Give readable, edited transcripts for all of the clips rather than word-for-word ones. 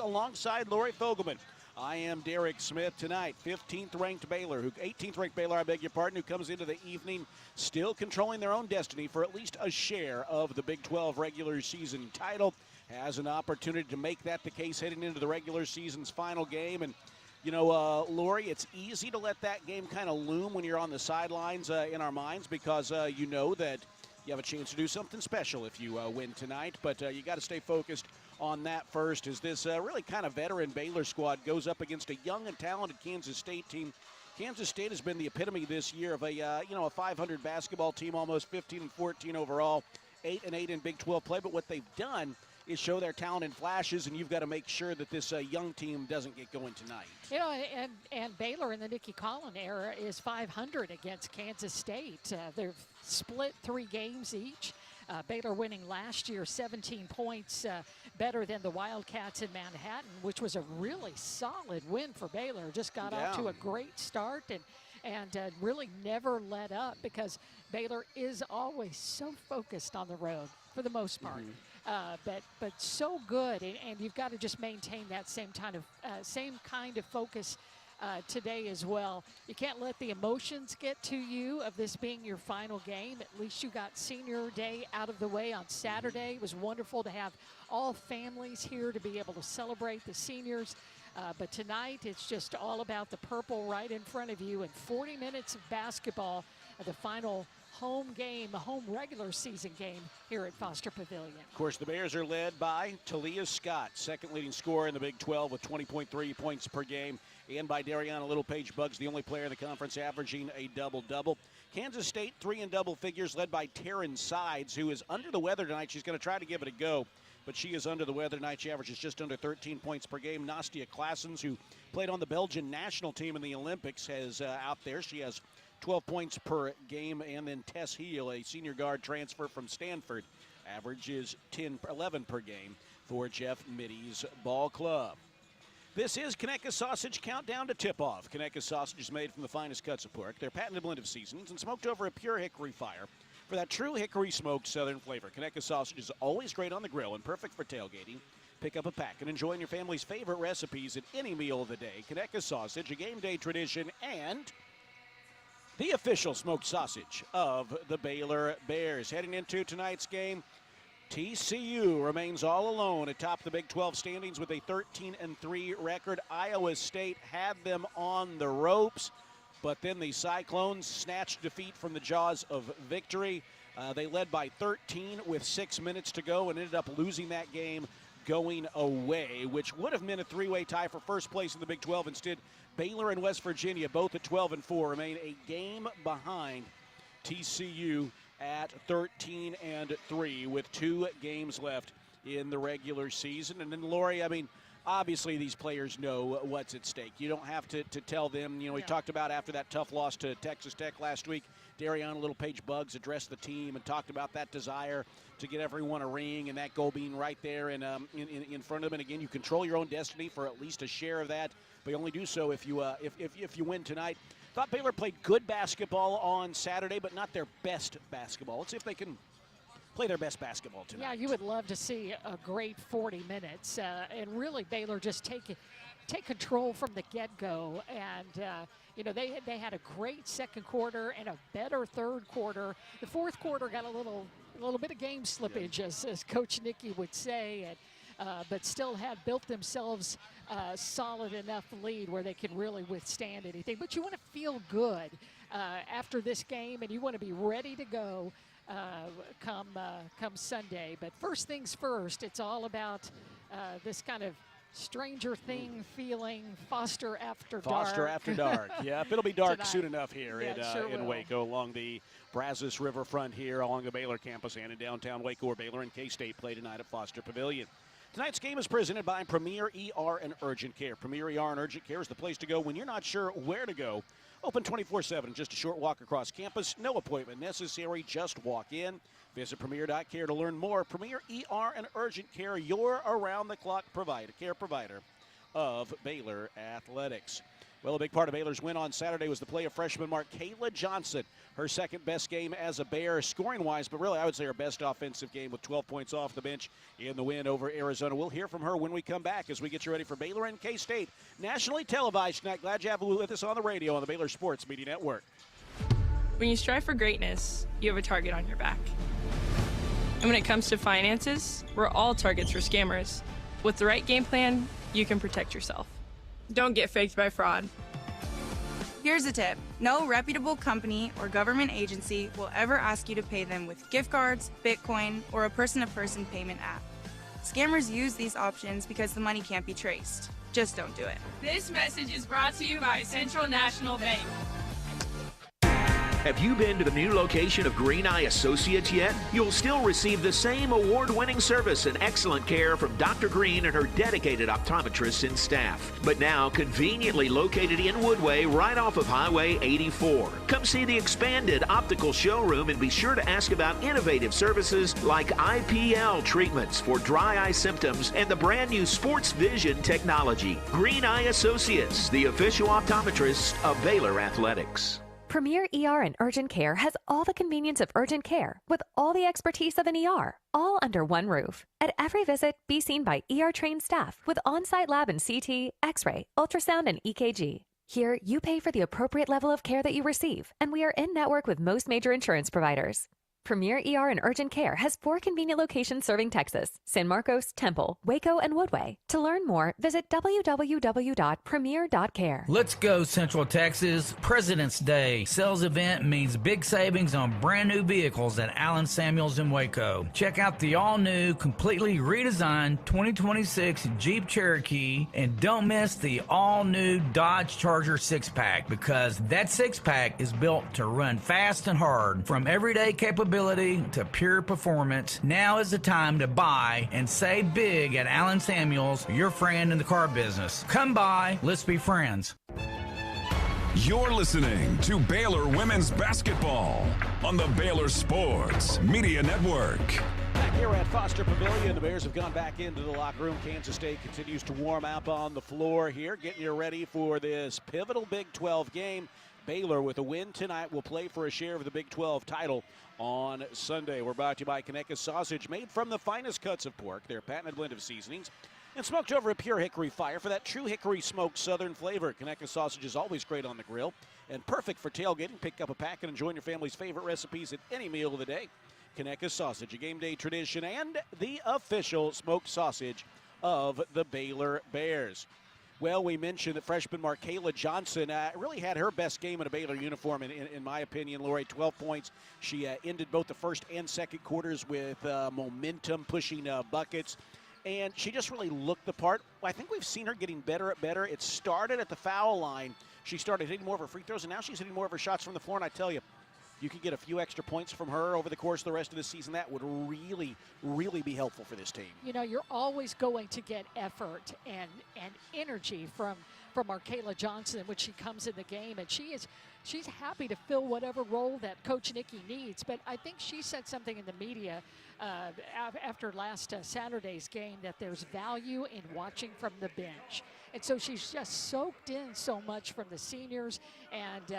alongside Lori Fogelman. I am Derek Smith tonight. 18th ranked Baylor, I beg your pardon, who comes into the evening still controlling their own destiny for at least a share of the Big 12 regular season title. Has an opportunity to make that the case heading into the regular season's final game. And, you know, Lori, it's easy to let that game kind of loom when you're on the sidelines in our minds because you know that you have a chance to do something special if you win tonight. But you got to stay focused on that first as this really kind of veteran Baylor squad goes up against a young and talented Kansas State team. Kansas State has been the epitome this year of a 500 basketball team, almost 15-14 overall, 8-8 in Big 12 play. But what they've done is show their talent in flashes, and you've got to make sure that this young team doesn't get going tonight. You know, and Baylor in the Nikki Colin era is 500 against Kansas State. They've split 3 games each. Baylor winning last year 17 points better than the Wildcats in Manhattan, which was a really solid win for Baylor. Just got off to a great start and really never let up because Baylor is always so focused on the road for the most part. But so good, and you've got to just maintain that same kind of focus today as well. You can't let the emotions get to you of this being your final game. At least you got senior day out of the way on Saturday. It was wonderful to have all families here to be able to celebrate the seniors. But tonight, it's just all about the purple right in front of you and 40 minutes of basketball at the final home game, a home regular season game here at Foster Pavilion. Of course, the Bears are led by Talia Scott, second leading scorer in the Big 12 with 20.3 points per game, and by Dariana Littlepage Buggs, the only player in the conference averaging a double-double. Kansas State, 3 in double figures, led by Taryn Sides, who is under the weather tonight. She's going to try to give it a go, but she is under the weather tonight. She averages just under 13 points per game. Nastia Claessens, who played on the Belgian national team in the Olympics, is out there. She has 12 points per game. And then Tess Heel, a senior guard transfer from Stanford, averages 11 per game for Jeff Mitty's ball club. This is Conecuh Sausage Countdown to Tip-Off. Conecuh Sausage is made from the finest cuts of pork. Their patented blend of seasonings and smoked over a pure hickory fire for that true hickory smoked southern flavor. Conecuh Sausage is always great on the grill and perfect for tailgating. Pick up a pack and enjoy your family's favorite recipes at any meal of the day. Conecuh Sausage, a game day tradition, and the official smoked sausage of the Baylor Bears. Heading into tonight's game, TCU remains all alone atop the Big 12 standings with a 13-3 record. Iowa State had them on the ropes, but then the Cyclones snatched defeat from the jaws of victory. They led by 13 with 6 minutes to go and ended up losing that game going away, which would have meant a 3-way tie for first place in the Big 12. Instead, Baylor and West Virginia, both at 12-4, remain a game behind TCU at 13-3 with 2 games left in the regular season. And then, Lori, I mean, obviously these players know what's at stake. You don't have to tell them. You know, we talked about after that tough loss to Texas Tech last week, Dariana Littlepage Buggs addressed the team and talked about that desire to get everyone a ring and that goal being right there in front of them. And again, you control your own destiny for at least a share of that, but you only do so if you win tonight. Thought Baylor played good basketball on Saturday, but not their best basketball. Let's see if they can play their best basketball tonight. Yeah, you would love to see a great 40 minutes. And really, Baylor just take control from the get-go. And, you know, they had a great second quarter and a better third quarter. The fourth quarter got a little bit of game slippage, as Coach Nikki would say. And, but still had built themselves a solid enough lead where they can really withstand anything. But you want to feel good after this game, and you want to be ready to go come Sunday. But first things first, it's all about this kind of Stranger Thing feeling, Foster After Dark. Foster After Dark. Yeah, it'll be dark tonight. Soon enough here in Waco along the Brazos Riverfront here along the Baylor campus and in downtown Waco, where Baylor and K-State play tonight at Foster Pavilion. Tonight's game is presented by Premier ER and Urgent Care. Premier ER and Urgent Care is the place to go when you're not sure where to go. Open 24/7, just a short walk across campus. No appointment necessary, just walk in. Visit Premier.care to learn more. Premier ER and Urgent Care, your around-the-clock care provider of Baylor Athletics. Well, a big part of Baylor's win on Saturday was the play of freshman Marqua Johnson. Her second best game as a Bear, scoring-wise, but really I would say her best offensive game with 12 points off the bench in the win over Arizona. We'll hear from her when we come back as we get you ready for Baylor and K-State. Nationally televised tonight. Glad you have with us on the radio on the Baylor Sports Media Network. When you strive for greatness, you have a target on your back. And when it comes to finances, we're all targets for scammers. With the right game plan, you can protect yourself. Don't get faked by fraud. Here's a tip. No reputable company or government agency will ever ask you to pay them with gift cards, Bitcoin, or a person-to-person payment app. Scammers use these options because the money can't be traced. Just don't do it. This message is brought to you by Central National Bank. Have you been to the new location of Green Eye Associates yet? You'll still receive the same award-winning service and excellent care from Dr. Green and her dedicated optometrists and staff. But now conveniently located in Woodway right off of Highway 84. Come see the expanded optical showroom and be sure to ask about innovative services like IPL treatments for dry eye symptoms and the brand new Sports Vision technology. Green Eye Associates, the official optometrist of Baylor Athletics. Premier ER and Urgent Care has all the convenience of urgent care with all the expertise of an ER, all under one roof. At every visit, be seen by ER-trained staff with on-site lab and CT, X-ray, ultrasound, and EKG. Here, you pay for the appropriate level of care that you receive, and we are in-network with most major insurance providers. Premier ER and Urgent Care has 4 convenient locations serving Texas: San Marcos, Temple, Waco, and Woodway. To learn more, visit www.premier.care. Let's go, Central Texas. President's Day sales event means big savings on brand new vehicles at Allen Samuels in Waco. Check out the all-new, completely redesigned 2026 Jeep Cherokee, and don't miss the all-new Dodge Charger 6-pack, because that 6-pack is built to run fast and hard. From everyday capability to pure performance, now is the time to buy and save big at Allen Samuels, your friend in the car business. Come by, let's be friends. You're listening to Baylor Women's Basketball on the Baylor Sports Media Network. Back here at Foster Pavilion, the Bears have gone back into the locker room. Kansas State continues to warm up on the floor here, getting you ready for this pivotal Big 12 game. Baylor, with a win tonight, will play for a share of the Big 12 title on Sunday. We're brought to you by Conecuh Sausage, made from the finest cuts of pork, their patented blend of seasonings, and smoked over a pure hickory fire for that true hickory smoked southern flavor. Conecuh Sausage is always great on the grill and perfect for tailgating. Pick up a pack and enjoy your family's favorite recipes at any meal of the day. Conecuh Sausage, a game day tradition and the official smoked sausage of the Baylor Bears. Well, we mentioned that freshman Marqua Johnson really had her best game in a Baylor uniform, in my opinion, Lori. 12 points. She ended both the first and second quarters with momentum, pushing buckets. And she just really looked the part. I think we've seen her getting better. It started at the foul line. She started hitting more of her free throws, and now she's hitting more of her shots from the floor. And I tell you, you could get a few extra points from her over the course of the rest of the season. That would really, really be helpful for this team. You know, you're always going to get effort and energy from Marqua Johnson when she comes in the game, and she's happy to fill whatever role that Coach Nikki needs. But I think she said something in the media after last Saturday's game, that there's value in watching from the bench. And so she's just soaked in so much from the seniors, and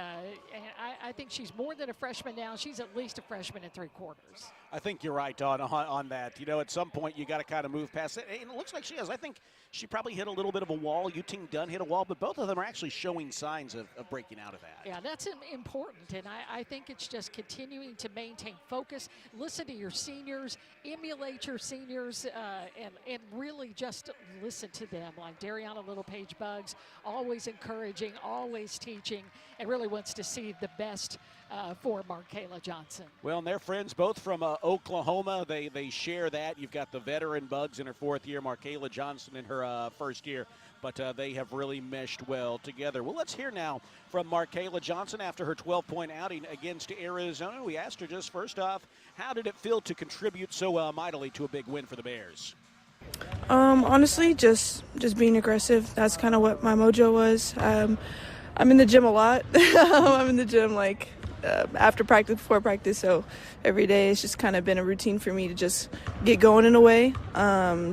I think she's more than a freshman now. She's at least a freshman in 3 quarters. I think you're right on that. You know, at some point you got to kind of move past it. And it looks like she has. I think she probably hit a little bit of a wall. Yuting Dunn hit a wall, but both of them are actually showing signs of breaking out of that. Yeah, that's important, and I think it's just continuing to maintain focus, listen to your seniors, emulate your seniors, and really just listen to them. Like Dariana Littlepage Buggs, always encouraging, always teaching, and really wants to see the best for Marqua Johnson. Well, and they're friends both from Oklahoma. They share that. You've got the veteran Buggs in her 4th year, Marqua Johnson in her 1st year, but they have really meshed well together. Well, let's hear now from Marqua Johnson after her 12-point outing against Arizona. We asked her just first off, how did it feel to contribute so mightily to a big win for the Bears? Honestly, just being aggressive. That's kind of what my mojo was. I'm in the gym a lot. I'm in the gym after practice, before practice, so every day it's just kind of been a routine for me to just get going in a way.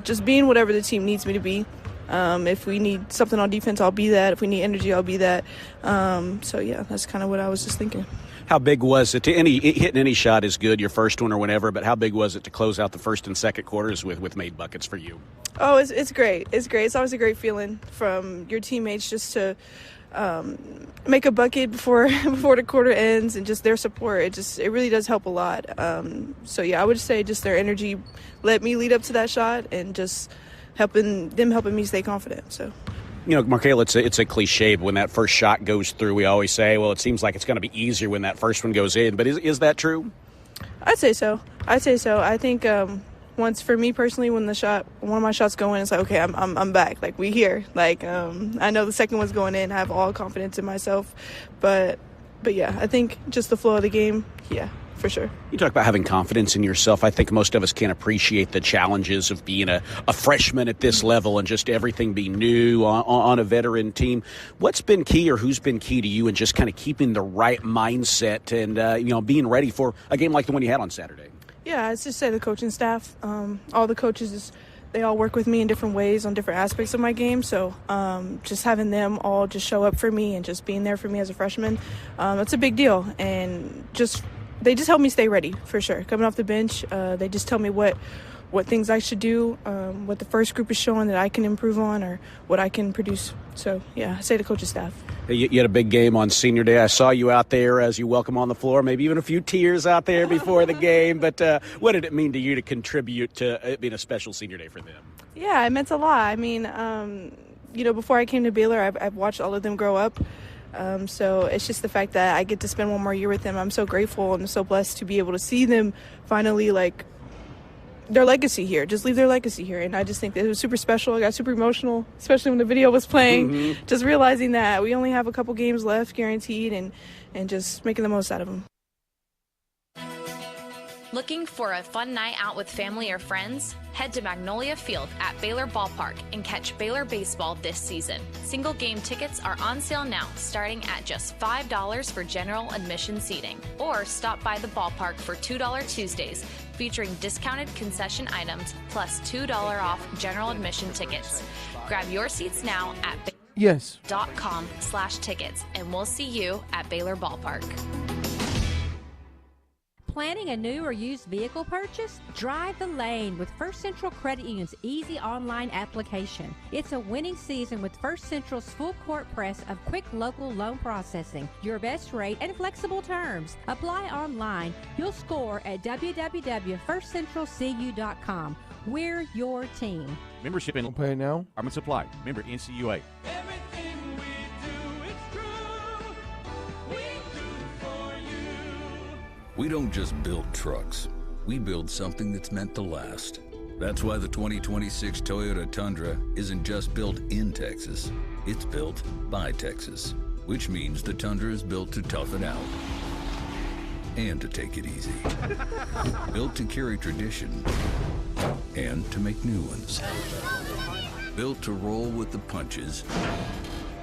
Just being whatever the team needs me to be. If we need something on defense, I'll be that. If we need energy, I'll be that. So, yeah, that's kind of what I was just thinking. How big was it hitting any shot is good, your first one or whenever, but how big was it to close out the first and second quarters with made buckets for you? Oh, it's great. It's great. It's always a great feeling from your teammates just to make a bucket before the quarter ends, and just their support. It really does help a lot. So, yeah, I would say just their energy let me lead up to that shot, and just helping me stay confident. So. You know, Marqua, it's a cliche, but when that first shot goes through, we always say, well, it seems like it's going to be easier when that first one goes in. But is that true? I'd say so. I think once, for me personally, when one of my shots go in, it's like, okay, I'm back. Like, we here. Like, I know the second one's going in. I have all confidence in myself. But yeah, I think just the flow of the game, yeah, for sure. You talk about having confidence in yourself. I think most of us can't appreciate the challenges of being a freshman at this level and just everything being new on a veteran team. What's been key, or who's been key to you in just kind of keeping the right mindset and being ready for a game like the one you had on Saturday? Yeah, it's just say the coaching staff. All the coaches, they all work with me in different ways on different aspects of my game. So just having them all just show up for me and just being there for me as a freshman, that's a big deal. And they just help me stay ready, for sure. Coming off the bench, they just tell me what things I should do, what the first group is showing that I can improve on, or what I can produce. So, yeah, I say the coaching staff. You had a big game on senior day. I saw you out there as you welcome on the floor, maybe even a few tears out there before the game. But what did it mean to you to contribute to it being a special senior day for them? Yeah, it meant a lot. I mean, before I came to Baylor, I've watched all of them grow up. So it's just the fact that I get to spend one more year with them. I'm so grateful and so blessed to be able to see them finally, like, their legacy here, just leave their legacy here. And I just think that it was super special. I got super emotional, especially when the video was playing, just realizing that we only have a couple games left guaranteed, and just making the most out of them. Looking for a fun night out with family or friends? Head to Magnolia Field at Baylor Ballpark and catch Baylor baseball this season. Single game tickets are on sale now, starting at just $5 for general admission seating. Or stop by the ballpark for $2 Tuesdays, featuring discounted concession items plus $2 off general admission tickets. Grab your seats now at Baylor.com/tickets, and we'll see you at Baylor Ballpark. Planning a new or used vehicle purchase? Drive the lane with First Central Credit Union's easy online application. It's a winning season with First Central's full court press of quick local loan processing, your best rate, and flexible terms. Apply online. You'll score at www.firstcentralcu.com. We're your team. Membership in Pay Now, Armament Supply. Member NCUA. We don't just build trucks. We build something that's meant to last. That's why the 2026 Toyota Tundra isn't just built in Texas. It's built by Texas, which means the Tundra is built to tough it out and to take it easy. Built to carry tradition and to make new ones. Built to roll with the punches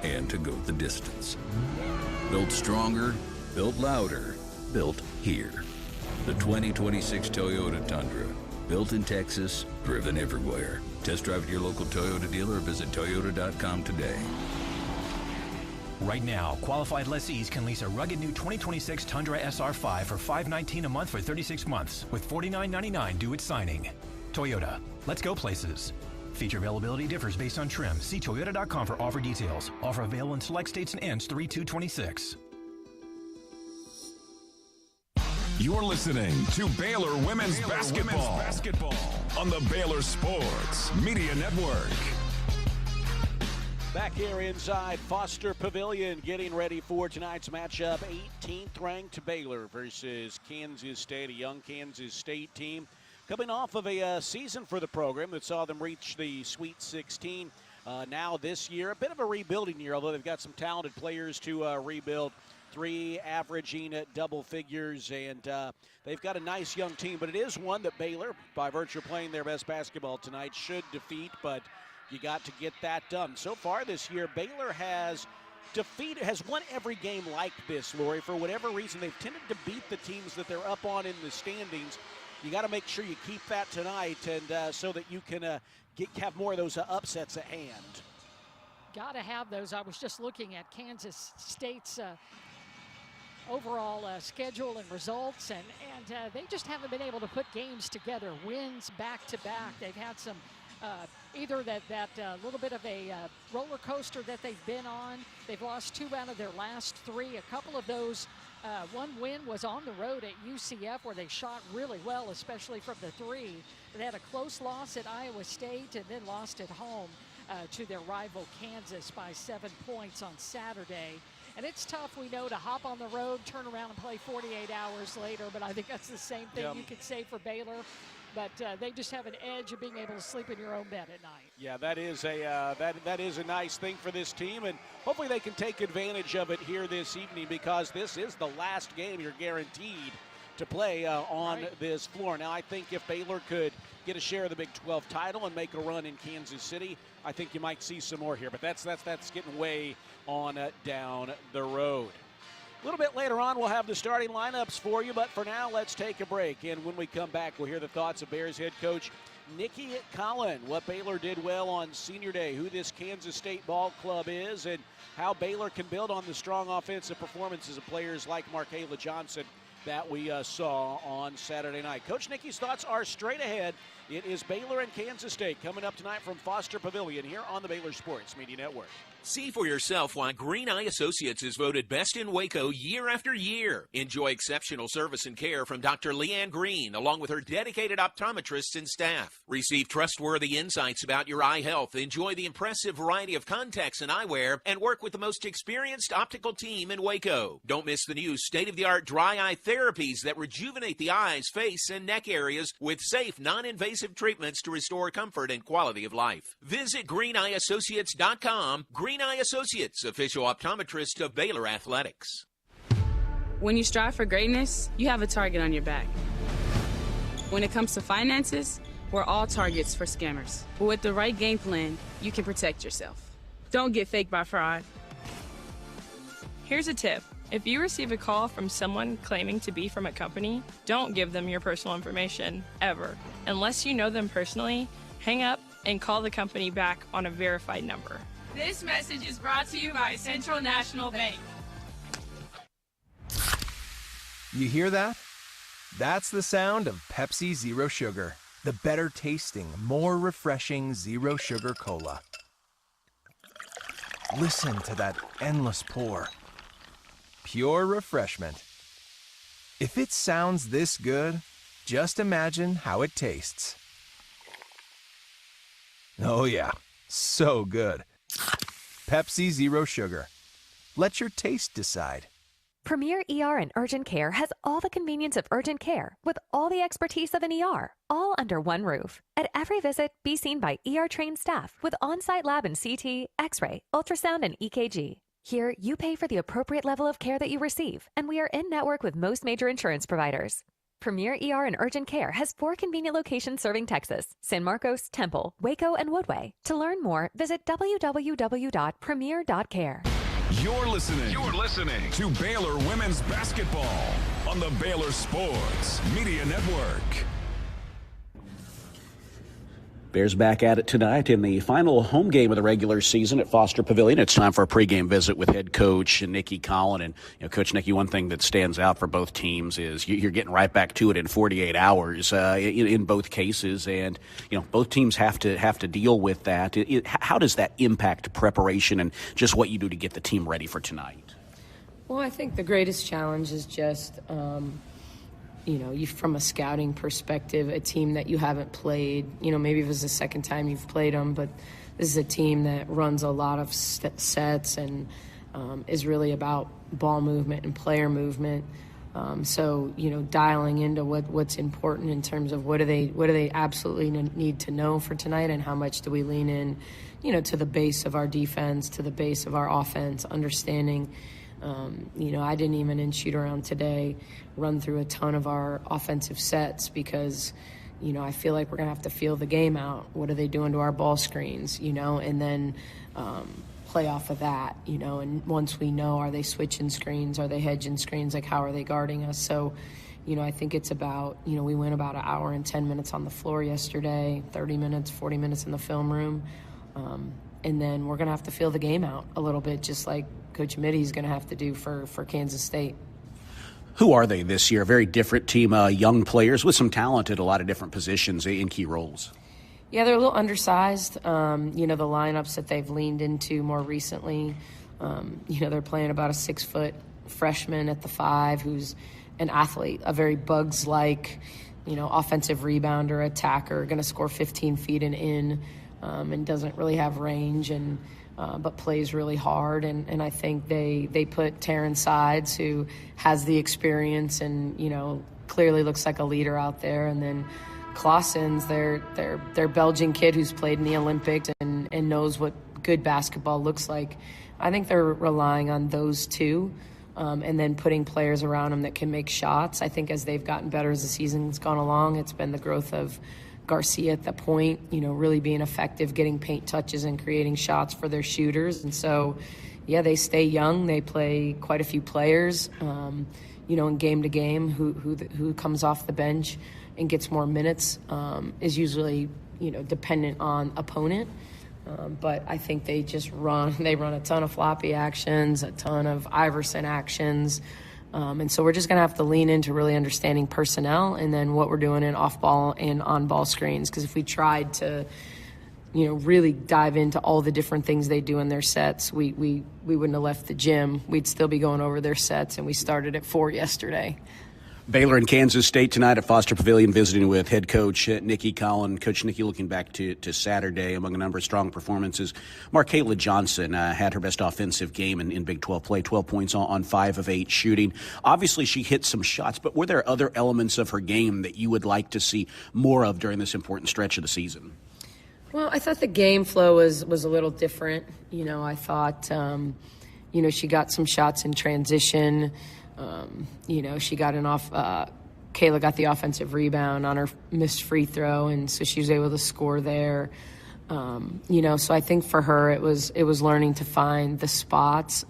and to go the distance. Built stronger, built louder, built here. The 2026 Toyota Tundra. Built in Texas, driven everywhere. Test drive at your local Toyota dealer or visit Toyota.com today. Right now, qualified lessees can lease a rugged new 2026 Tundra SR5 for $519 a month for 36 months, with $49.99 due at signing. Toyota, let's go places. Feature availability differs based on trim. See Toyota.com for offer details. Offer available in select states and ends 3/2/26. You're listening to Baylor Women's Basketball on the Baylor Sports Media Network. Back here inside Foster Pavilion, getting ready for tonight's matchup. 18th ranked Baylor versus Kansas State, a young Kansas State team coming off of a season for the program that saw them reach the Sweet 16. Now this year, a bit of a rebuilding year, although they've got some talented players to rebuild. 3 averaging at double figures, and they've got a nice young team, but it is one that Baylor, by virtue of playing their best basketball tonight, should defeat, but you got to get that done. So far this year, Baylor has won every game like this, Lori. For whatever reason, they've tended to beat the teams that they're up on in the standings. you got to make sure you keep that tonight, and so that you can have more of those upsets at hand. Got to have those. I was just looking at Kansas State's overall schedule and results, and they just haven't been able to put games together, wins back-to-back. They've had some either that little bit of a roller coaster that they've been on. They've lost 2 out of their last 3. A couple of those, one win was on the road at UCF where they shot really well, especially from the 3. They had a close loss at Iowa State and then lost at home to their rival Kansas by 7 points on Saturday. And it's tough, we know, to hop on the road, turn around and play 48 hours later, but I think that's the same thing you could say for Baylor. But they just have an edge of being able to sleep in your own bed at night. Yeah, that is a that is a nice thing for this team, and hopefully they can take advantage of it here this evening, because this is the last game you're guaranteed to play on this floor. Now, I think if Baylor could get a share of the Big 12 title and make a run in Kansas City, I think you might see some more here. But that's getting way on down the road. A little bit later on, we'll have the starting lineups for you, but for now, let's take a break. And when we come back, we'll hear the thoughts of Bears head coach Nikki Colin, what Baylor did well on Senior Day, who this Kansas State ball club is, and how Baylor can build on the strong offensive performances of players like Marqua Johnson that we saw on Saturday night. Coach Nikki's thoughts are straight ahead. It is Baylor and Kansas State coming up tonight from Foster Pavilion here on the Baylor Sports Media Network. See for yourself why Green Eye Associates is voted best in Waco year after year. Enjoy exceptional service and care from Dr. Leanne Green, along with her dedicated optometrists and staff. Receive trustworthy insights about your eye health, enjoy the impressive variety of contacts and eyewear, and work with the most experienced optical team in Waco. Don't miss the new state-of-the-art dry eye therapies that rejuvenate the eyes, face, and neck areas with safe, non-invasive treatments to restore comfort and quality of life. Visit greeneyeassociates.com. Green Eye Associates, official optometrist of Baylor Athletics. When you strive for greatness, you have a target on your back. When it comes to finances, we're all targets for scammers. But with the right game plan, you can protect yourself. Don't get faked by fraud. Here's a tip. If you receive a call from someone claiming to be from a company, don't give them your personal information, ever. Unless you know them personally, hang up and call the company back on a verified number. This message is brought to you by Central National Bank. You hear that? That's the sound of Pepsi Zero Sugar, the better tasting, more refreshing Zero Sugar Cola. Listen to that endless pour. Pure refreshment. If it sounds this good, just imagine how it tastes. Oh yeah, so good. Pepsi Zero Sugar. Let your taste decide. Premier ER and Urgent Care has all the convenience of urgent care with all the expertise of an ER, all under one roof. At every visit, be seen by ER-trained staff with on-site lab and CT, X-ray, ultrasound, and EKG. Here, you pay for the appropriate level of care that you receive, and we are in-network with most major insurance providers. Premier ER and Urgent Care has 4 convenient locations serving Texas: San Marcos, Temple, Waco, and Woodway. To learn more, visit www.premier.care. You're listening to Baylor Women's Basketball on the Baylor Sports Media Network. Bears back at it tonight in the final home game of the regular season at Foster Pavilion. It's time for a pregame visit with head coach Nikki Colin. And, Coach Nikki, one thing that stands out for both teams is you're getting right back to it in 48 hours in both cases. And, both teams have to deal with that. How does that impact preparation and just what you do to get the team ready for tonight? Well, I think the greatest challenge is just you from a scouting perspective, a team that you haven't played, maybe it was the second time you've played them, but this is a team that runs a lot of sets and is really about ball movement and player movement. So dialing into what's important in terms of what do they absolutely need to know for tonight, and how much do we lean in, to the base of our defense, to the base of our offense, understanding. I didn't even in shoot-around today run through a ton of our offensive sets because, I feel like we're going to have to feel the game out. What are they doing to our ball screens, and then play off of that, and once we know, are they switching screens, are they hedging screens, like how are they guarding us? So, I think it's about, we went about an hour and 10 minutes on the floor yesterday, 30 minutes, 40 minutes in the film room. And then we're going to have to feel the game out a little bit, just like Coach Mitty's going to have to do for Kansas State. Who are they this year? A very different team, young players with some talent at a lot of different positions in key roles. Yeah, they're a little undersized. The lineups that they've leaned into more recently, they're playing about a 6-foot freshman at the 5 who's an athlete, a very Bugs-like, offensive rebounder, attacker, going to score 15 feet and in, and doesn't really have range but plays really hard. And I think they put Taryn Sides, who has the experience and, clearly looks like a leader out there. And then Clausen's their Belgian kid who's played in the Olympics and knows what good basketball looks like. I think they're relying on those two, and then putting players around them that can make shots. I think as they've gotten better as the season's gone along, it's been the growth of Garcia at the point, really being effective, getting paint touches and creating shots for their shooters. And so, yeah, they stay young. They play quite a few players, in game to game. Who comes off the bench and gets more minutes is usually, dependent on opponent. But I think they run a ton of floppy actions, a ton of Iverson actions. And so we're just going to have to lean into really understanding personnel and then what we're doing in off-ball and on-ball screens. Because if we tried to, really dive into all the different things they do in their sets, we wouldn't have left the gym. We'd still be going over their sets, and we started at 4 yesterday. Baylor and Kansas State tonight at Foster Pavilion, visiting with head coach Nikki Colin. Coach Nikki, looking back to Saturday, among a number of strong performances, Marqua Johnson had her best offensive game in Big 12 play, 12 points on 5 of 8 shooting. Obviously, she hit some shots, but were there other elements of her game that you would like to see more of during this important stretch of the season? Well, I thought the game flow was a little different. I thought, she got some shots in transition. She got Kayla got the offensive rebound on her missed free throw, and so she was able to score there. So I think for her it was learning to find the spots.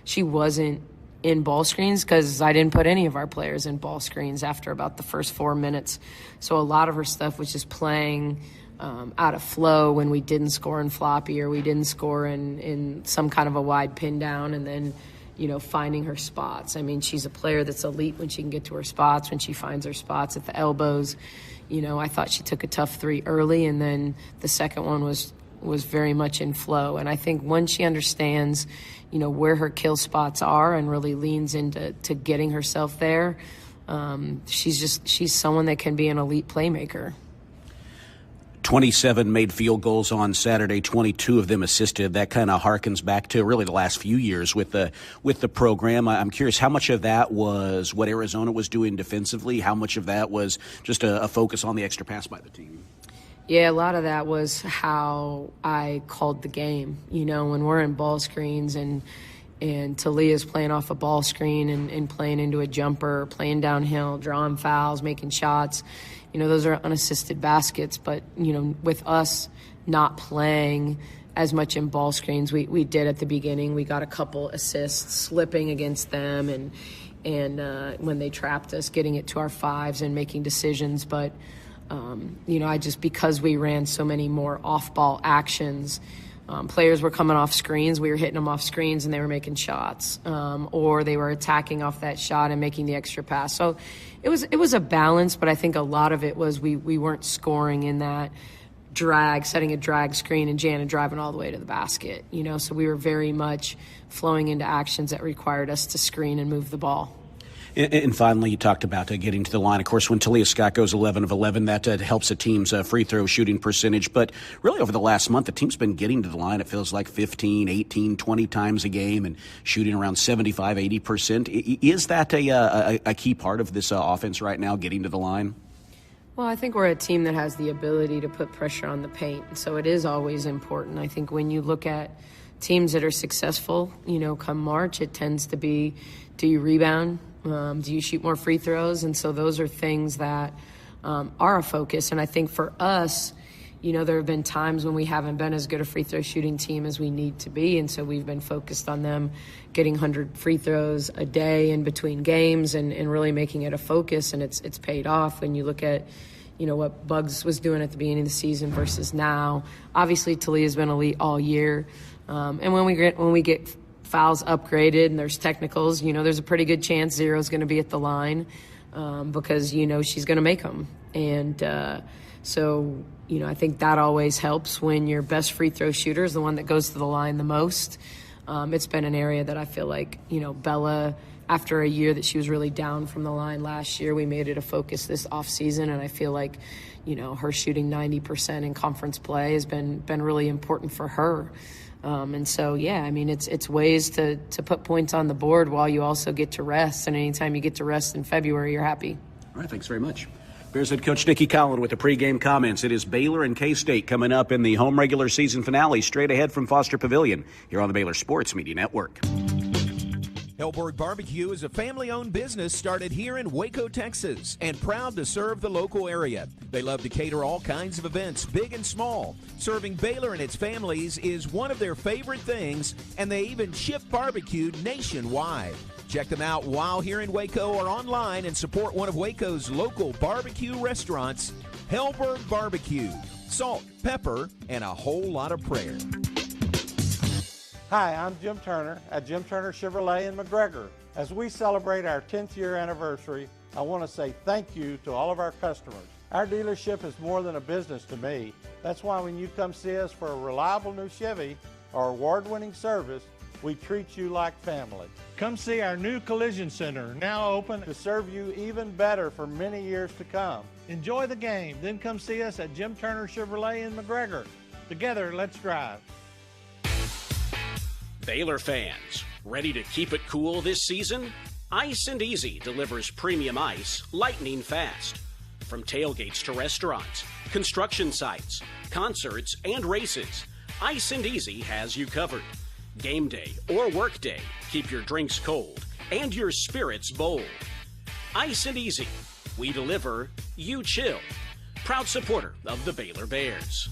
She wasn't in ball screens because I didn't put any of our players in ball screens after about the first 4 minutes. So a lot of her stuff was just playing out of flow when we didn't score in floppy or we didn't score in some kind of a wide pin down, and then finding her spots. I mean, she's a player that's elite when she can get to her spots, when she finds her spots at the elbows. I thought she took a tough 3 early, and then the second one was very much in flow. And I think once she understands, where her kill spots are and really leans into getting herself there, she's someone that can be an elite playmaker. 27 made field goals on Saturday, 22 of them assisted. That kind of harkens back to really the last few years with the program. I'm curious, how much of that was what Arizona was doing defensively? How much of that was just a focus on the extra pass by the team? Yeah, a lot of that was how I called the game. When we're in ball screens and Talia's playing off a ball screen and playing into a jumper, playing downhill, drawing fouls, making shots, those are unassisted baskets. But, with us not playing as much in ball screens, we did at the beginning. We got a couple assists slipping against them and when they trapped us, getting it to our 5s and making decisions. But, because we ran so many more off-ball actions, players were coming off screens, we were hitting them off screens, and they were making shots, or they were attacking off that shot and making the extra pass. So it was a balance, but I think a lot of it was we weren't scoring in that drag, setting a drag screen and Jana driving all the way to the basket. So we were very much flowing into actions that required us to screen and move the ball. And finally, you talked about getting to the line. Of course, when Talia Scott goes 11 of 11, that helps a team's free throw shooting percentage. But really, over the last month, the team's been getting to the line, it feels like 15, 18, 20 times a game and shooting around 75, 80%. Is that a key part of this offense right now, getting to the line? Well, I think we're a team that has the ability to put pressure on the paint. So it is always important. I think when you look at teams that are successful, come March, it tends to be, do you rebound? Do you shoot more free throws? And so those are things that are a focus. And I think for us, there have been times when we haven't been as good a free throw shooting team as we need to be, and so we've been focused on them getting 100 free throws a day in between games and really making it a focus, and it's paid off when you look at what Bugs was doing at the beginning of the season versus now. Obviously, Talia's been elite all year, and when we get fouls upgraded and there's technicals, there's a pretty good chance Zero's going to be at the line because she's going to make them, and so I think that always helps when your best free throw shooter is the one that goes to the line the most. It's been an area that I feel like Bella, after a year that she was really down from the line last year, we made it a focus this offseason, and I feel like, her shooting 90% in conference play has been really important for her. And so, it's ways to put points on the board while you also get to rest, and anytime you get to rest in February, you're happy. All right, thanks very much. Bears head coach Nikki Colin with the pregame comments. It is Baylor and K-State coming up in the home regular season finale, straight ahead from Foster Pavilion here on the Baylor Sports Media Network. Hellberg Barbecue is a family-owned business started here in Waco, Texas, and proud to serve the local area. They love to cater all kinds of events, big and small. Serving Baylor and its families is one of their favorite things, and they even ship barbecue nationwide. Check them out while here in Waco or online and support one of Waco's local barbecue restaurants, Hellberg Barbecue. Salt, pepper, and a whole lot of prayer. Hi, I'm Jim Turner at Jim Turner Chevrolet in McGregor. As we celebrate our 10th year anniversary, I want to say thank you to all of our customers. Our dealership is more than a business to me. That's why when you come see us for a reliable new Chevy or award-winning service, we treat you like family. Come see our new collision center, now open to serve you even better for many years to come. Enjoy the game, then come see us at Jim Turner Chevrolet in McGregor. Together, let's drive. Baylor fans, ready to keep it cool this season? Ice and Easy delivers premium ice lightning fast. From tailgates to restaurants, construction sites, concerts, and races, Ice and Easy has you covered. Game day or work day, keep your drinks cold and your spirits bold. Ice and Easy, we deliver, you chill. Proud supporter of the Baylor Bears.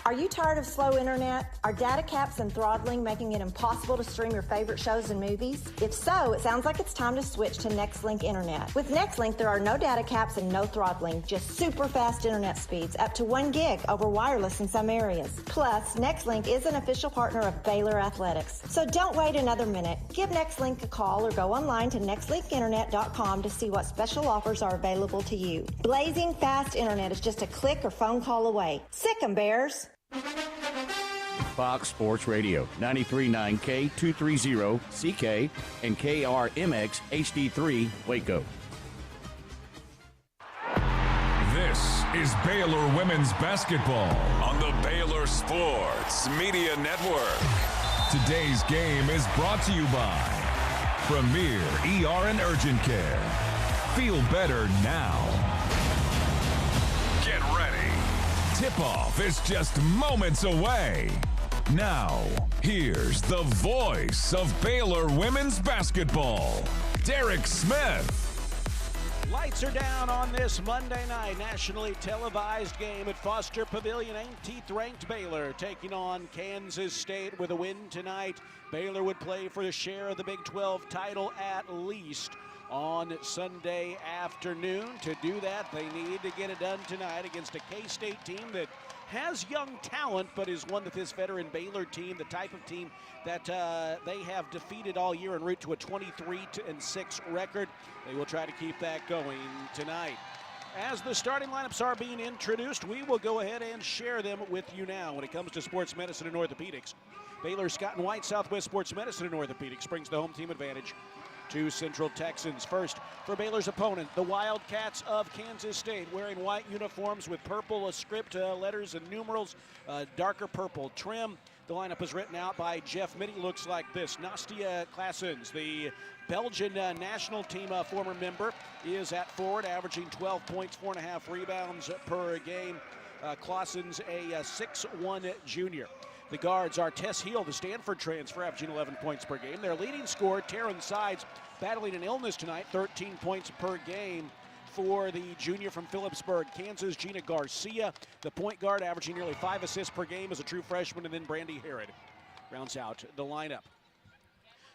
Are you tired of slow internet? Are data caps and throttling making it impossible to stream your favorite shows and movies? If so, it sounds like it's time to switch to Nextlink Internet. With Nextlink, there are no data caps and no throttling, just super fast internet speeds, up to 1 gig over wireless in some areas. Plus, Nextlink is an official partner of Baylor Athletics. So don't wait another minute. Give Nextlink a call or go online to nextlinkinternet.com to see what special offers are available to you. Blazing fast internet is just a click or phone call away. Sick 'em, Bears. Fox Sports Radio, 93.9 K230 CK and KRMX HD3 Waco. This is Baylor Women's Basketball on the Baylor Sports Media Network. Today's game is brought to you by Premier ER and Urgent Care. Feel better now. Get ready. Tip-off is just moments away. Now, here's the voice of Baylor women's basketball, Derek Smith. Lights are down on this Monday night nationally televised game at Foster Pavilion. 18th ranked Baylor taking on Kansas State. With a win tonight, Baylor would play for the share of the Big 12 title at least on Sunday afternoon. To do that, they need to get it done tonight against a K-State team that has young talent, but is one that this veteran Baylor team, the type of team that they have defeated all year en route to a 23-6 record. They will try to keep that going tonight. As the starting lineups are being introduced, we will go ahead and share them with you now. When it comes to sports medicine and orthopedics, Baylor Scott and White Southwest Sports Medicine and Orthopedics brings the home team advantage to Central Texans. First, for Baylor's opponent, the Wildcats of Kansas State, wearing white uniforms with purple script letters and numerals, darker purple trim. The lineup is written out by Jeff Mitty. Looks like this. Nastia Claessens, the Belgian national team former member, is at forward, averaging 12 points, 4.5 rebounds per game. Claessens, a 6'1 junior. The guards are Tess Heel, the Stanford transfer, averaging 11 points per game. Their leading scorer, Taryn Sides, battling an illness tonight, 13 points per game for the junior from Phillipsburg, Kansas, Gina Garcia. The point guard averaging nearly 5 assists per game as a true freshman, and then Brandy Herod rounds out the lineup.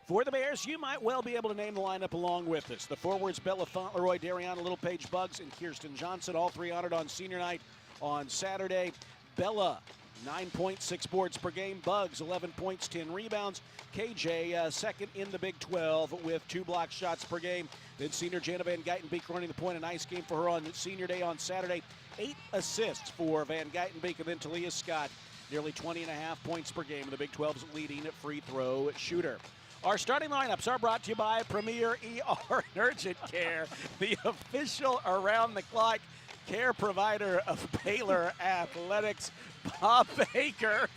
For the Bears, you might well be able to name the lineup along with us. The forwards, Bella Fauntleroy, Dariana Littlepage Buggs, and Kirsten Johnson, all three honored on senior night on Saturday. Bella, 9 points, 6 boards per game. Buggs, 11 points, 10 rebounds. KJ, second in the Big 12 with 2 block shots per game. Then senior Jana Van Geitenbeek running the point. A nice game for her on senior day on Saturday. 8 assists for Van Geitenbeek. And then Talia Scott, nearly 20.5 points per game. The Big 12's leading free throw shooter. Our starting lineups are brought to you by Premier ER and Urgent Care, the official around-the-clock care provider of Baylor Athletics. Bob Baker,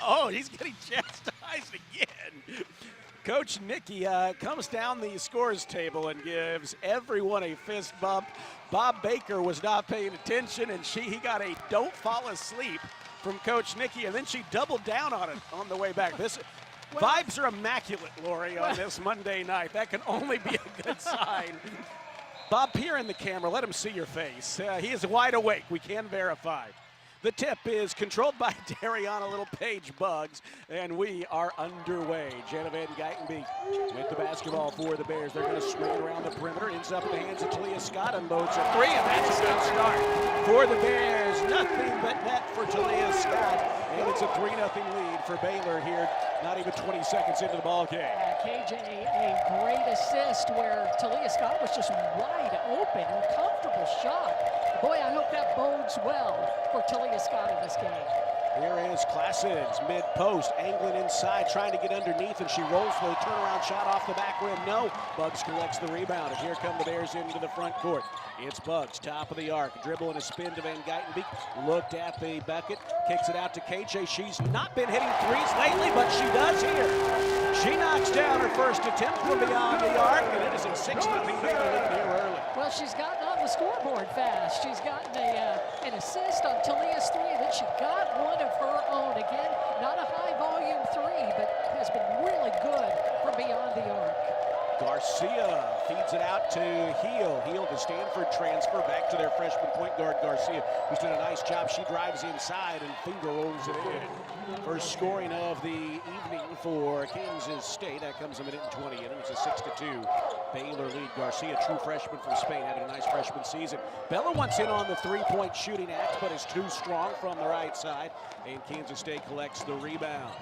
oh, he's getting chastised again. Coach Nikki comes down the scores table and gives everyone a fist bump. Bob Baker was not paying attention, and he got a don't fall asleep from Coach Nikki, and then she doubled down on it on the way back. Vibes are immaculate, Lori, on this Monday night. That can only be a good sign. Bob, peer in the camera. Let him see your face. He is wide awake. We can verify. The tip is controlled by Dariana Littlepage Buggs, and we are underway. Jana Van Geitenbeek with the basketball for the Bears. They're going to swing it around the perimeter. Ends up in the hands of Talia Scott. Unloads a 3, and that's a good start for the Bears. Nothing but net for Talia Scott, and it's a 3-0 lead for Baylor here, not even 20 seconds into the ball game. KJ, a great assist where Talia Scott was just wide open and comfortable shot. Boy, I hope that bodes well for Talia Scott in this game. Here is Classens, mid-post, angling inside, trying to get underneath, and she rolls for the turnaround shot off the back rim. No, Buggs collects the rebound, and here come the Bears into the front court. It's Buggs, top of the arc, dribble and a spin to Van Geitenbeek, looked at the bucket, kicks it out to KJ. She's not been hitting threes lately, but she does here. She knocks down her first attempt from beyond the arc, and it is a 6-0 Baylor lead here early. Well, she's gotten on the scoreboard fast. She's gotten an assist on Talia's 3, and then she got one of her own. Again, not a high-volume 3, but has been really good from beyond the arc. Garcia feeds it out to Heel. Heel, the Stanford transfer, back to their freshman point guard, Garcia, who's done a nice job. She drives inside and finger rolls it in. First scoring of the evening for Kansas State. That comes a minute and 20 in, and it's a 6-2 Baylor lead. Garcia, true freshman from Spain, having a nice freshman season. Bella wants in on the three-point shooting act, but is too strong from the right side, and Kansas State collects the rebound.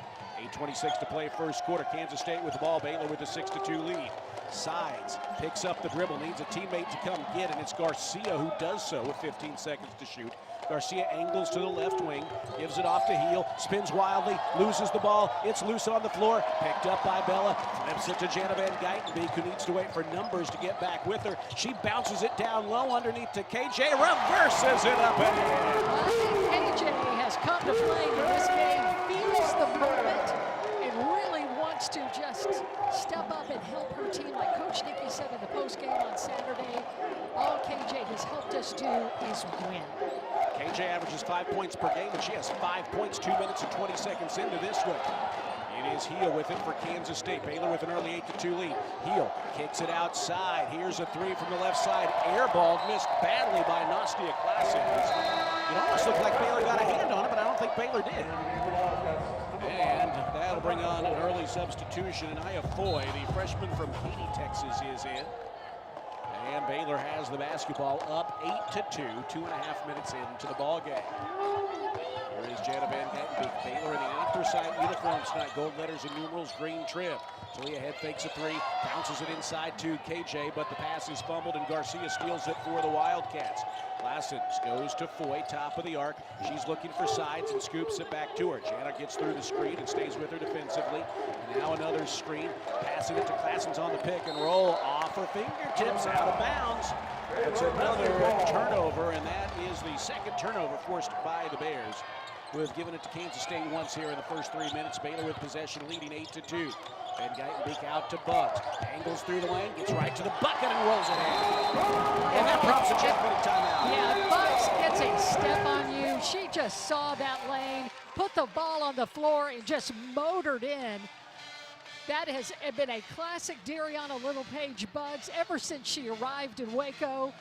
8:26 to play first quarter. Kansas State with the ball. Baylor with a 6-2 lead. Sides, picks up the dribble, needs a teammate to come get, and it's Garcia who does so with 15 seconds to shoot. Garcia angles to the left wing, gives it off to Heel, spins wildly, loses the ball. It's loose on the floor, picked up by Bella, flips it to Jana Van Geitenbeek, who needs to wait for numbers to get back with her. She bounces it down low underneath to KJ, reverses it up and in. KJ has come to play in this game, feels the moment, and really wants to just step up and help her team. Like Coach Nikki said in the postgame on Saturday, all KJ has helped us do is win. KJ averages 5 points per game, and she has 5 points 2 minutes and 20 seconds into this one. It is Heel with it for Kansas State. Baylor with an early 8-2 lead. Heel kicks it outside. Here's a 3 from the left side. Airball missed badly by Nastia Classens. It almost looked like Baylor got a hand on it, but I don't think Baylor did. And that'll bring on an early substitution. And Aya Foy, the freshman from Katy, Texas, is in. And Baylor has the basketball up 8-2, 2.5 minutes into the ball game. Here is Jana Van Geitenbeek. Baylor in the anthracite uniforms tonight. Gold letters and numerals, green trim. Talia head fakes a 3, bounces it inside to KJ, but the pass is fumbled and Garcia steals it for the Wildcats. Classens goes to Foy, top of the arc. She's looking for sides and scoops it back to her. Jana gets through the screen and stays with her defensively. And now another screen, passing it to Classens on the pick and roll off her fingertips, out of bounds. It's another turnover, and that is the second turnover forced by the Bears, who have given it to Kansas State once here in the first 3 minutes. Baylor with possession, leading 8-2. Van Geitenbeek out to Buggs. Angles through the lane, gets right to the bucket and rolls it in. And that prompts a check-minute timeout. Yeah, Buggs gets a step on you. She just saw that lane, put the ball on the floor, and just motored in. That has been a classic Dariana Littlepage Buggs ever since she arrived in Waco.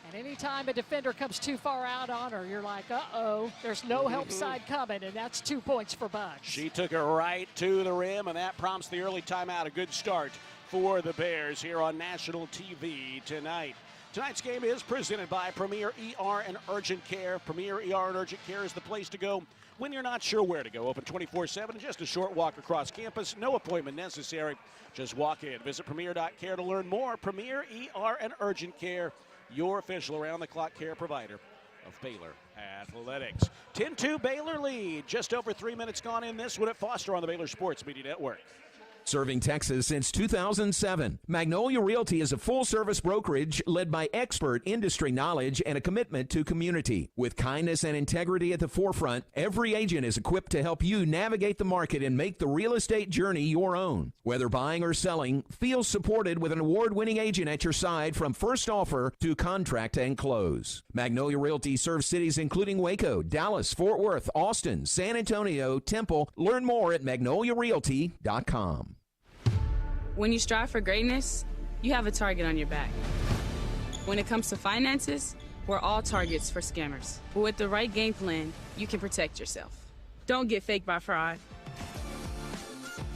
And anytime a defender comes too far out on her, you're like, uh-oh, there's no help side coming, and that's 2 points for Bugs. She took it right to the rim, and that prompts the early timeout. A good start for the Bears here on national TV tonight. Tonight's game is presented by Premier ER and Urgent Care. Premier ER and Urgent Care is the place to go when you're not sure where to go. Open 24/7, just a short walk across campus. No appointment necessary. Just walk in. Visit premier.care to learn more. Premier ER and Urgent Care, your official around-the-clock care provider of Baylor Athletics. 10-2 Baylor lead. Just over 3 minutes gone in this one at Foster on the Baylor Sports Media Network. Serving Texas since 2007, Magnolia Realty is a full-service brokerage led by expert industry knowledge and a commitment to community. With kindness and integrity at the forefront, every agent is equipped to help you navigate the market and make the real estate journey your own. Whether buying or selling, feel supported with an award-winning agent at your side from first offer to contract and close. Magnolia Realty serves cities including Waco, Dallas, Fort Worth, Austin, San Antonio, Temple. Learn more at magnoliarealty.com. When you strive for greatness, you have a target on your back. When it comes to finances, we're all targets for scammers. But with the right game plan, you can protect yourself. Don't get faked by fraud.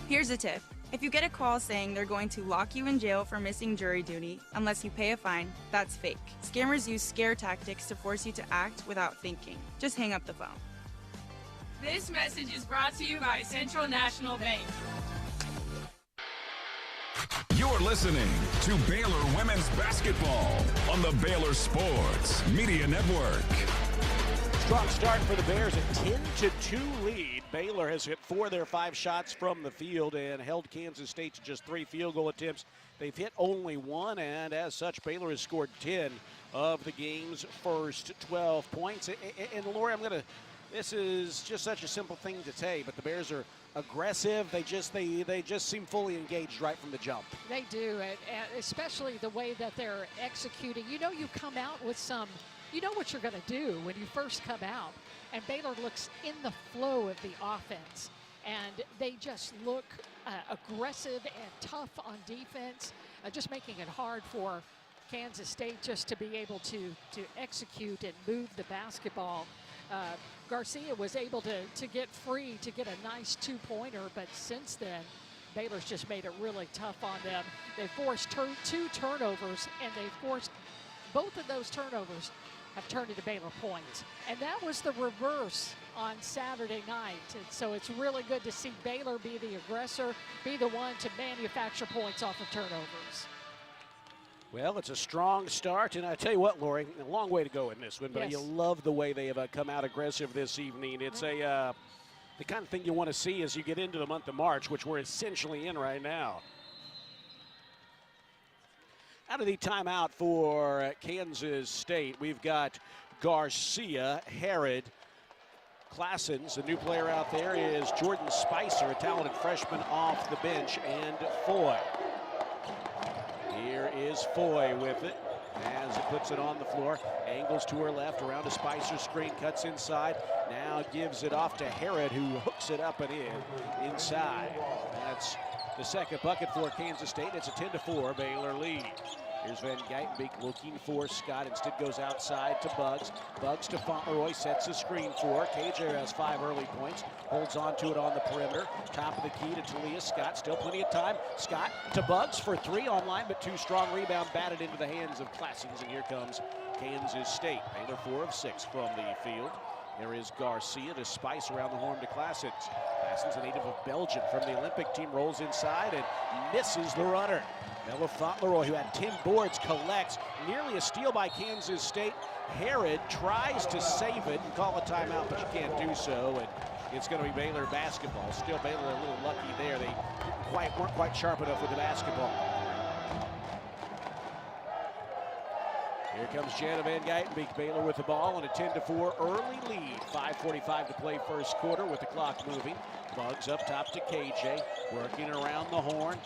Here's a tip. If you get a call saying they're going to lock you in jail for missing jury duty unless you pay a fine, that's fake. Scammers use scare tactics to force you to act without thinking. Just hang up the phone. This message is brought to you by Central National Bank. You're listening to Baylor Women's Basketball on the Baylor Sports Media Network. Strong start for the Bears, a 10-2 lead. Baylor has hit 4 of their 5 shots from the field and held Kansas State to just 3 field goal attempts. They've hit only 1, and as such, Baylor has scored 10 of the game's first 12 points. And Lori, this is just such a simple thing to say, but the Bears are aggressive. They just seem fully engaged right from the jump. They do, and especially the way that they're executing. You know, you come out with you know what you're going to do when you first come out, and Baylor looks in the flow of the offense, and they just look aggressive and tough on defense, just making it hard for Kansas State just to be able to execute and move the basketball. Garcia was able to get free to get a nice 2-pointer, but since then, Baylor's just made it really tough on them. They forced 2 turnovers, and they forced both of those turnovers have turned into Baylor points. And that was the reverse on Saturday night. And so it's really good to see Baylor be the aggressor, be the one to manufacture points off of turnovers. Well, it's a strong start, and I tell you what, Lori, a long way to go in this one, but yes. You love the way they have come out aggressive this evening. It's the kind of thing you want to see as you get into the month of March, which we're essentially in right now. Out of the timeout for Kansas State, we've got Garcia, Herod, Classens. The new player out there is Jordan Spicer, a talented freshman off the bench, and Foy. Here is Foy with it as it puts it on the floor. Angles to her left, around a Spicer screen, cuts inside. Now gives it off to Herod, who hooks it up and in inside. That's the second bucket for Kansas State. It's a 10-4 Baylor lead. Here's Van Geitenbeek looking for Scott. Instead goes outside to Bugs. Bugs to Fauntleroy, sets a screen for. KJ has 5 early points. Holds on to it on the perimeter. Top of the key to Talia Scott. Still plenty of time. Scott to Bugs for 3 online, but too strong. Rebound batted into the hands of Classens, and here comes Kansas State. Baylor 4 of 6 from the field. There is Garcia to Spice around the horn to Classens. Classens, a native of Belgium from the Olympic team, rolls inside and misses the runner. Bella Fauntleroy, who had 10 boards, collects. Nearly a steal by Kansas State. Herod tries to save it and call a timeout, but you can't do so. And it's going to be Baylor basketball. Still Baylor a little lucky there. They weren't quite sharp enough with the basketball. Here comes Jana Van Geitenbeek. Baylor with the ball on a 10-4 early lead. 5:45 to play first quarter with the clock moving. Bugs up top to KJ, working around the horn.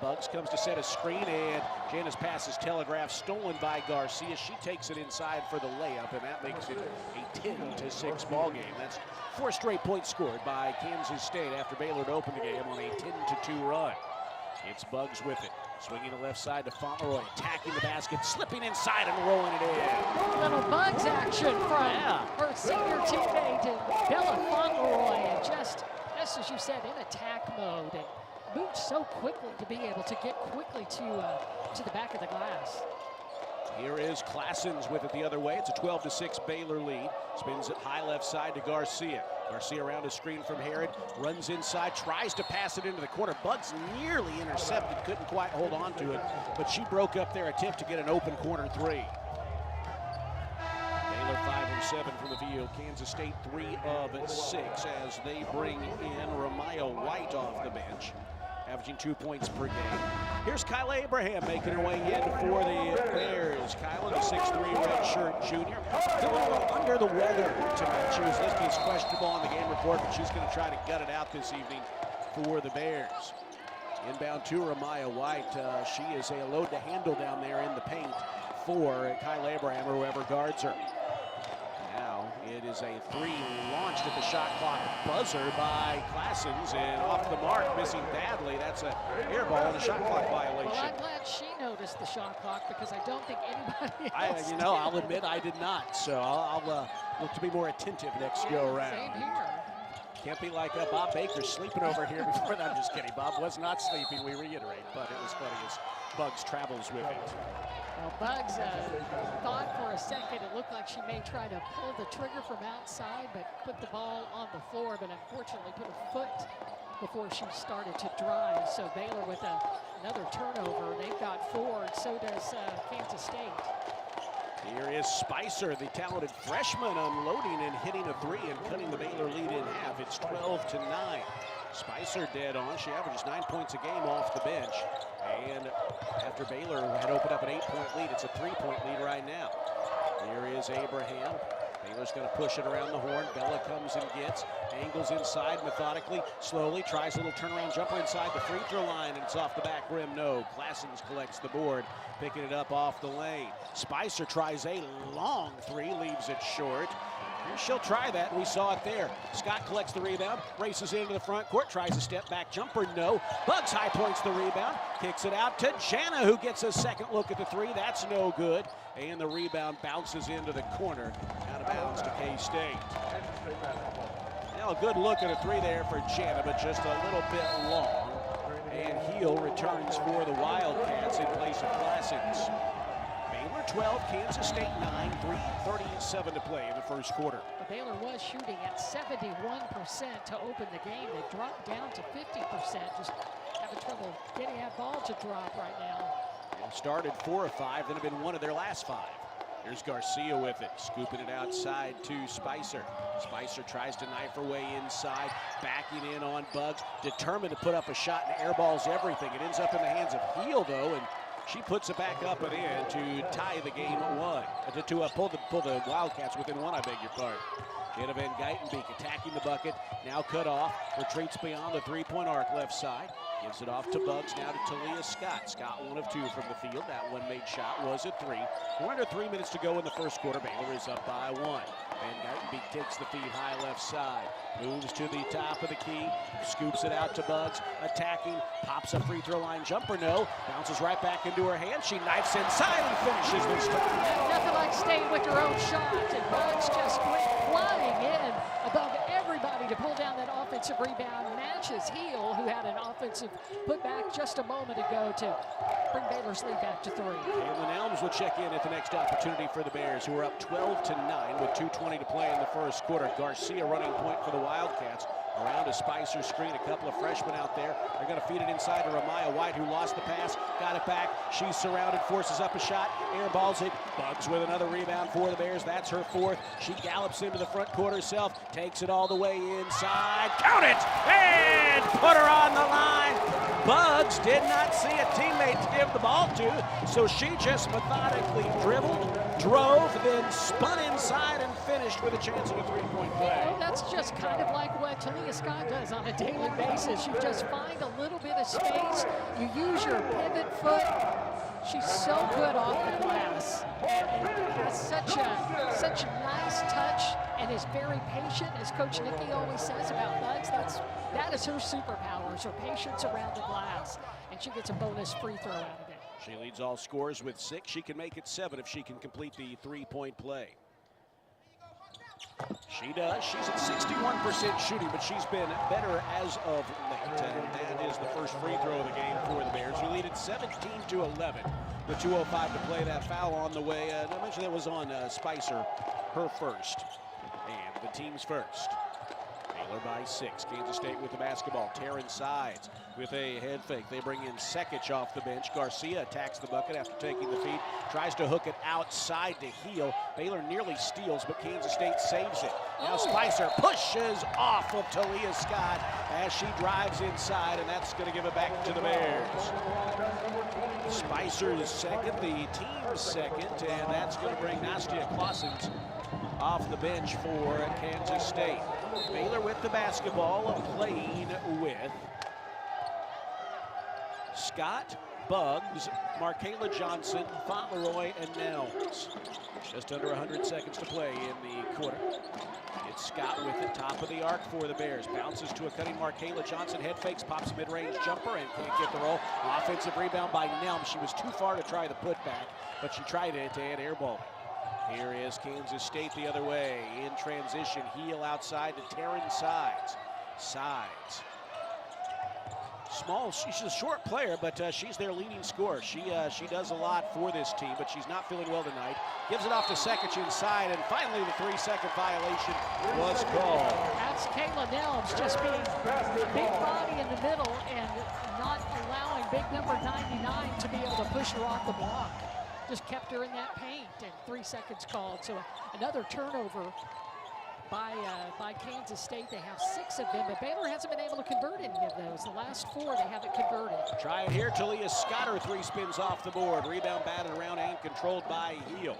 Bugs comes to set a screen, and Jana's pass is telegraphed, stolen by Garcia. She takes it inside for the layup, and that makes it a 10-6 ball game. That's 4 straight points scored by Kansas State after Baylor had opened the game on a 10-2 run. It's Bugs with it. Swinging the left side to Fauntleroy, attacking the basket, slipping inside and rolling it in. Little Bugs action from her senior teammate, Bella Fauntleroy, and just as you said, in attack mode, and moved so quickly to be able to get quickly to the back of the glass. Here is Classens with it the other way. It's a 12-6 Baylor lead. Spins it high left side to Garcia. Garcia around a screen from Herod, runs inside, tries to pass it into the corner. Bugs nearly intercepted, couldn't quite hold on to it, but she broke up their attempt to get an open corner three. Baylor 5 of 7 from the field. Kansas State 3 of 6 as they bring in Ramaya White off the bench, averaging 2 points per game. Here's Kyla Abraham making her way in for the Bears. Kyla, the 6'3" redshirt junior, feeling a little under the weather tonight. She was listed as questionable on the game report, but she's going to try to gut it out this evening for the Bears. Inbound to Ramaya White. She is a load to handle down there in the paint for Kyla Abraham or whoever guards her. Now it is a three launched at the shot clock buzzer by Classens, and off the mark, missing badly. That's an air ball and a shot clock violation. Well, I'm glad she noticed the shot clock because I don't think anybody else did. I'll admit I did not, so I'll look to be more attentive next go around. Same here. Can't be like Bob Baker sleeping over here before that. I'm just kidding. Bob was not sleeping, we reiterate, but it was funny as Bugs travels with it. Well, Bugs thought for a second it looked like she may try to pull the trigger from outside, but put the ball on the floor, but unfortunately put her foot before she started to drive. So Baylor with another turnover. They've got 4, and so does Kansas State. Here is Spicer, the talented freshman, unloading and hitting a three and cutting the Baylor lead in half. It's 12-9. Spicer dead on. She averages 9 points a game off the bench. And after Baylor had opened up an 8-point lead, it's a 3-point lead right now. Here is Abraham. Baylor's going to push it around the horn. Bella comes and gets, angles inside methodically, slowly, tries a little turnaround jumper inside the free throw line, and it's off the back rim. No, Classens collects the board, picking it up off the lane. Spicer tries a long three, leaves it short. She'll try that, and we saw it there. Scott collects the rebound, races into the front court, tries a step back jumper, no. Bugs high points the rebound, kicks it out to Jana, who gets a second look at the three. That's no good. And the rebound bounces into the corner, out of bounds to K-State. Now a good look at a three there for Jana, but just a little bit long. And Heel returns for the Wildcats in place of Classens. Baylor 12, Kansas State 9, 3:37 to play in the first quarter. But Baylor was shooting at 71% to open the game. They dropped down to 50%, just having trouble getting that ball to drop right now. They started 4 of 5, then have been 1 of their last 5. Here's Garcia with it, scooping it outside to Spicer. Spicer tries to knife her way inside, backing in on Bugs, determined to put up a shot and airballs everything. It ends up in the hands of Heel, though, and she puts it back up and in to tie the game at 1. To pull the Wildcats within 1, I beg your pardon. Hit of Van Geitenbeek attacking the bucket, now cut off, retreats beyond the three-point arc left side. Gives it off to Bugs, now to Talia Scott. Scott 1 of 2 from the field. That one made shot was a 3. We're under 3 minutes to go in the first quarter. Baylor is up by 1. Van Geitenbeek takes the feed high left side. Moves to the top of the key. Scoops it out to Bugs. Attacking. Pops a free throw line jumper. No. Bounces right back into her hand. She knifes inside and finishes this time. Nothing like staying with your own shot. And Bugs just went flying in above everybody to pull down that offensive rebound. Matches Heel, who had an offensive putback just a moment ago to bring Baylor's lead back to 3. Caitlin Elms will check in at the next opportunity for the Bears, who are up 12-9 with 2:20 to play in the first quarter. Garcia running point for the Wildcats. Around a Spicer screen, a couple of freshmen out there. They're going to feed it inside to Ramaya White, who lost the pass, got it back. She's surrounded, forces up a shot, airballs it. Bugs with another rebound for the Bears. That's her 4th. She gallops into the front court herself, takes it all the way inside. Count it! And put her on the line. Bugs did not see a teammate to give the ball to, so she just methodically dribbled, drove, then spun inside and finished with a chance at a 3-point play. Well, that's just kind of like what Talia Scott does on a daily basis. You just find a little bit of space. You use your pivot foot. She's so good off the glass. And has such a nice touch and is very patient, as Coach Nikki always says about Bugs. That is her superpowers, her patience around the glass, and she gets a bonus free throw out of it. She leads all scorers with 6. She can make it 7 if she can complete the three-point play. She does. She's at 61% shooting, but she's been better as of late. And that is the first free throw of the game for the Bears, who lead at 17-11. With 2:05 to play, that foul on the way. I mentioned that was on Spicer, her first. And the team's first. Baylor by 6. Kansas State with the basketball. Taryn sides with a head fake. They bring in Sekic off the bench. Garcia attacks the bucket after taking the feed. Tries to hook it outside to Heel. Baylor nearly steals, but Kansas State saves it. Now Spicer pushes off of Talia Scott as she drives inside, and that's going to give it back to the Bears. Spicer is second, the team's second, and that's going to bring Nastia Clausens off the bench for Kansas State. Baylor with the basketball, playing with Scott, Buggs, Marqua Johnson, Fauntleroy, and Nelms. Just under 100 seconds to play in the quarter. It's Scott with the top of the arc for the Bears. Bounces to a cutting Marqua Johnson. Head fakes, pops mid-range jumper, and can't get the roll. Offensive rebound by Nelms. She was too far to try the putback, but she tried it and airballed it. Here is Kansas State the other way in transition. Heel outside to Taryn Sides. Sides. Small, she's a short player, but she's their leading scorer. She does a lot for this team, but she's not feeling well tonight. Gives it off to Sekic inside, and finally the 3-second violation was called. That's Kayla Nelms just being big body in the middle and not allowing big number 99 to be able to push her off the block. Just kept her in that paint, and 3 seconds called. So another turnover by Kansas State. They have 6 of them, but Baylor hasn't been able to convert any of those. The last 4 they haven't converted. Try it here. Talia Scott, her 3 spins off the board. Rebound batted around and controlled by Heel.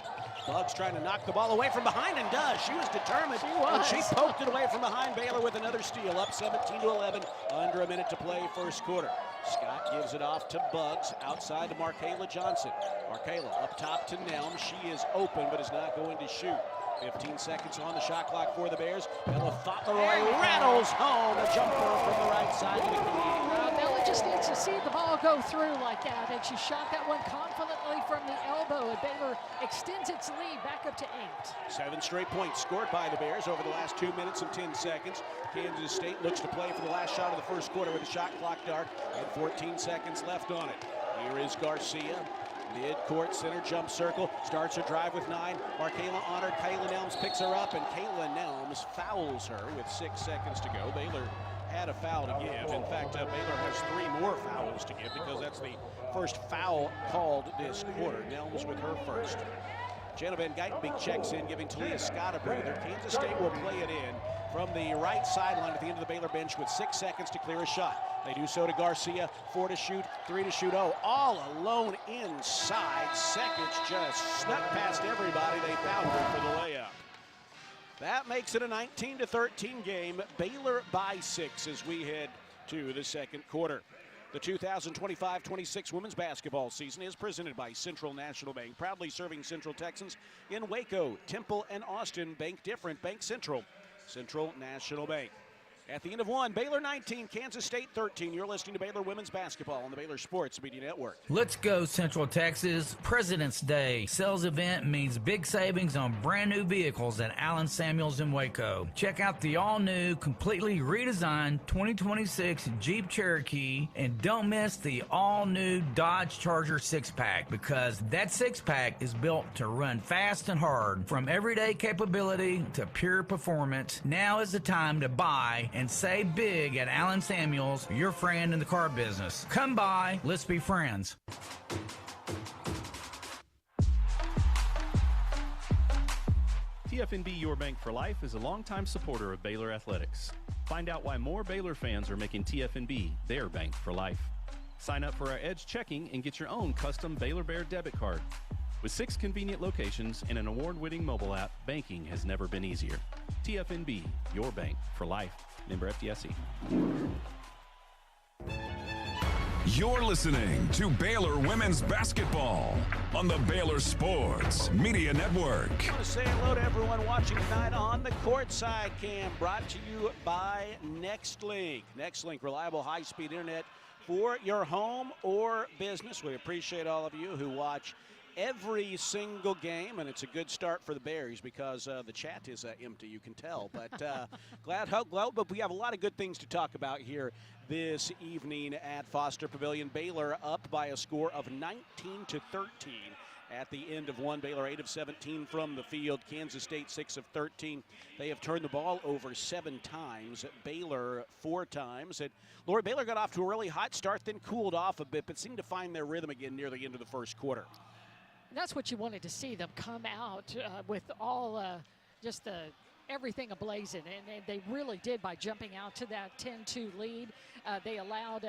Buggs trying to knock the ball away from behind and does. She was determined. And she poked it away from behind. Baylor with another steal, up 17-11. Under a minute to play first quarter. Scott gives it off to Buggs, outside to Marqua Johnson. Marqua up top to Nelm. She is open, but is not going to shoot. 15 seconds on the shot clock for the Bears. Bella Fauntleroy rattles home a jumper from the right side of the key. Bella just needs to see the ball go through like that, and she shot that one confidently from the elbow, and Baylor extends its lead back up to 8. 7 straight points scored by the Bears over the last 2 minutes and 10 seconds. Kansas State looks to play for the last shot of the first quarter with the shot clock dark and 14 seconds left on it. Here is Garcia. Mid-court center jump circle, starts her drive with 9. Marqua on her, Kayla Nelms picks her up, and Kayla Nelms fouls her with 6 seconds to go. Baylor had a foul to give. In fact, Baylor has 3 more fouls to give because that's the first foul called this quarter. Nelms with her first. Jenna Van Geitenbeek checks in, giving Talia Scott a breather. Kansas State will play it in from the right sideline at the end of the Baylor bench with 6 seconds to clear a shot. They do so to Garcia, 4 to shoot, 3 to shoot. Oh, all alone inside. Sekic just snuck past everybody. They found her for the layup. That makes it a 19-13 game. Baylor by 6 as we head to the second quarter. The 2025-26 women's basketball season is presented by Central National Bank, proudly serving Central Texans in Waco, Temple, and Austin. Bank different, Bank Central. Central National Bank. At the end of 1, Baylor 19, Kansas State 13. You're listening to Baylor Women's Basketball on the Baylor Sports Media Network. Let's go Central Texas. President's Day sales event means big savings on brand new vehicles at Allen Samuels in Waco. Check out the all-new, completely redesigned 2026 Jeep Cherokee, and don't miss the all-new Dodge Charger 6-pack, because that 6-pack is built to run fast and hard. From everyday capability to pure performance, now is the time to buy and save big at Allen Samuels, your friend in the car business. Come by, let's be friends. TFNB Your Bank for Life is a longtime supporter of Baylor Athletics. Find out why more Baylor fans are making TFNB their bank for life. Sign up for our Edge checking and get your own custom Baylor Bear debit card. With 6 convenient locations and an award-winning mobile app, banking has never been easier. TFNB, your bank for life. Member FDIC. You're listening to Baylor Women's Basketball on the Baylor Sports Media Network. I want to say hello to everyone watching tonight on the Courtside Cam, brought to you by NextLink. NextLink, reliable high-speed internet for your home or business. We appreciate all of you who watch every single game, and it's a good start for the Bears because the chat is empty, you can tell. But but we have a lot of good things to talk about here this evening at Foster Pavilion. Baylor up by a score of 19-13 at the end of one. Baylor 8 of 17 from the field. Kansas State 6 of 13. They have turned the ball over 7 times. Baylor 4 times. And Lori, Baylor got off to a really hot start, then cooled off a bit, but seemed to find their rhythm again near the end of the first quarter. That's what you wanted to see, them come out with all everything ablazing, and they really did by jumping out to that 10-2 lead. They allowed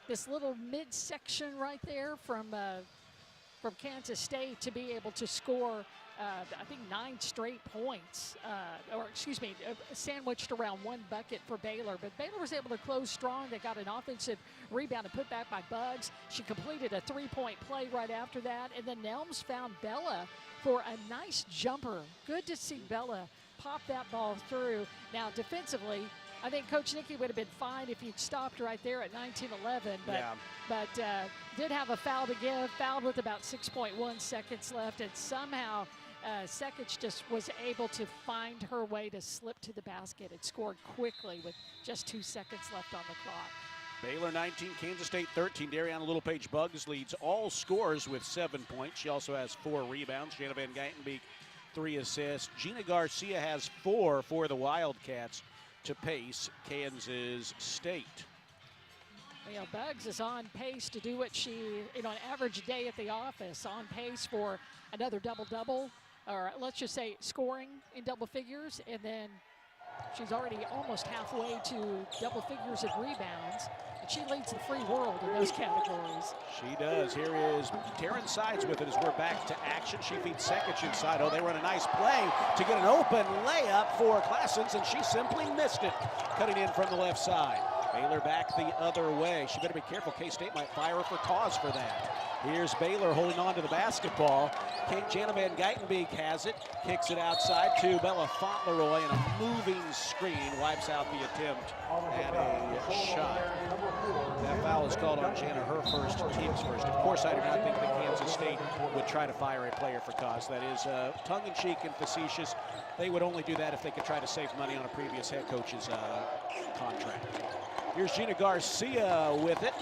this little midsection right there from Kansas State to be able to score, I think, 9 straight points, sandwiched around one bucket for Baylor. But Baylor was able to close strong. They got an offensive rebound and put back by Buggs. She completed a 3-point play right after that. And then Nelms found Bella for a nice jumper. Good to see Bella pop that ball through. Now, defensively, I think Coach Nikki would have been fine if he'd stopped right there at 19-11, but did have a foul to give, fouled with about 6.1 seconds left, and somehow Sekic just was able to find her way to slip to the basket and scored quickly with just 2 seconds left on the clock. Baylor 19, Kansas State 13. Dariana Littlepage Buggs leads all scorers with 7 points. She also has 4 rebounds. Jana Van Geitenbeek 3 assists. Gina Garcia has 4 for the Wildcats to pace Kansas State. Well, Buggs is on pace to do what she, an average day at the office, on pace for another double-double, or let's just say scoring in double figures, and then she's already almost halfway to double figures of rebounds, and she leads the free world in those categories. She does. Here is Taryn Sides with it as we're back to action. She feeds Sekic inside. Oh, they run a nice play to get an open layup for Classens, and she simply missed it, cutting in from the left side. Baylor back the other way. She better be careful. K-State might fire her for cause for that. Here's Baylor holding on to the basketball. Jana Van Geitenbeek has it, kicks it outside to Bella Fauntleroy, and a moving screen wipes out the attempt at a shot. That foul is called on Jana, her first, team's first. Of course, I do not think that Kansas State would try to fire a player for cause. That is tongue-in-cheek and facetious. They would only do that if they could try to save money on a previous head coach's contract. Here's Gina Garcia with it.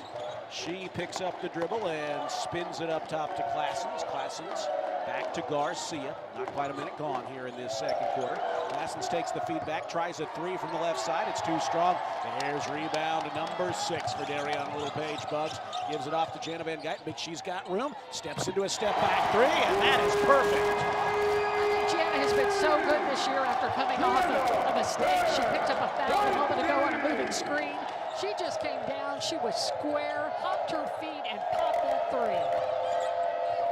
She picks up the dribble and spins it up top to Classens. Classens back to Garcia. Not quite a minute gone here in this second quarter. Classens takes the feedback, tries a 3 from the left side. It's too strong. There's rebound number 6 for Dariana Littlepage. Buggs gives it off to Jana Van Geitenbeek. She's got room, steps into a step-back 3, and that is perfect. Jana has been so good this year after coming off of a mistake. She picked up a foul a moment ago on a moving screen. She just came down, she was square, hopped her feet, and popped that 3.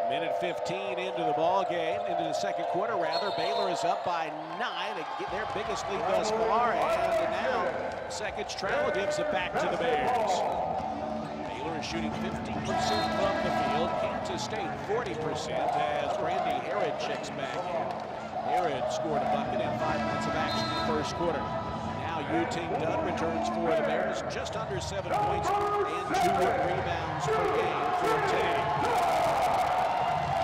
Minute 15 into the ball game, into the second quarter rather. Baylor is up by 9, their biggest lead thus far, and now Sekic travel gives it back to the Bears. Baylor is shooting 50% from the field. Kansas State 40% as Brandy Herod checks back in. Herod scored a bucket in 5 minutes of action in the first quarter. Yu-Ting Dunn returns for the Bears, just under 7 points and 2 rebounds per game for Ting.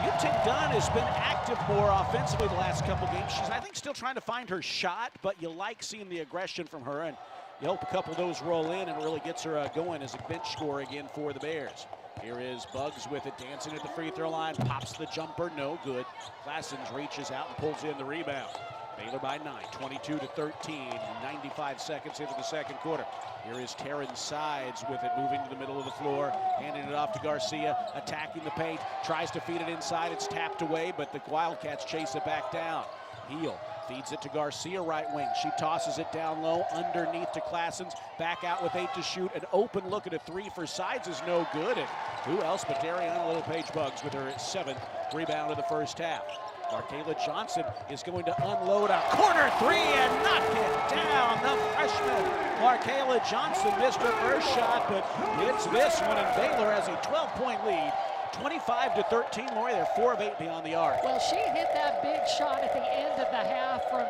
Yu-Ting Dunn has been active more offensively the last couple games. She's, I think, still trying to find her shot, but you like seeing the aggression from her, and you hope a couple of those roll in and it really gets her going as a bench scorer again for the Bears. Here is Buggs with it, dancing at the free throw line, pops the jumper, no good. Classens reaches out and pulls in the rebound. Baylor by 9, 22-13, 95 seconds into the second quarter. Here is Taryn Sides with it, moving to the middle of the floor, handing it off to Garcia, attacking the paint, tries to feed it inside. It's tapped away, but the Wildcats chase it back down. Heel feeds it to Garcia, right wing. She tosses it down low, underneath to Classens, back out with 8 to shoot. An open look at a 3 for Sides is no good. And who else but Dariana Littlepage Buggs with her 7th rebound of the first half. Marqua Johnson is going to unload a corner three and knock it down. The freshman Marqua Johnson missed her first shot, but hits this one, and Baylor has a 12-point lead. 25-13, Lori, they're 4 of 8 beyond the arc. Well, she hit that big shot at the end of the half from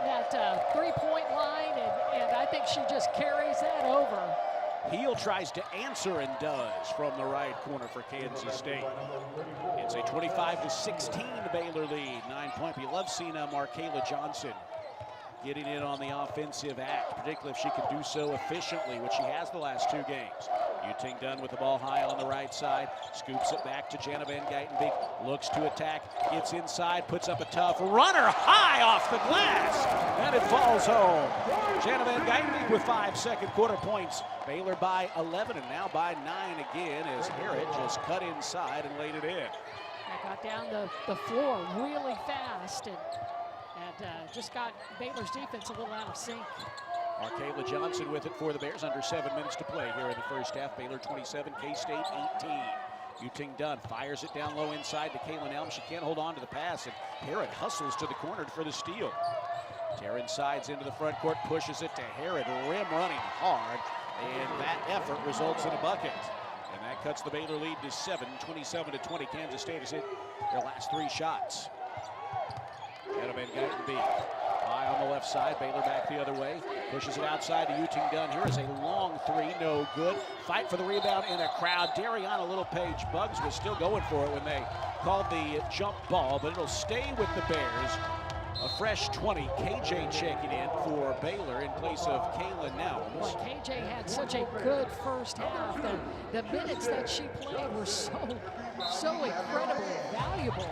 that three-point line, and I think she just carries that over. Heel tries to answer and does from the right corner for Kansas State. It's a 25-16 Baylor lead, 9-point. You love seeing Marqua Johnson getting in on the offensive act, particularly if she can do so efficiently, which she has the last 2 games. Yuting Dunn with the ball high on the right side, scoops it back to Jana Van Geitenbeek, looks to attack, gets inside, puts up a tough runner high off the glass, and it falls home. Jana Van Geitenbeek with 5 second quarter points. Baylor by 11 and now by 9 again as Harrod just cut inside and laid it in. I got down the floor really fast and just got Baylor's defense a little out of sync. Marqua Johnson with it for the Bears. Under 7 minutes to play here in the first half. Baylor 27, K-State 18. Yuting Dunn fires it down low inside to Kaylin Elm. She can't hold on to the pass, and Harrod hustles to the corner for the steal. Taryn sides into the front court, pushes it to Harrod, rim running hard, and that effort results in a bucket. And that cuts the Baylor lead to 7, 27-20. Kansas State has hit their last 3 shots. Jana Van Geitenbeek high on the left side. Baylor back the other way. Pushes it outside to Yuting Dunn. Here is a long 3, no good. Fight for the rebound in a crowd. Dariana Littlepage Buggs was still going for it when they called the jump ball, but it'll stay with the Bears. A fresh 20. KJ checking in for Baylor in place of Kaylin Nelms. Well, KJ had such a good first half. The minutes that she played were so incredibly valuable.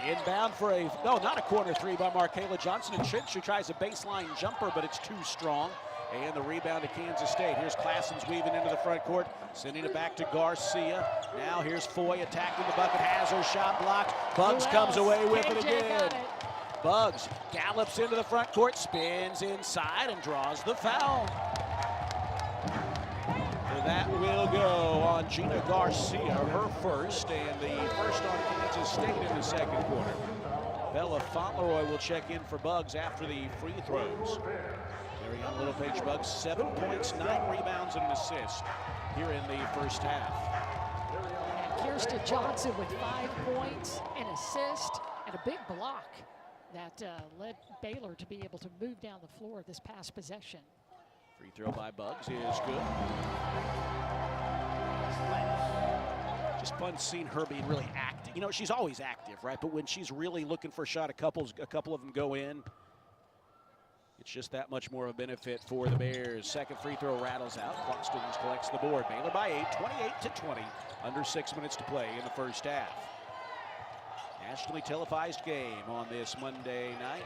Inbound for not a corner 3 by Marqua Johnson. And she tries a baseline jumper, but it's too strong. And the rebound to Kansas State. Here's Klassens weaving into the front court, sending it back to Garcia. Now here's Foy attacking the bucket, has her shot blocked. Buggs comes away with it again. Buggs gallops into the front court, spins inside, and draws the foul. That will go on Gina Garcia, her first, and the first on Kansas State in the second quarter. Bella Fauntleroy will check in for Buggs after the free throws. Very young Littlepage Buggs, 7 points, 9 rebounds, and an assist here in the first half. And Kirsten Johnson with 5 points, an assist, and a big block that led Baylor to be able to move down the floor this past possession. Free throw by Buggs is good. Just fun seeing her being really active. You know, she's always active, right? But when she's really looking for a shot, a couple of them go in. It's just that much more of a benefit for the Bears. Second free throw rattles out. Clock Stevens collects the board. Baylor by 8, 28-20. Under 6 minutes to play in the first half. Nationally televised game on this Monday night.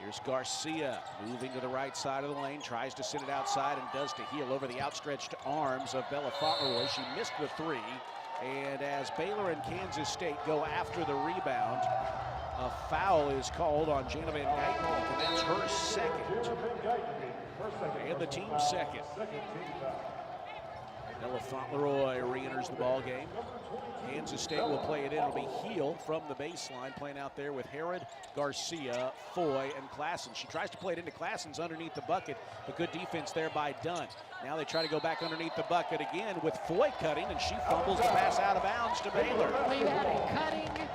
Here's Garcia moving to the right side of the lane, tries to send it outside and does to heel over the outstretched arms of Bella Fauntleroy. She missed the 3. And as Baylor and Kansas State go after the rebound, a foul is called on Jana Van Geitenbeek, and that's her second. And the team's second. Bella Fauntleroy re-enters the ball game. Kansas State will play it in. It'll be heel from the baseline, playing out there with Harrod, Garcia, Foy, and Klassens. She tries to play it into Klassens underneath the bucket, but good defense there by Dunn. Now they try to go back underneath the bucket again with Foy cutting, and she fumbles the pass out of bounds to Baylor. We had a cutting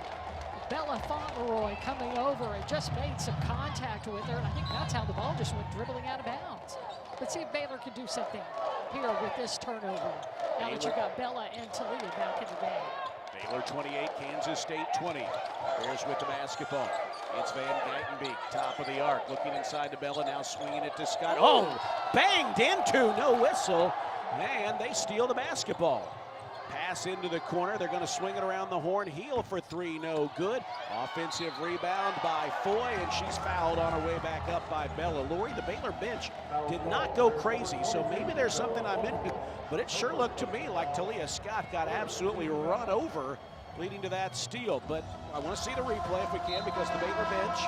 Bella Fauntleroy coming over and just made some contact with her, and I think that's how the ball just went dribbling out of bounds. Let's see if Baylor can do something here with this turnover. Now that you've got Bella and Talia back in the game. Baylor 28, Kansas State 20. Bears with the basketball. It's Van Geitenbeek, top of the arc, looking inside to Bella, now swinging it to Scott. Oh, banged into, no whistle, and they steal the basketball. Pass into the corner, they're going to swing it around the horn, heel for 3, no good. Offensive rebound by Foy, and she's fouled on her way back up by Bella. Lori, the Baylor bench did not go crazy, so maybe there's something I'm into, but it sure looked to me like Talia Scott got absolutely run over, leading to that steal. But I want to see the replay if we can, because the Baylor bench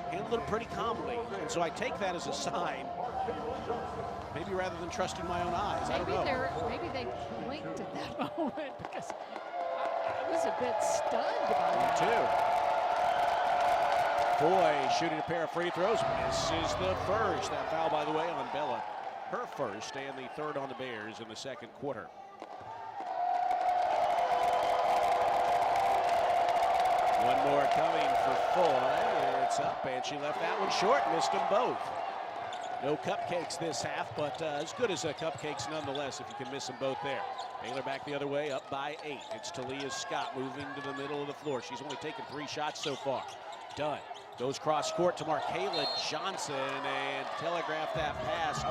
handled it pretty calmly, and so I take that as a sign. Maybe rather than trusting my own eyes, I don't know. Maybe they blinked at that moment, because I was a bit stunned by that. Too. Foy shooting a pair of free throws. Misses the first. That foul, by the way, on Bella. Her first and the third on the Bears in the second quarter. One more coming for Foy. It's up, and she left that one short. Missed them both. No cupcakes this half, but as good as cupcakes nonetheless if you can miss them both there. Baylor back the other way, up by 8. It's Talia Scott moving to the middle of the floor. She's only taken 3 shots so far. Dunn goes cross court to Marqua Johnson and telegraphed that pass.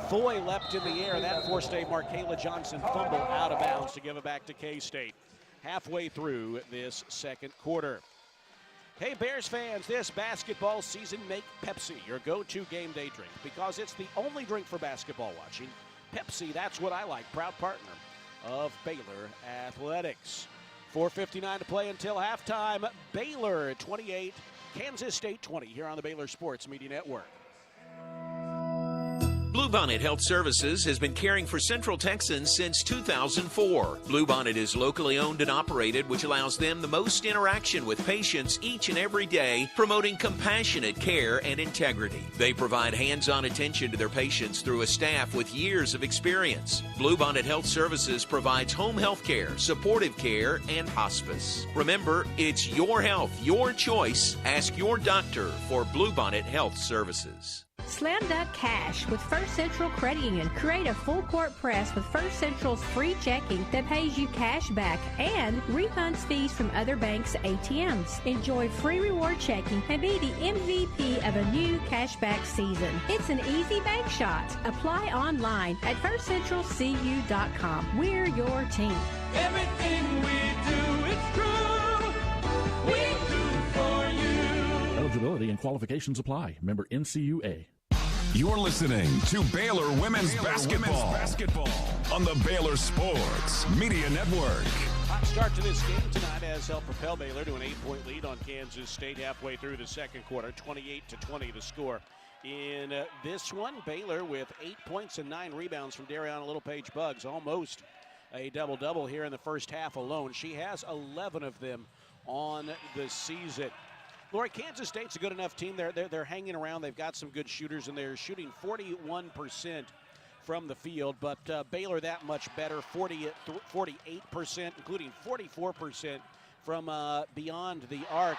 Foy leapt in the air. That forced a Marqua Johnson fumble out of bounds to give it back to K-State. Halfway through this second quarter. Hey, Bears fans, this basketball season, make Pepsi your go-to game day drink because it's the only drink for basketball watching. Pepsi, that's what I like. Proud partner of Baylor Athletics. 4:59 to play until halftime. Baylor 28, Kansas State 20 here on the Baylor Sports Media Network. Bluebonnet Health Services has been caring for Central Texans since 2004. Bluebonnet is locally owned and operated, which allows them the most interaction with patients each and every day, promoting compassionate care and integrity. They provide hands-on attention to their patients through a staff with years of experience. Bluebonnet Health Services provides home health care, supportive care, and hospice. Remember, it's your health, your choice. Ask your doctor for Bluebonnet Health Services. Slam Dunk Cash with First Central Credit Union. Create a full court press with First Central's free checking that pays you cash back and refunds fees from other banks' ATMs. Enjoy free reward checking and be the MVP of a new cashback season. It's an easy bank shot. Apply online at firstcentralcu.com. We're your team. Everything we do, it's true. We do for you. Eligibility and qualifications apply. Member NCUA. You're listening to Baylor Women's Basketball on the Baylor Sports Media Network. Hot start to this game tonight has helped propel Baylor to an 8-point lead on Kansas State halfway through the second quarter. 28-20 the score. In this one, Baylor with 8 points and 9 rebounds from Dariana Littlepage Buggs. Almost a double-double here in the first half alone. She has 11 of them on the season. Lori, Kansas State's a good enough team. They're hanging around. They've got some good shooters, and they're shooting 41% from the field. But Baylor that much better, 48%, including 44% from beyond the arc.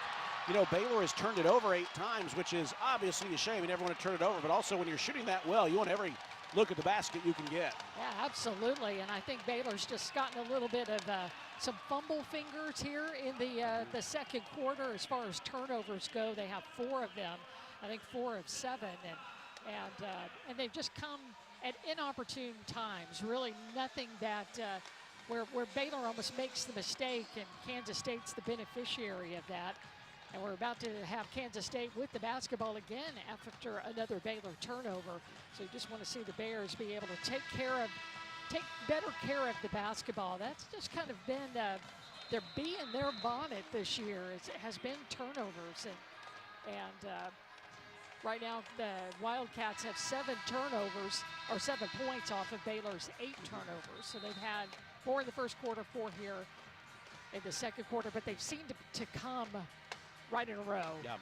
You know, Baylor has turned it over 8 times, which is obviously a shame. You never want to turn it over, but also when you're shooting that well, you want every look at the basket you can get. Yeah, absolutely. And I think Baylor's just gotten a little bit of some fumble fingers here in the second quarter. As far as turnovers go, they have 4 of them. I think 4 of 7, and they've just come at inopportune times. Really, nothing that where Baylor almost makes the mistake, and Kansas State's the beneficiary of that. And we're about to have Kansas State with the basketball again after another Baylor turnover. So you just want to see the Bears be able to take better care of the basketball. That's just kind of been their bee in their bonnet this year. It has been turnovers, and right now the Wildcats have 7 turnovers, or 7 points off of Baylor's 8 turnovers. So they've had 4 in the first quarter, 4 here in the second quarter, but they've seemed to come right in a row. Yeah.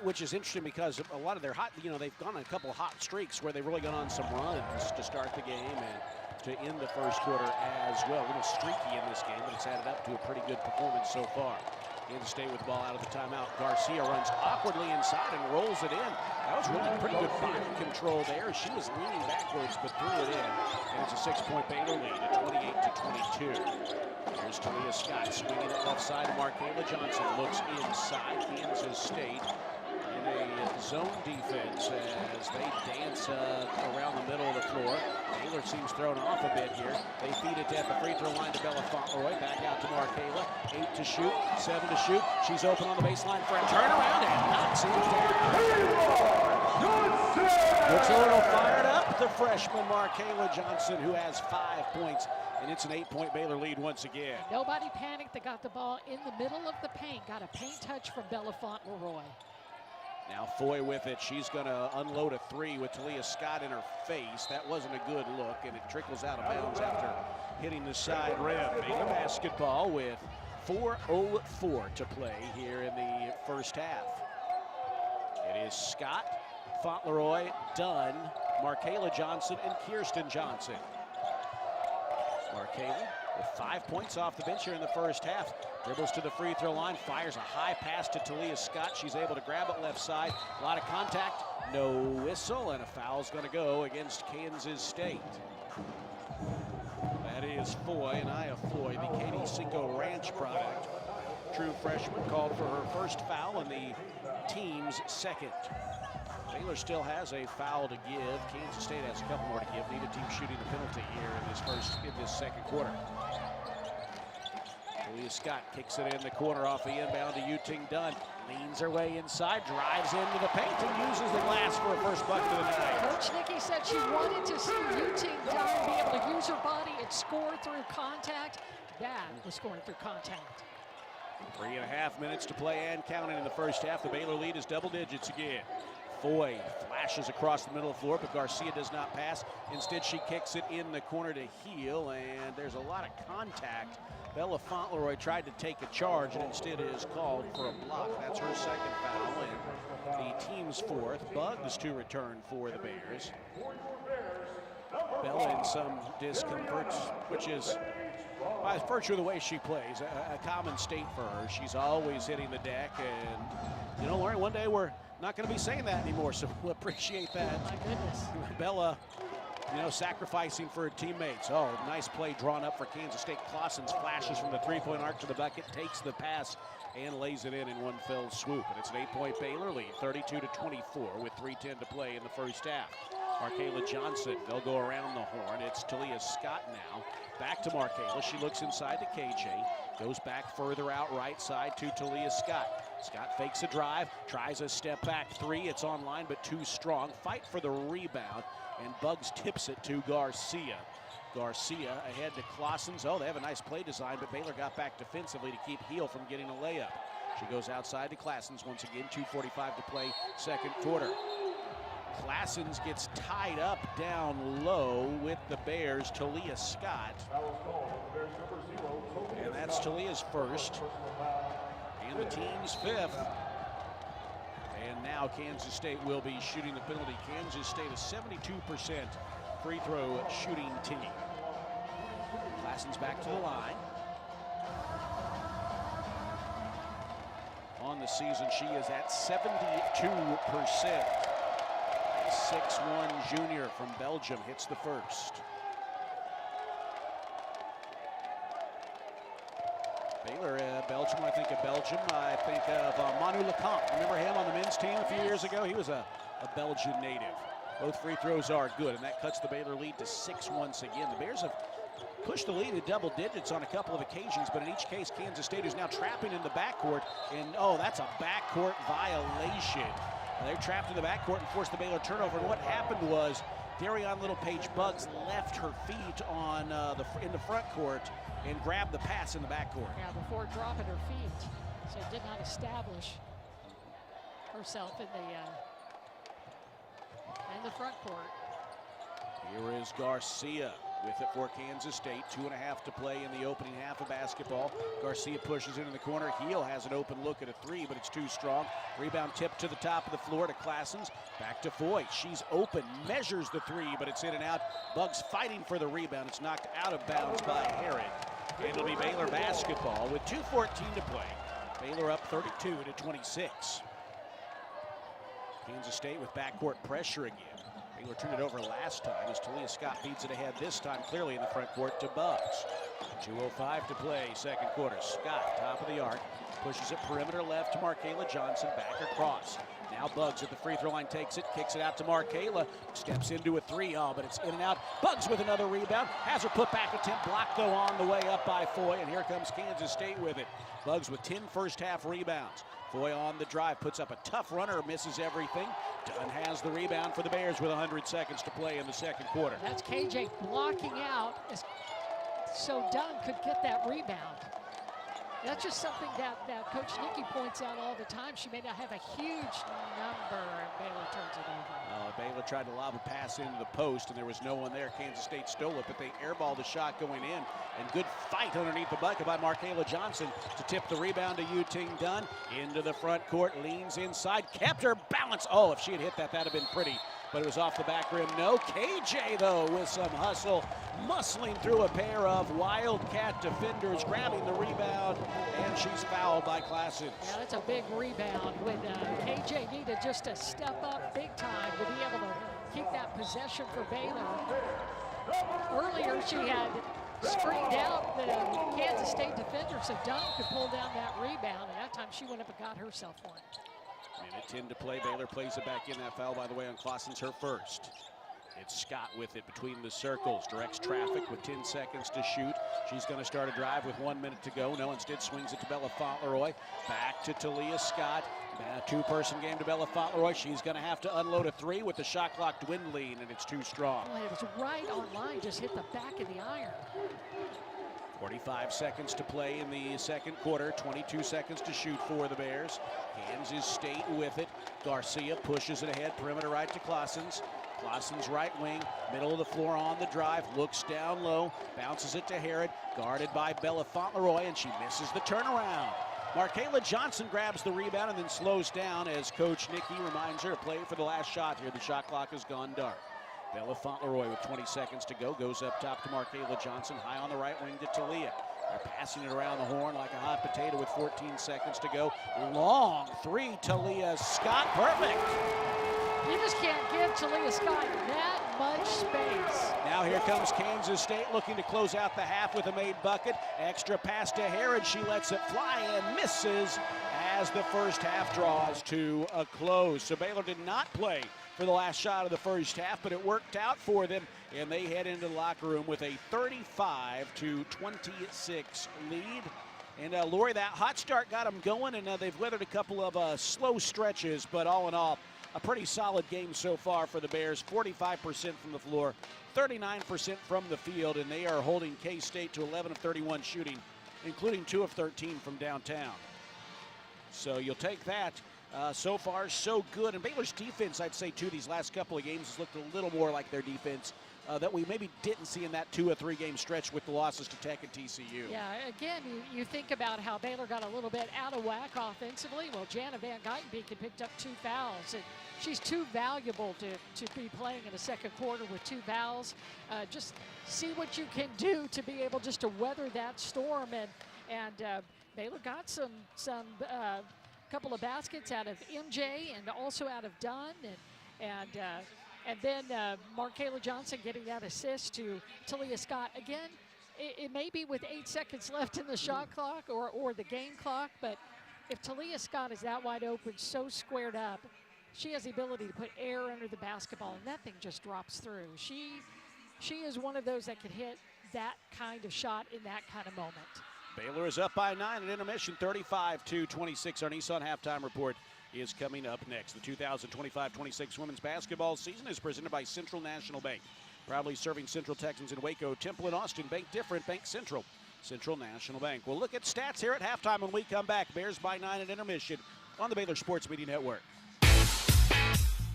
Which is interesting because a lot of their they've gone on a couple of hot streaks where they've really gone on some runs to start the game and to end the first quarter as well. A little streaky in this game, but it's added up to a pretty good performance so far. Kansas State with the ball out of the timeout. Garcia runs awkwardly inside and rolls it in. That was really pretty good body control there. She was leaning backwards but threw it in. And it's a 6-point Baylor lead at 28-22. Here's Talia Scott swinging it left side. Marqua Johnson looks inside. Kansas State in a zone defense as they dance around the middle of the floor. Baylor seems thrown off a bit here. They feed it at the free throw line to Bella Fauntleroy. Back out to Marqua. 8 to shoot, 7 to shoot. She's open on the baseline for a turnaround and knocks it down. Looks a little fired up, the freshman Marqua Johnson, who has 5 points. And it's an 8-point Baylor lead once again. Nobody panicked. They got the ball in the middle of the paint. Got a paint touch from Bella Fauntleroy. Now Foy with it. She's going to unload a three with Talia Scott in her face. That wasn't a good look, and it trickles out of bounds after hitting the side rim. Baylor basketball with 4:04 to play here in the first half. It is Scott, Fauntleroy, Dunn, Marqua Johnson, and Kirsten Johnson. Marqua with 5 points off the bench here in the first half. Dribbles to the free throw line, fires a high pass to Talia Scott. She's able to grab it left side. A lot of contact, no whistle, and a foul's going to go against Kansas State. That is Foy, Anaya Foy, the Katie Cinco Ranch product. True freshman, called for her first foul and the team's second. Baylor still has a foul to give. Kansas State has a couple more to give. Neither team shooting the penalty here in this second quarter. Talia Scott kicks it in the corner off the inbound to Yuting Dunn. Leans her way inside, drives into the paint, and uses the glass for a first bucket of the night. Coach Nikki said she wanted to see Yuting Dunn be able to use her body and score through contact. That was scoring through contact. 3.5 minutes to play and counting in the first half. The Baylor lead is double digits again. Foy flashes across the middle of the floor, but Garcia does not pass. Instead, she kicks it in the corner to Heel, and there's a lot of contact. Bella Fauntleroy tried to take a charge and instead is called for a block. That's her second foul and the team's fourth. Bugs to return for the Bears. Bella in some discomfort, which is by virtue of the way she plays, a common state for her. She's always hitting the deck, and you know, Lauren, one day we're not going to be saying that anymore, so we'll appreciate that. My goodness. Bella, you know, sacrificing for her teammates. Oh, nice play drawn up for Kansas State. Clausen's flashes from the three-point arc to the bucket, takes the pass, and lays it in one fell swoop. And it's an 8-point Baylor lead, 32-24, with 3:10 to play in the first half. Marqua Johnson, they'll go around the horn. It's Talia Scott now. Back to Marqua. She looks inside to KJ. Goes back further out right side to Talia Scott. Scott fakes a drive, tries a step back three. It's online, but too strong. Fight for the rebound, and Bugs tips it to Garcia. Garcia ahead to Clausen's. Oh, they have a nice play design, but Baylor got back defensively to keep Heel from getting a layup. She goes outside to Clausen's once again. 2:45 to play, second quarter. Clausen's gets tied up down low with the Bears, Talia Scott. And that's Talia's first. And the team's fifth. And now Kansas State will be shooting the penalty. Kansas State is 72% free throw shooting team. Clausen's back to the line. On the season, she is at 72%. 6'1" junior from Belgium hits the first. Baylor, Belgium, when I think of Belgium, I think of Manu Lecomte. Remember him on the men's team a few years ago? He was a Belgian native. Both free throws are good, and that cuts the Baylor lead to 6 once again. The Bears have pushed the lead to double digits on a couple of occasions, but in each case, Kansas State is now trapping in the backcourt, and oh, that's a backcourt violation. They're trapped in the backcourt and forced the Baylor turnover, and what happened was Darion Littlepage Bugs left her feet on in the front court and grabbed the pass in the backcourt. Yeah, before dropping her feet, so did not establish herself in the front court. Here is Garcia with it for Kansas State. 2.5 to play in the opening half of basketball. Garcia pushes into the corner. Heel has an open look at a three, but it's too strong. Rebound tip to the top of the floor to Clausen's. Back to Foy. She's open, measures the three, but it's in and out. Bugs fighting for the rebound. It's knocked out of bounds by Herod. And it'll be Baylor basketball with 2:14 to play. Baylor up 32-26. Kansas State with backcourt pressure again. Baylor turned it over last time as Talia Scott beats it ahead this time, clearly in the front court to Bugs. 2:05 to play, second quarter. Scott, top of the arc, pushes it perimeter left to Marqua Johnson, back across. Now Bugs at the free throw line takes it, kicks it out to Marqua, steps into a three, but it's in and out. Bugs with another rebound, has her put back attempt, blocked though on the way up by Foy, and here comes Kansas State with it. Bugs with 10 first half rebounds. Foy on the drive, puts up a tough runner, misses everything. Dunn has the rebound for the Bears with 100 seconds to play in the second quarter. That's KJ blocking out so Dunn could get that rebound. That's just something that Coach Nikki points out all the time. She may not have a huge number, and Baylor turns it over. Baylor tried to lob a pass into the post, and there was no one there. Kansas State stole it, but they airballed the shot going in. And good fight underneath the bucket by Marqua Johnson to tip the rebound to Yu-Ting Dunn. Into the front court, leans inside, kept her balance. Oh, if she had hit that, that'd have been pretty. But it was off the back rim. No. KJ, though, with some hustle, muscling through a pair of Wildcat defenders, grabbing the rebound, and she's fouled by Classens. Yeah, that's a big rebound when KJ needed just to step up big time to be able to keep that possession for Baylor. Earlier, she had screened out the Kansas State defender so Dunn could pull down that rebound, and that time she went up and got herself one. Minute 10 to play. Baylor plays it back in. That foul, by the way, on Classens, her first. It's Scott with it between the circles. Directs traffic with 10 seconds to shoot. She's going to start a drive with 1 minute to go. No, instead swings it to Bella Fauntleroy. Back to Talia Scott. Two-person game to Bella Fauntleroy. She's going to have to unload a three with the shot clock dwindling, and it's too strong. Boy, it was right on line. Just hit the back of the iron. 45 seconds to play in the second quarter. 22 seconds to shoot for the Bears. Kansas State with it. Garcia pushes it ahead. Perimeter right to Classens. Classens right wing. Middle of the floor on the drive. Looks down low. Bounces it to Herod. Guarded by Bella Fauntleroy, and she misses the turnaround. Marqua Johnson grabs the rebound and then slows down as Coach Nikki reminds her to play for the last shot here. The shot clock has gone dark. Bella Fauntleroy with 20 seconds to go goes up top to Marqua Johnson, high on the right wing to Talia. They're passing it around the horn like a hot potato with 14 seconds to go. Long three, Talia Scott, perfect. You just can't give Talia Scott that much space. Now here comes Kansas State looking to close out the half with a made bucket. Extra pass to Herod. She lets it fly and misses as the first half draws to a close. So Baylor did not play for the last shot of the first half, but it worked out for them, and they head into the locker room with a 35-26 lead. And Lori, that hot start got them going, and they've weathered a couple of slow stretches, but all in all, a pretty solid game so far for the Bears. 45% from the floor, 39% from the field, and they are holding K-State to 11 of 31 shooting, including 2 of 13 from downtown. So you'll take that. So far, so good. And Baylor's defense, I'd say, too, these last couple of games has looked a little more like their defense that we maybe didn't see in that 2 or 3 game stretch with the losses to Tech and TCU. Yeah, again, you think about how Baylor got a little bit out of whack offensively. Well, Jana Van Geitenbeek had picked up 2 fouls, and she's too valuable to be playing in the second quarter with 2 fouls. Just see what you can do to be able just to weather that storm. And Baylor got some couple of baskets out of MJ and also out of Dunn, and then Marqua Johnson getting that assist to Talia Scott. Again, it may be with 8 seconds left in the shot clock or the game clock, but if Talia Scott is that wide open, so squared up, she has the ability to put air under the basketball, and that thing just drops through. She is one of those that can hit that kind of shot in that kind of moment. Baylor is up by 9 at intermission, 35-26. Our Nissan halftime report is coming up next. The 2025-26 women's basketball season is presented by Central National Bank. Proudly serving Central Texans in Waco, Temple, and Austin. Bank different, Bank Central. Central National Bank. We'll look at stats here at halftime when we come back. Bears by 9 at intermission on the Baylor Sports Media Network.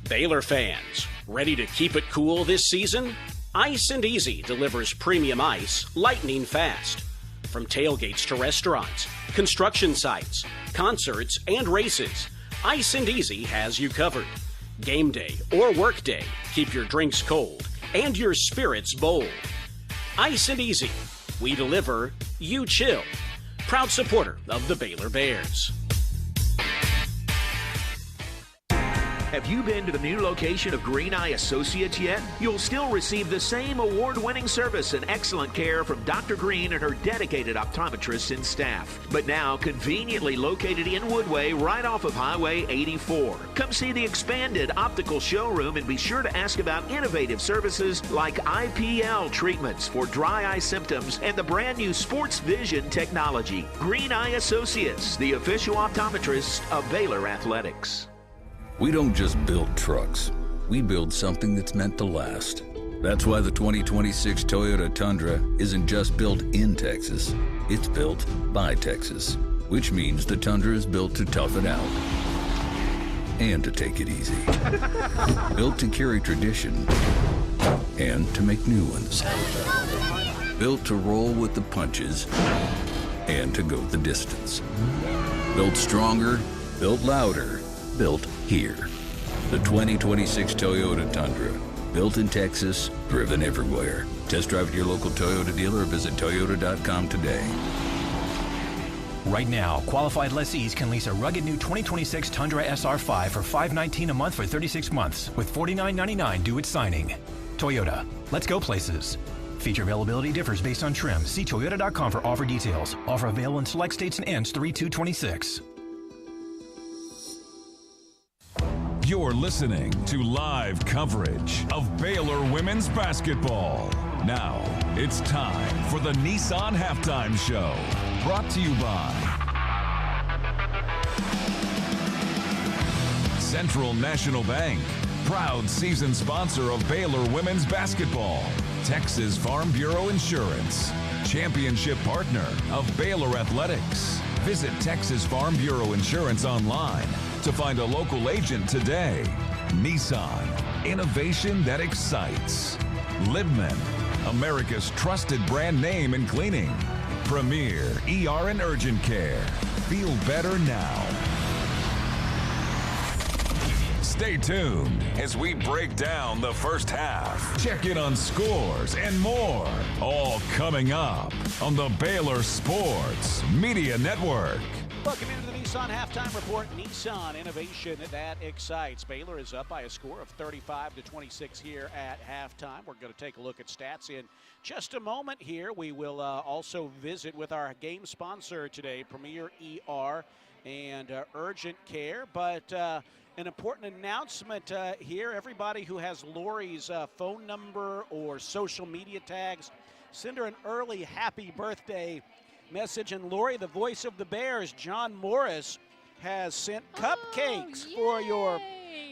Baylor fans, ready to keep it cool this season? Ice and Easy delivers premium ice lightning fast. From tailgates to restaurants, construction sites, concerts, and races, Ice and Easy has you covered. Game day or work day, keep your drinks cold and your spirits bold. Ice and Easy, we deliver, you chill. Proud supporter of the Baylor Bears. Have you been to the new location of Green Eye Associates yet? You'll still receive the same award-winning service and excellent care from Dr. Green and her dedicated optometrists and staff. But now conveniently located in Woodway right off of Highway 84. Come see the expanded optical showroom and be sure to ask about innovative services like IPL treatments for dry eye symptoms and the brand new Sports Vision technology. Green Eye Associates, the official optometrist of Baylor Athletics. We don't just build trucks. We build something that's meant to last. That's why the 2026 Toyota Tundra isn't just built in Texas. It's built by Texas, which means the Tundra is built to tough it out and to take it easy. Built to carry tradition and to make new ones. Built to roll with the punches and to go the distance. Built stronger, built louder, built here. The 2026 Toyota Tundra. Built in Texas, driven everywhere. Test drive at your local Toyota dealer or visit toyota.com today. Right now, qualified lessees can lease a rugged new 2026 Tundra SR5 for $519 a month for 36 months, with $49.99 due at signing. Toyota, let's go places. Feature availability differs based on trim. See toyota.com for offer details. Offer available in select states and ends 3/2/26. You're listening to live coverage of Baylor women's basketball. Now, it's time for the Nissan Halftime Show, brought to you by Central National Bank, proud season sponsor of Baylor women's basketball. Texas Farm Bureau Insurance, championship partner of Baylor Athletics. Visit Texas Farm Bureau Insurance online to find a local agent today. Nissan, innovation that excites. Libman, America's trusted brand name in cleaning. Premier ER and Urgent Care. Feel better now. Stay tuned as we break down the first half. Check in on scores and more. All coming up on the Baylor Sports Media Network. Welcome into the Nissan Halftime Report. Nissan, innovation that excites. Baylor is up by a score of 35-26 here at halftime. We're going to take a look at stats in just a moment here. We will also visit with our game sponsor today, Premier ER and Urgent Care. But an important announcement here. Everybody who has Lori's phone number or social media tags, send her an early happy birthday message. And Lori, the voice of the Bears, John Morris, has sent cupcakes for your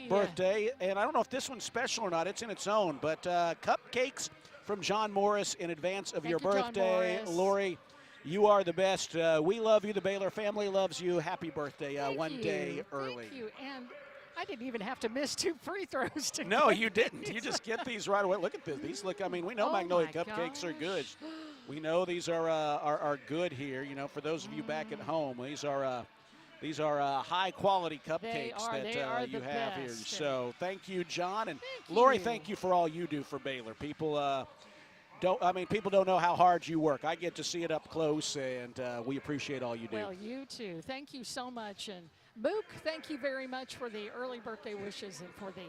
birthday. And I don't know if this one's special or not. It's in its own. But cupcakes from John Morris in advance of your birthday. Lori, you are the best. We love you. The Baylor family loves you. Happy birthday one day early. Thank you. And I didn't even have to miss 2 free throws to No, you didn't. You just get these right away. Look at this. These look, I mean, we know Magnolia cupcakes are good. We know these are good here. You know, for those of you back at home, these are high quality cupcakes that you have here. So thank you, John, and Lori. Thank you for all you do for Baylor. People people don't know how hard you work. I get to see it up close, and we appreciate all you do. Well, you too. Thank you so much. And Mook, thank you very much for the early birthday wishes and for the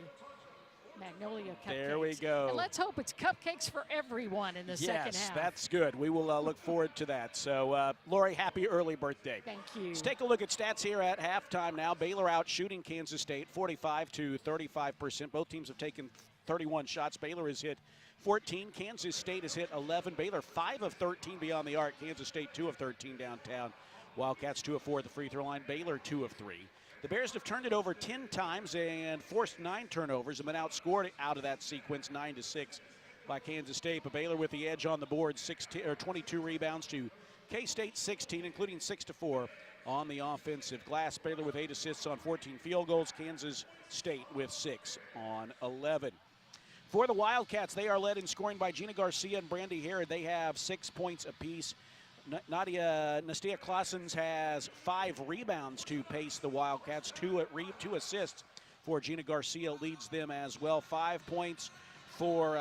Magnolia cupcakes. There we go. And let's hope it's cupcakes for everyone in the second half. Yes, that's good. We will look forward to that. So, Lori, happy early birthday. Thank you. Let's take a look at stats here at halftime now. Baylor out shooting Kansas State 45-35%. Both teams have taken 31 shots. Baylor has hit 14. Kansas State has hit 11. Baylor 5 of 13 beyond the arc. Kansas State 2 of 13 downtown. Wildcats 2 of 4 at the free throw line. Baylor 2 of 3. The Bears have turned it over 10 times and forced 9 turnovers and been outscored out of that sequence 9-6 by Kansas State. But Baylor with the edge on the board, 22 rebounds to K-State 16, including 6-4 on the offensive glass. Baylor with 8 assists on 14 field goals. Kansas State with 6 on 11. For the Wildcats, they are led in scoring by Gina Garcia and Brandy Herod. They have 6 points apiece. Nastia Claessens has 5 rebounds to pace the Wildcats. 2 assists for Gina Garcia leads them as well. 5 points for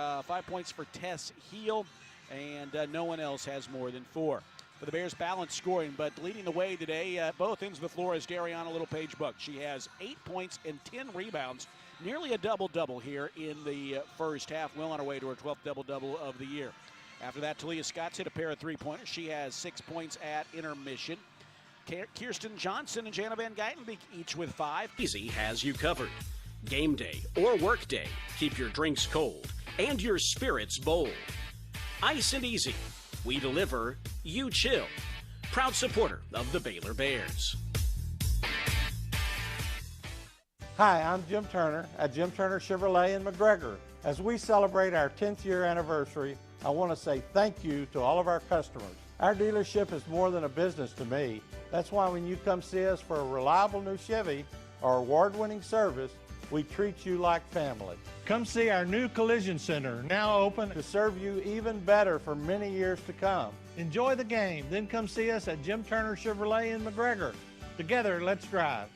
Tess Heel, and no one else has more than 4. For the Bears, balanced scoring, but leading the way today at both ends of the floor is Dariana Little-Page-Buck. She has 8 points and 10 rebounds, nearly a double-double here in the first half, well on her way to her 12th double-double of the year. After that, Talia Scott's hit a pair of 3-pointers. She has 6 points at intermission. Kirsten Johnson and Jana Van Geitenbeek each with 5. Easy has you covered. Game day or work day, keep your drinks cold and your spirits bold. Ice and Easy. We deliver, you chill. Proud supporter of the Baylor Bears. Hi, I'm Jim Turner at Jim Turner Chevrolet in McGregor. As we celebrate our 10th year anniversary, I want to say thank you to all of our customers. Our dealership is more than a business to me. That's why when you come see us for a reliable new Chevy or award-winning service, we treat you like family. Come see our new collision center, now open to serve you even better for many years to come. Enjoy the game, then come see us at Jim Turner Chevrolet in McGregor. Together, let's drive.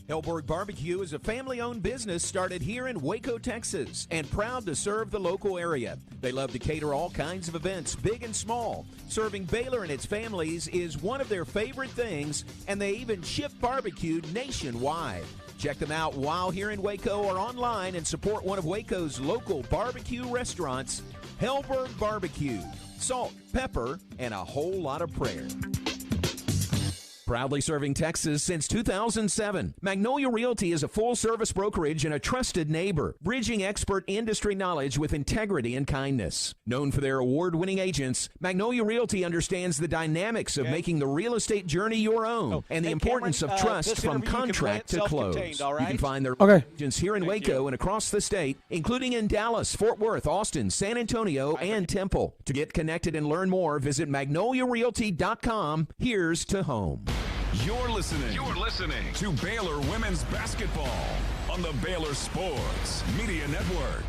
Hellberg Barbecue is a family-owned business started here in Waco, Texas, and proud to serve the local area. They love to cater all kinds of events, big and small. Serving Baylor and its families is one of their favorite things, and they even ship barbecue nationwide. Check them out while here in Waco or online and support one of Waco's local barbecue restaurants, Hellberg Barbecue. Salt, pepper, and a whole lot of prayer. Proudly serving Texas since 2007, Magnolia Realty is a full-service brokerage and a trusted neighbor, bridging expert industry knowledge with integrity and kindness. Known for their award-winning agents, Magnolia Realty understands the dynamics of making the real estate journey your own and the importance of trust from contract to close. You can find their agents here in Waco and across the state, including in Dallas, Fort Worth, Austin, San Antonio, and Temple. To get connected and learn more, visit magnoliarealty.com. Here's to home. You're listening to Baylor Women's Basketball on the Baylor Sports Media Network.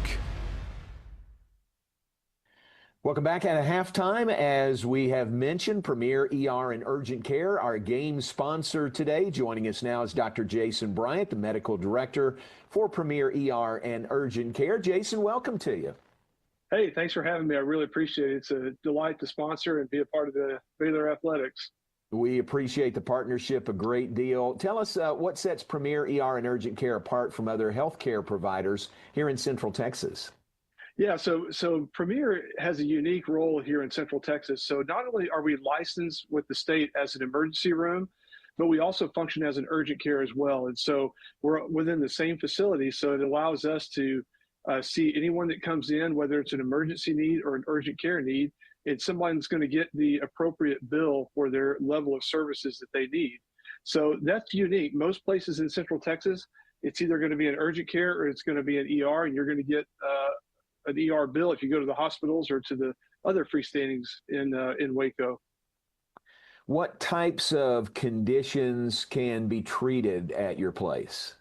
Welcome back at halftime. As we have mentioned, Premier ER and Urgent Care, our game sponsor today. Joining us now is Dr. Jason Bryant, the medical director for Premier ER and Urgent Care. Jason, welcome to you. Hey, thanks for having me. I really appreciate it. It's a delight to sponsor and be a part of the Baylor Athletics. We appreciate the partnership a great deal. Tell us what sets Premier ER and Urgent Care apart from other healthcare providers here in Central Texas. Yeah, so Premier has a unique role here in Central Texas. So not only are we licensed with the state as an emergency room, but we also function as an urgent care as well. And so we're within the same facility, so it allows us to see anyone that comes in, whether it's an emergency need or an urgent care need, and someone's going to get the appropriate bill for their level of services that they need. So that's unique. Most places in Central Texas, it's either going to be an urgent care or it's going to be an ER, and you're going to get an ER bill if you go to the hospitals or to the other freestandings in Waco. What types of conditions can be treated at your place?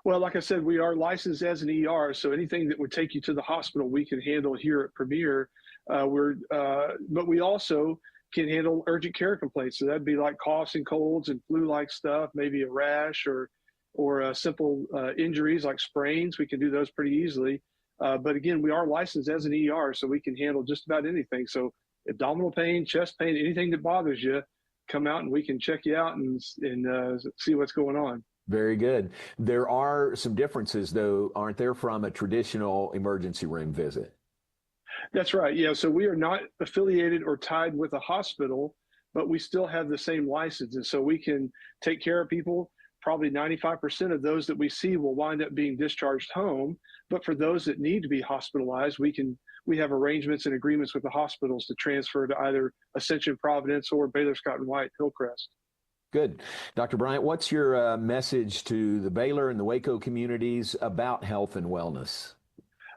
Well, like I said, we are licensed as an ER, so anything that would take you to the hospital, we can handle here at Premier. But we also can handle urgent care complaints. So that'd be like coughs and colds and flu-like stuff, maybe a rash or simple injuries like sprains. We can do those pretty easily. But again, we are licensed as an ER, so we can handle just about anything. So abdominal pain, chest pain, anything that bothers you, come out and we can check you out and see what's going on. Very good. There are some differences, though, aren't there, from a traditional emergency room visit? That's right. Yeah. So we are not affiliated or tied with a hospital, but we still have the same license. And so we can take care of people. Probably 95% of those that we see will wind up being discharged home. But for those that need to be hospitalized, we have arrangements and agreements with the hospitals to transfer to either Ascension Providence or Baylor Scott and White Hillcrest. Good. Dr. Bryant, what's your message to the Baylor and the Waco communities about health and wellness?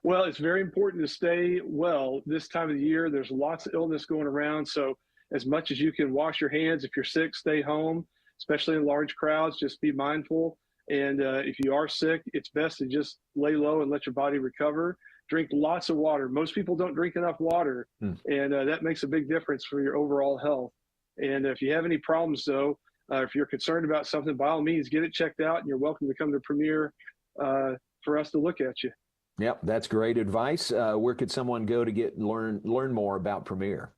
Well, it's very important to stay well this time of the year. There's lots of illness going around. So as much as you can wash your hands, if you're sick, stay home, especially in large crowds, just be mindful. And if you are sick, it's best to just lay low and let your body recover. Drink lots of water. Most people don't drink enough water, and that makes a big difference for your overall health. And if you have any problems, though, if you're concerned about something, by all means, get it checked out, and you're welcome to come to Premier for us to look at you. Yep, that's great advice. Where could someone go to learn more about Premier?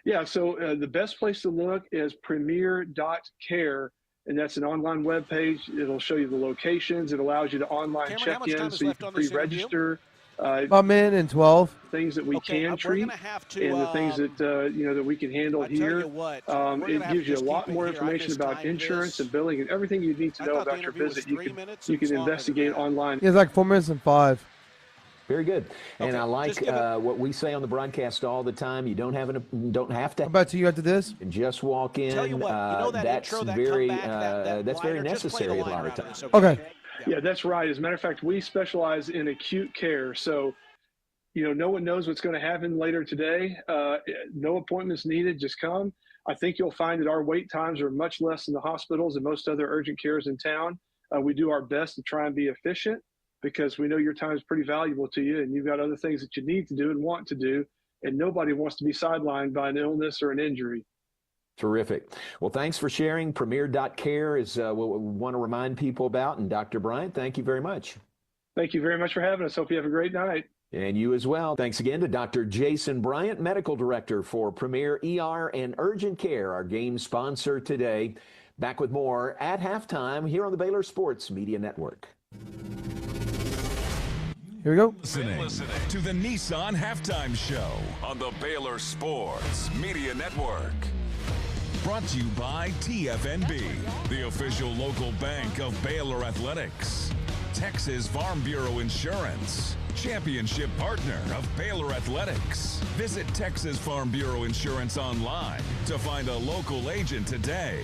Yeah, so the best place to look is premier.care, and that's an online webpage. It'll show you the locations. It allows you to online check in, so you can pre-register. About a minute and 12. Things that we can treat and the things that that we can handle here. It gives you a lot more information about insurance and billing and everything you need to know about your visit. You can investigate online. It's like 4 minutes and 5. Very good. And Okay, I like what we say on the broadcast all the time. You don't have to. How about you after this? Just walk in. Tell you what, you know that that's intro, that very comeback, that's very liner, just play the necessary a lot liner of out of times. this, Okay. Yeah, that's right. As a matter of fact, we specialize in acute care. So, no one knows what's going to happen later today. No appointments needed. Just come. I think you'll find that our wait times are much less than the hospitals and most other urgent cares in town. We do our best to try and be efficient because we know your time is pretty valuable to you and you've got other things that you need to do and want to do. And nobody wants to be sidelined by an illness or an injury. Terrific. Well, thanks for sharing. Premier.care is what we want to remind people about. And Dr. Bryant, thank you very much. Thank you very much for having us. Hope you have a great night. And you as well. Thanks again to Dr. Jason Bryant, Medical Director for Premier ER and Urgent Care, our game sponsor today. Back with more at halftime here on the Baylor Sports Media Network. Here we go. Listening to the Nissan Halftime Show on the Baylor Sports Media Network. Brought to you by TFNB, the official local bank of Baylor Athletics. Texas Farm Bureau Insurance, championship partner of Baylor Athletics. Visit Texas Farm Bureau Insurance online to find a local agent today.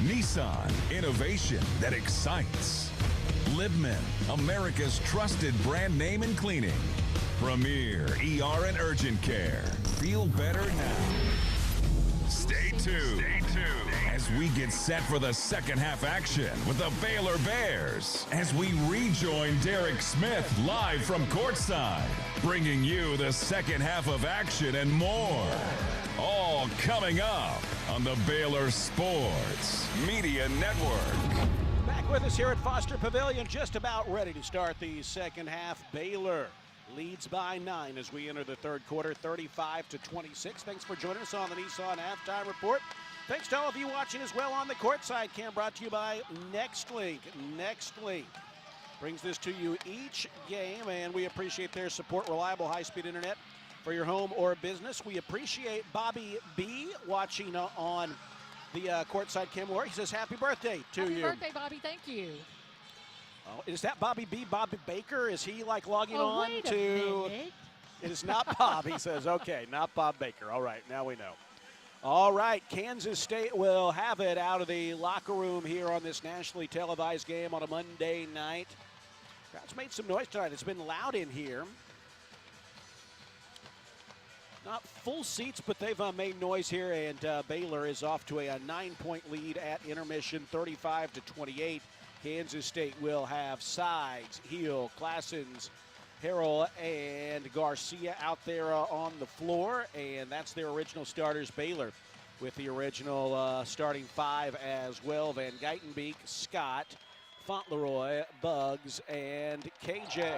Nissan, innovation that excites. Libman, America's trusted brand name in cleaning. Premier ER and Urgent Care. Feel better now. Stay tuned as we get set for the second half action with the Baylor Bears as we rejoin Derek Smith live from Courtside, bringing you the second half of action and more. All coming up on the Baylor Sports Media Network. Back with us here at Foster Pavilion, just about ready to start the second half. Baylor leads by 9 as we enter the third quarter, 35-26. Thanks for joining us on the Nissan Halftime Report. Thanks to all of you watching as well on the Courtside cam, brought to you by NextLink. NextLink brings this to you each game, and we appreciate their support. Reliable high-speed internet for your home or business. We appreciate Bobby B watching on the Courtside cam. He says happy birthday to you. Happy birthday, Bobby. Thank you. Oh, is that Bobby B, Bobby Baker? Is he like logging on wait to? a minute. It is not Bob. He says, okay, not Bob Baker. All right, now we know. All right, Kansas State will have it out of the locker room here on this nationally televised game on a Monday night. Crowd's made some noise tonight. It's been loud in here. Not full seats, but they've made noise here, and Baylor is off to a 9-point lead at intermission, 35-28. Kansas State will have Sides, Heel, Classens, Harrell, and Garcia out there on the floor, and that's their original starters. Baylor with the original starting 5 as well. Van Geitenbeek, Scott, Fauntleroy, Buggs, and KJ.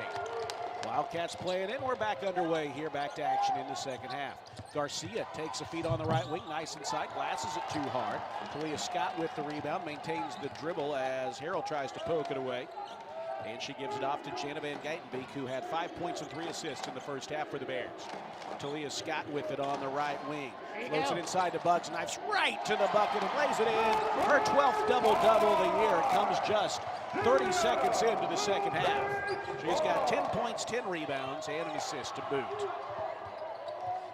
Wildcats playing in. We're back underway here, back to action in the second half. Garcia takes a feed on the right wing, nice inside, glasses it too hard. Talia Scott with the rebound, maintains the dribble as Harrell tries to poke it away. And she gives it off to Jana Van Geitenbeek, who had 5 points and 3 assists in the first half for the Bears. Talia Scott with it on the right wing. Floats it inside to Buggs, knifes right to the bucket and lays it in. Her 12th double-double of the year. It comes just 30 seconds into the second half. She's got 10 points, 10 rebounds, and an assist to boot.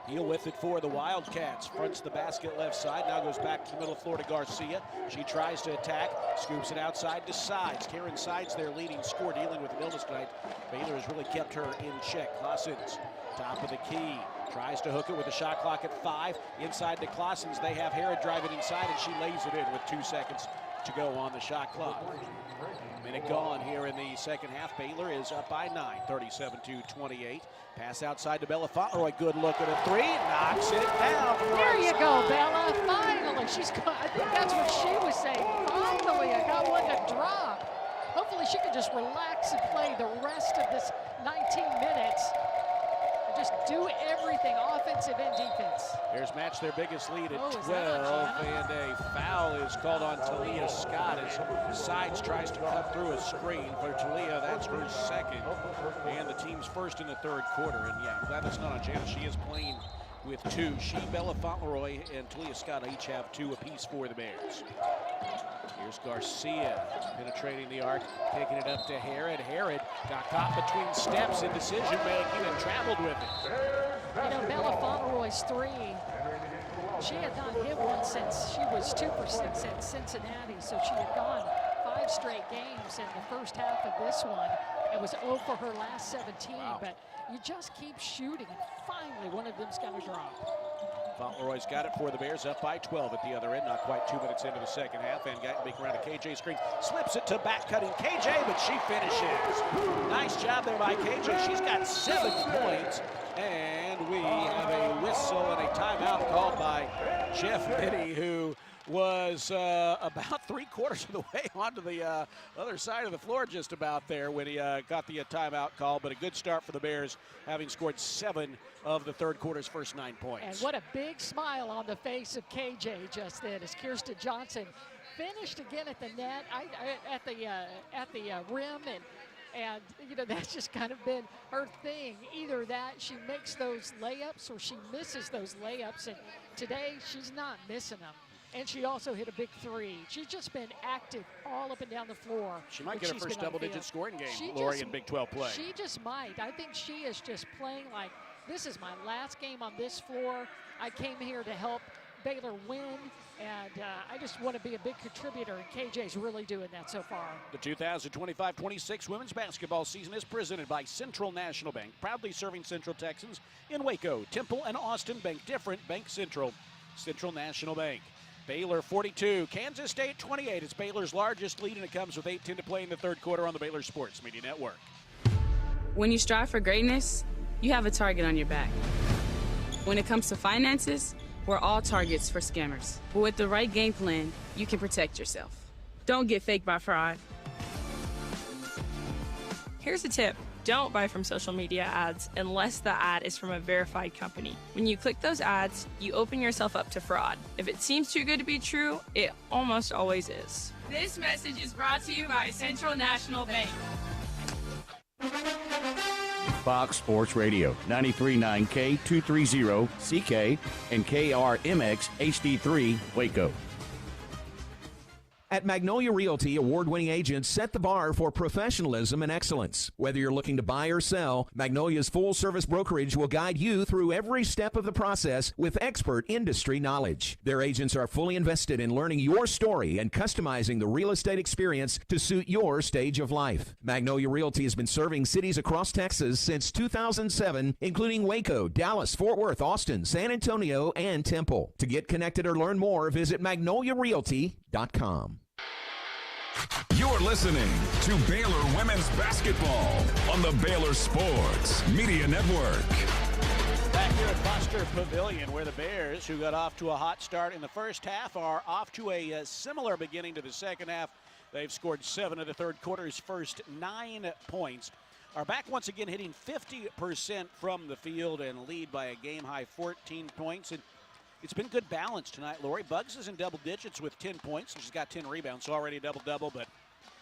Heel with it for the Wildcats. Fronts the basket left side. Now goes back to the middle floor to Garcia. She tries to attack. Scoops it outside to Sides. Karen Sides, their leading scorer, dealing with an illness tonight. Baylor has really kept her in check. Classens, top of the key. Tries to hook it with a shot clock at 5. Inside to Classens. They have Herod driving inside, and she lays it in with 2 seconds to go on the shot clock. Minute gone here in the second half. Baylor is up by 9, 37-28. Pass outside to Bella Fauntleroy. Good look at a 3. Knocks it down. There you go, Bella. Finally. I think that's what she was saying. Finally, I got one to drop. Hopefully she can just relax and play the rest of this 19 minutes. And just do everything, offensive and defense. Bears match their biggest lead at 12, and a foul is called on Talia Scott as Sides tries to cut through a screen for Talia. That's her second, and the team's first in the third quarter. And yeah, I'm glad that's not on Jana. She is playing with 2. She, Bella Fauntleroy, and Talia Scott each have 2 apiece for the Bears. Here's Garcia penetrating the arc, taking it up to Herod. Herod got caught between steps in decision making and traveled with it. You know, Bella Fauntleroy's 3, she had not hit one since she was 2% since Cincinnati, so she had gone 5 straight games in the first half of this one. It was 0 for her last 17, but you just keep shooting, and finally one of them's got to drop. Fauntleroy's got it for the Bears, up by 12 at the other end. Not quite 2 minutes into the second half. Van Guytenbeek around a KJ screen. Slips it to back-cutting KJ, but she finishes. Nice job there by KJ. She's got 7 points. And we have a whistle and a timeout called by Jeff Mitty, who was about 3/4 of the way onto the other side of the floor just about there when he got the timeout call. But a good start for the Bears, having scored 7 of the third quarter's first 9 points. And what a big smile on the face of KJ just then as Kirsten Johnson finished again at the net, at the rim, and you know, that's just kind of been her thing. Either that she makes those layups or she misses those layups, and today she's not missing them. And she also hit a big 3. She's just been active all up and down the floor. She might get her first double-digit scoring game, Lori, in Big 12 play. She just might. I think she is just playing like, this is my last game on this floor. I came here to help Baylor win, and I just want to be a big contributor, and KJ's really doing that so far. The 2025-26 women's basketball season is presented by Central National Bank, proudly serving Central Texans in Waco, Temple, and Austin. Bank different, Bank Central. Central National Bank. Baylor 42, Kansas State 28. It's Baylor's largest lead, and it comes with 8:10 to play in the third quarter on the Baylor Sports Media Network. When you strive for greatness, you have a target on your back. When it comes to finances, we're all targets for scammers. But with the right game plan, you can protect yourself. Don't get faked by fraud. Here's a tip. Don't buy from social media ads unless the ad is from a verified company. When you click those ads, you open yourself up to fraud. If it seems too good to be true, it almost always is. This message is brought to you by Central National Bank. Fox Sports Radio, 93.9 K230 CK and KRMX HD3 Waco. At Magnolia Realty, award-winning agents set the bar for professionalism and excellence. Whether you're looking to buy or sell, Magnolia's full-service brokerage will guide you through every step of the process with expert industry knowledge. Their agents are fully invested in learning your story and customizing the real estate experience to suit your stage of life. Magnolia Realty has been serving cities across Texas since 2007, including Waco, Dallas, Fort Worth, Austin, San Antonio, and Temple. To get connected or learn more, visit magnoliarealty.com. You're listening to Baylor Women's Basketball on the Baylor Sports Media Network. Back here at Foster Pavilion, where the Bears, who got off to a hot start in the first half, are off to a similar beginning to the second half. They've scored 7 of the third quarter's first 9 points. Are back once again hitting 50% from the field and lead by a game-high 14 points. And it's been good balance tonight, Lori. Buggs is in double digits with 10 points, and she's got 10 rebounds, so already a double-double, but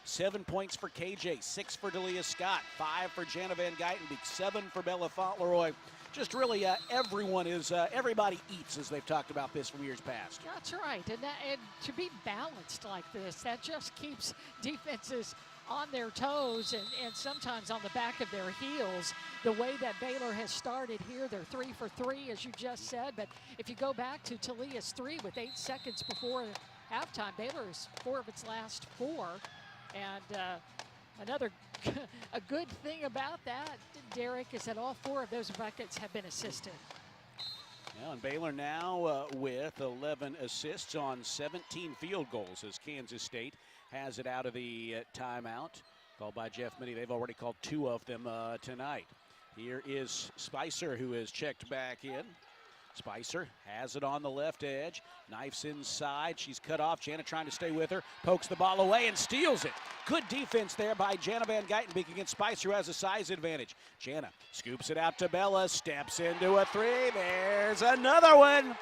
7 points for KJ, 6 for Talia Scott, 5 for Jana Van Guytenbeek, 7 for Bella Fauntleroy. Just really everybody eats, as they've talked about this from years past. That's right, and to be balanced like this, that just keeps defenses on their toes and sometimes on the back of their heels. The way that Baylor has started here, they're 3 for 3, as you just said. But if you go back to Talia's 3 with 8 seconds before halftime, Baylor is 4 of its last 4. And another a good thing about that, Derek, is that all 4 of those buckets have been assisted. Yeah, and Baylor now with 11 assists on 17 field goals as Kansas State has it out of the timeout called by Jeff Mitty. They've already called 2 of them tonight. Here is Spicer, who is checked back in. Spicer has it on the left edge. Knifes inside. She's cut off. Jana trying to stay with her. Pokes the ball away and steals it. Good defense there by Jana Van Guytenbeek against Spicer, who has a size advantage. Jana scoops it out to Bella. Steps into a 3. There's another one.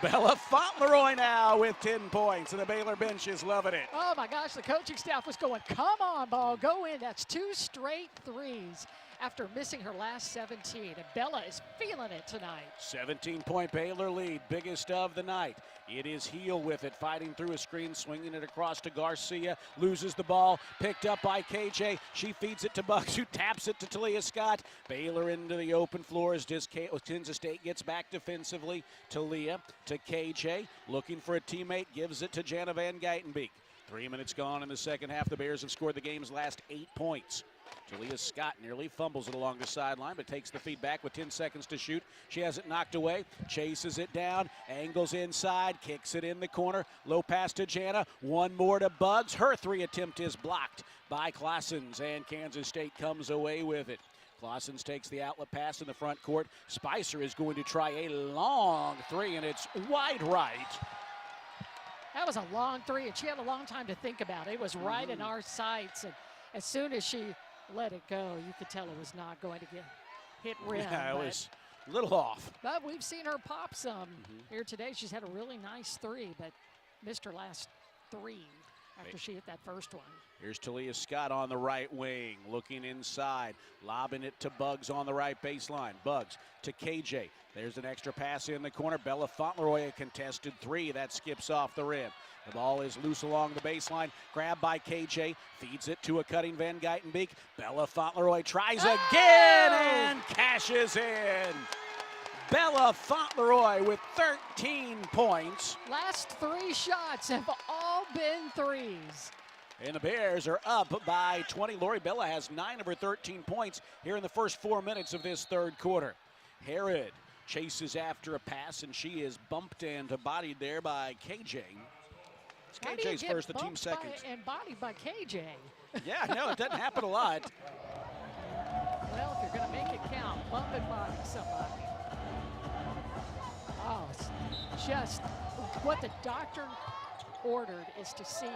Bella Fauntleroy now with 10 points, and the Baylor bench is loving it. Oh, my gosh, the coaching staff was going, come on, ball, go in. That's 2 straight threes after missing her last 17. And Bella is feeling it tonight. 17-point Baylor lead, biggest of the night. It is Heel with it, fighting through a screen, swinging it across to Garcia. Loses the ball, picked up by KJ. She feeds it to Bucks, who taps it to Talia Scott. Baylor into the open floor as Kansas State gets back defensively. Talia to KJ, looking for a teammate, gives it to Jana Van Geitenbeek. 3 minutes gone in the second half. The Bears have scored the game's last 8 points. Talia Scott nearly fumbles it along the sideline, but takes the feed back with 10 seconds to shoot. She has it knocked away, chases it down, angles inside, kicks it in the corner. Low pass to Jana, one more to Bugs. Her 3 attempt is blocked by Claessens, and Kansas State comes away with it. Claessens takes the outlet pass in the front court. Spicer is going to try a long 3, and it's wide right. That was a long 3, and she had a long time to think about it. It was right in our sights, and as soon as she let it go, you could tell it was not going to hit rim. Yeah, it was a little off. But we've seen her pop some here today. She's had a really nice 3, but missed her last 3 after she hit that first one. Here's Talia Scott on the right wing, looking inside, lobbing it to Bugs on the right baseline. Bugs to KJ. There's an extra pass in the corner. Bella Fauntleroy, a contested 3. That skips off the rim. The ball is loose along the baseline. Grabbed by KJ. Feeds it to a cutting Van Geitenbeek. Bella Fauntleroy tries again and cashes in. Bella Fauntleroy with 13 points. Last 3 shots have all been 3s. And the Bears are up by 20. Lori Bella has 9 of her 13 points here in the first 4 minutes of this third quarter. Herod chases after a pass, and she is bumped and bodied there by KJ. It's KJ's first, the team second. And bodied by KJ. Yeah, no, it doesn't happen a lot. Well, if you're going to make it count, bump and body somebody. Oh, it's just what the doctor ordered is to see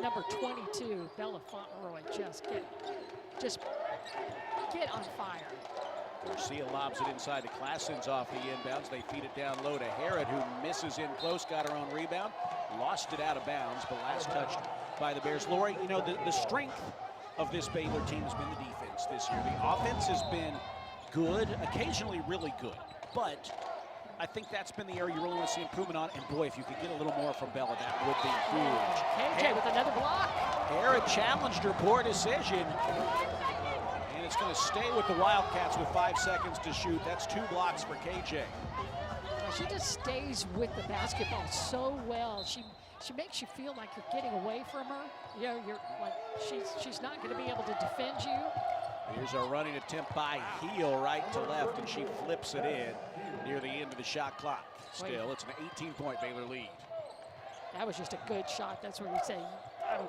number 22, Bella Fauntleroy, just get on fire. Garcia lobs it inside to Claessens off the inbounds. They feed it down low to Herod, who misses in close, got her own rebound, lost it out of bounds, but last touched by the Bears. Lori, you know, the strength of this Baylor team has been the defense this year. The offense has been good, occasionally really good, but I think that's been the area you really want to see improvement on. And boy, if you could get a little more from Bella, that would be huge. KJ with another block. Herod challenged her poor decision. And it's going to stay with the Wildcats with 5 seconds to shoot. That's 2 blocks for KJ. She just stays with the basketball so well. She makes you feel like you're getting away from her. You know, you're like she's not going to be able to defend you. Here's a running attempt by Heel right to left, and she flips it in near the end of the shot clock. Still, it's an 18-point Baylor lead. That was just a good shot. That's what we say.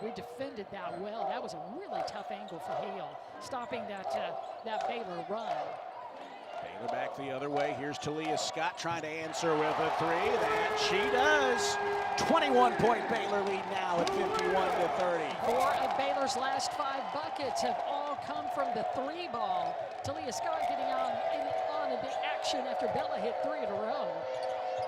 We defended that well. That was a really tough angle for Heel, stopping that Baylor run. Baylor back the other way. Here's Talia Scott trying to answer with a 3. That she does. 21-point Baylor lead now at 51-30. 4 of Baylor's last 5 buckets have all come from the 3 ball. Talia Scott getting on into action after Bella hit 3 in a row.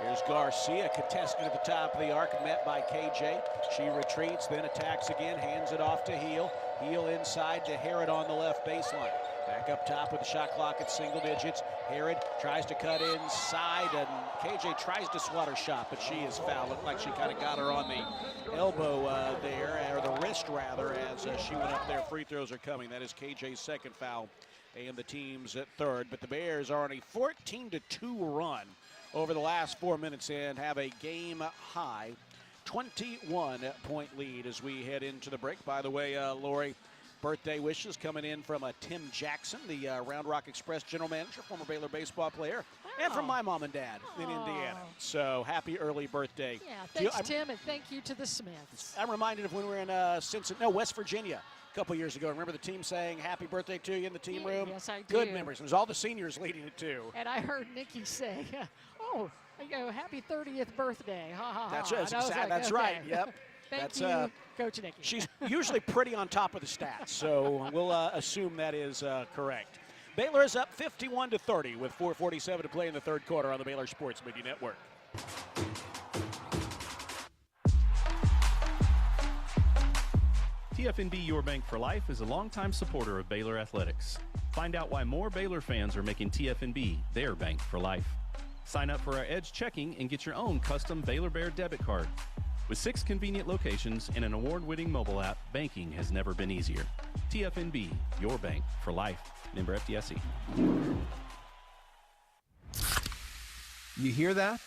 Here's Garcia contested at the top of the arc, met by KJ. She retreats, then attacks again, hands it off to Heel. Heel inside to Herod on the left baseline. Back up top with the shot clock at single digits. Herod tries to cut inside, and KJ tries to swat her shot, but she is fouled. Looked like she kind of got her on the elbow there, or the wrist rather, as she went up there. Free throws are coming. That is KJ's second foul, and the team's at third. But the Bears are on a 14-2 run over the last 4 minutes and have a game-high 21-point lead as we head into the break. By the way, Lori, birthday wishes coming in from Tim Jackson, the Round Rock Express general manager, former Baylor baseball player, and from my mom and dad in Indiana. So happy early birthday. Yeah, thanks, Tim, and thank you to the Smiths. I'm reminded of when we were in West Virginia a couple years ago. Remember the team saying happy birthday to you in the team room? Yes, I do. Good memories. It was all the seniors leading it too. And I heard Nikki say, oh, happy 30th birthday. Ha, ha, That's ha. right. That's right. Yep. Thank you, Coach Nikki. She's usually pretty on top of the stats, so we'll assume that is correct. Baylor is up 51-30 with 4:47 to play in the third quarter on the Baylor Sports Media Network. TFNB Your Bank for Life is a longtime supporter of Baylor Athletics. Find out why more Baylor fans are making TFNB their bank for life. Sign up for our Edge checking and get your own custom Baylor Bear debit card. With 6 convenient locations and an award-winning mobile app, banking has never been easier. TFNB, your bank for life. Member FDIC. You hear that?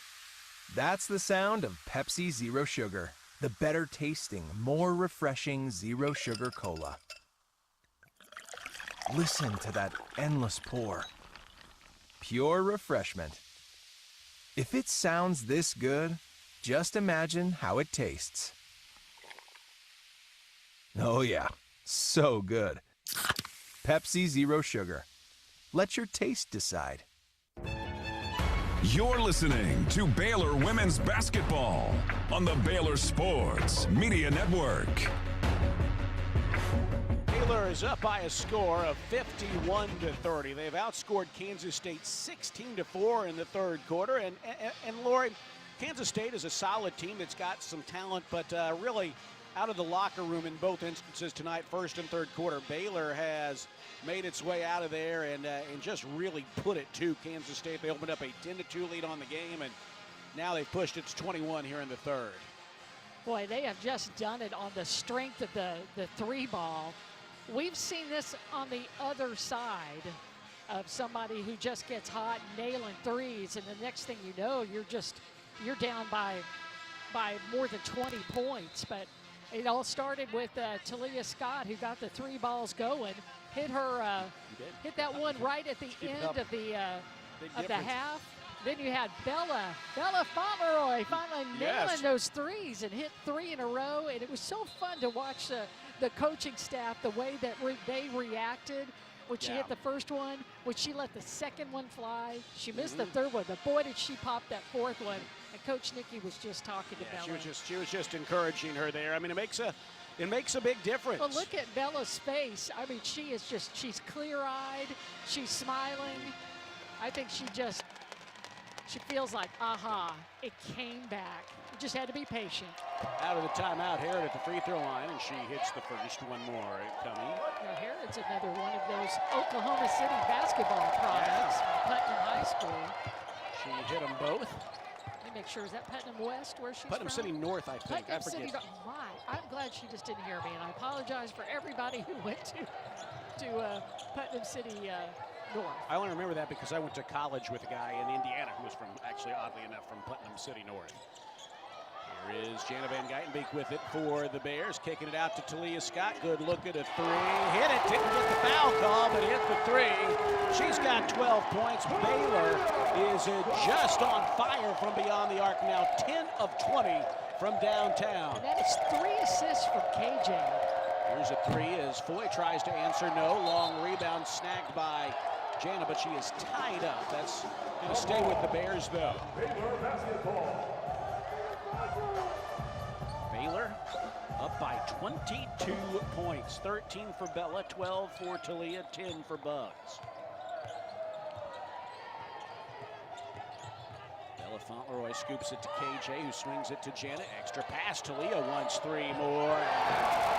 That's the sound of Pepsi Zero Sugar, the better tasting, more refreshing Zero Sugar Cola. Listen to that endless pour. Pure refreshment. If it sounds this good, just imagine how it tastes. Oh yeah, so good. Pepsi Zero Sugar. Let your taste decide. You're listening to Baylor Women's Basketball on the Baylor Sports Media Network. Baylor is up by a score of 51-30. They've outscored Kansas State 16-4 in the third quarter. And Lori, Kansas State is a solid team that's got some talent, but really out of the locker room in both instances tonight, first and third quarter. Baylor has made its way out of there and just really put it to Kansas State. They opened up a 10-2 lead on the game, and now they've pushed it to 21 here in the third. Boy, they have just done it on the strength of the three ball. We've seen this on the other side of somebody who just gets hot, nailing threes, and the next thing you know, you're down by more than 20 points. But it all started with Talia Scott, who got the three balls going, hit that one right at the end of the half. Then you had Bella Fauntleroy finally nailing those threes and hit 3 in a row. And it was so fun to watch the coaching staff, the way that they reacted when she hit the first one, when she let the second one fly. She missed the third one, but boy, did she pop that fourth one. And Coach Nikki was just talking to Bella. She was just encouraging her there. I mean, it makes a big difference. Well, look at Bella's face. I mean, she's clear-eyed. She's smiling. I think she feels like, aha, it came back. You just had to be patient. Out of the timeout, Herod at the free throw line, and she hits the first one more coming. Now, Herod's another one of those Oklahoma City basketball products, Putnam High School. She hit them both. Let me make sure, is that Putnam West where she's Putnam from? City North, I think. Putnam I forget. City, I'm glad she just didn't hear me, and I apologize for everybody who went to Putnam City North. I only remember that because I went to college with a guy in Indiana who was from, actually, oddly enough, from Putnam City North. Here is Jana Van Geitenbeek with it for the Bears, kicking it out to Talia Scott. Good look at a three. Hit it, didn't get the foul call, but hit the three. She's got 12 points. Baylor is just on fire from beyond the arc now, 10 of 20 from downtown. And that is 3 assists from KJ. Here's a three as Foy tries to answer. No. Long rebound snagged by Jana, but she is tied up. That's going to stay with the Bears, though. Baylor basketball. Baylor up by 22 points. 13 for Bella, 12 for Talia, 10 for Bugs. Bella Fauntleroy scoops it to KJ, who swings it to Janet. Extra pass. Talia wants 3 more.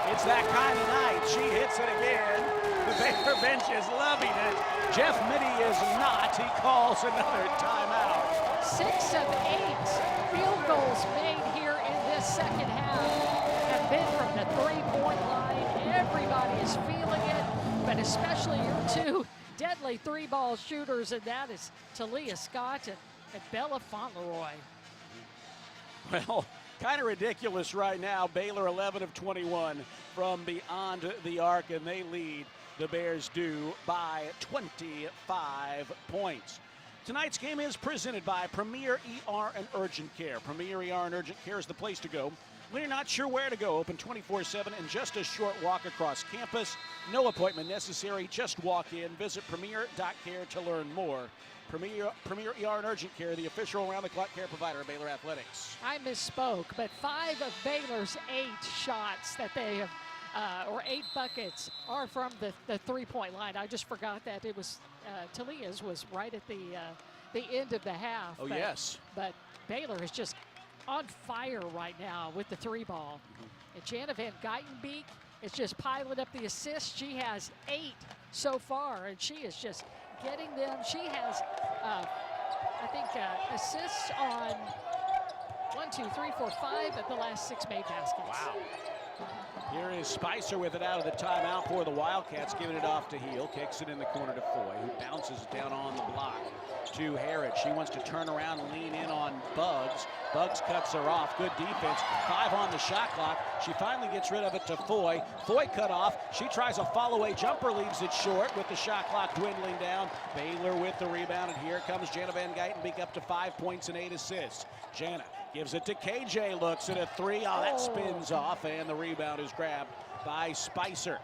It's that kind of night. She hits it again. The Baylor bench is loving it. Jeff Mitty is not. He calls another timeout. 6 of 8 field goals made here in this second half have been from the three-point line. Everybody is feeling it, but especially your 2 deadly three-ball shooters, and that is Talia Scott and Bella Fauntleroy. Well, kind of ridiculous right now. Baylor 11 of 21 from beyond the arc, and they lead. The Bears do by 25 points. Tonight's game is presented by Premier ER and Urgent Care. Premier ER and Urgent Care is the place to go when you're not sure where to go. Open 24/7 and just a short walk across campus. No appointment necessary. Just walk in. Visit premier.care to learn more. Premier ER and Urgent Care, the official around-the-clock care provider of Baylor Athletics. I misspoke, but 5 of Baylor's 8 shots that they have, or 8 buckets, are from the three-point line. I just forgot that it was Talia's was right at the end of the half. Oh, yes. But Baylor is just on fire right now with the three ball. And Jana Van Geitenbeek is just piling up the assists. She has 8 so far, and she is just getting them. She has, I think, assists on 1, 2, 3, 4, 5 of the last 6 made baskets. Wow. Here is Spicer with it out of the timeout for the Wildcats, giving it off to Heel, kicks it in the corner to Foy, who bounces it down on the block to Harrod. She wants to turn around and lean in on Bugs. Bugs cuts her off. Good defense. 5 on the shot clock. She finally gets rid of it to Foy. Foy cut off. She tries a follow-away jumper, leaves it short with the shot clock dwindling down. Baylor with the rebound, and here comes Jana Van Geitenbeek up to 5 points and 8 assists. Jana gives it to KJ, looks at a 3. Oh, that spins off, and the rebound is grabbed by Spicer.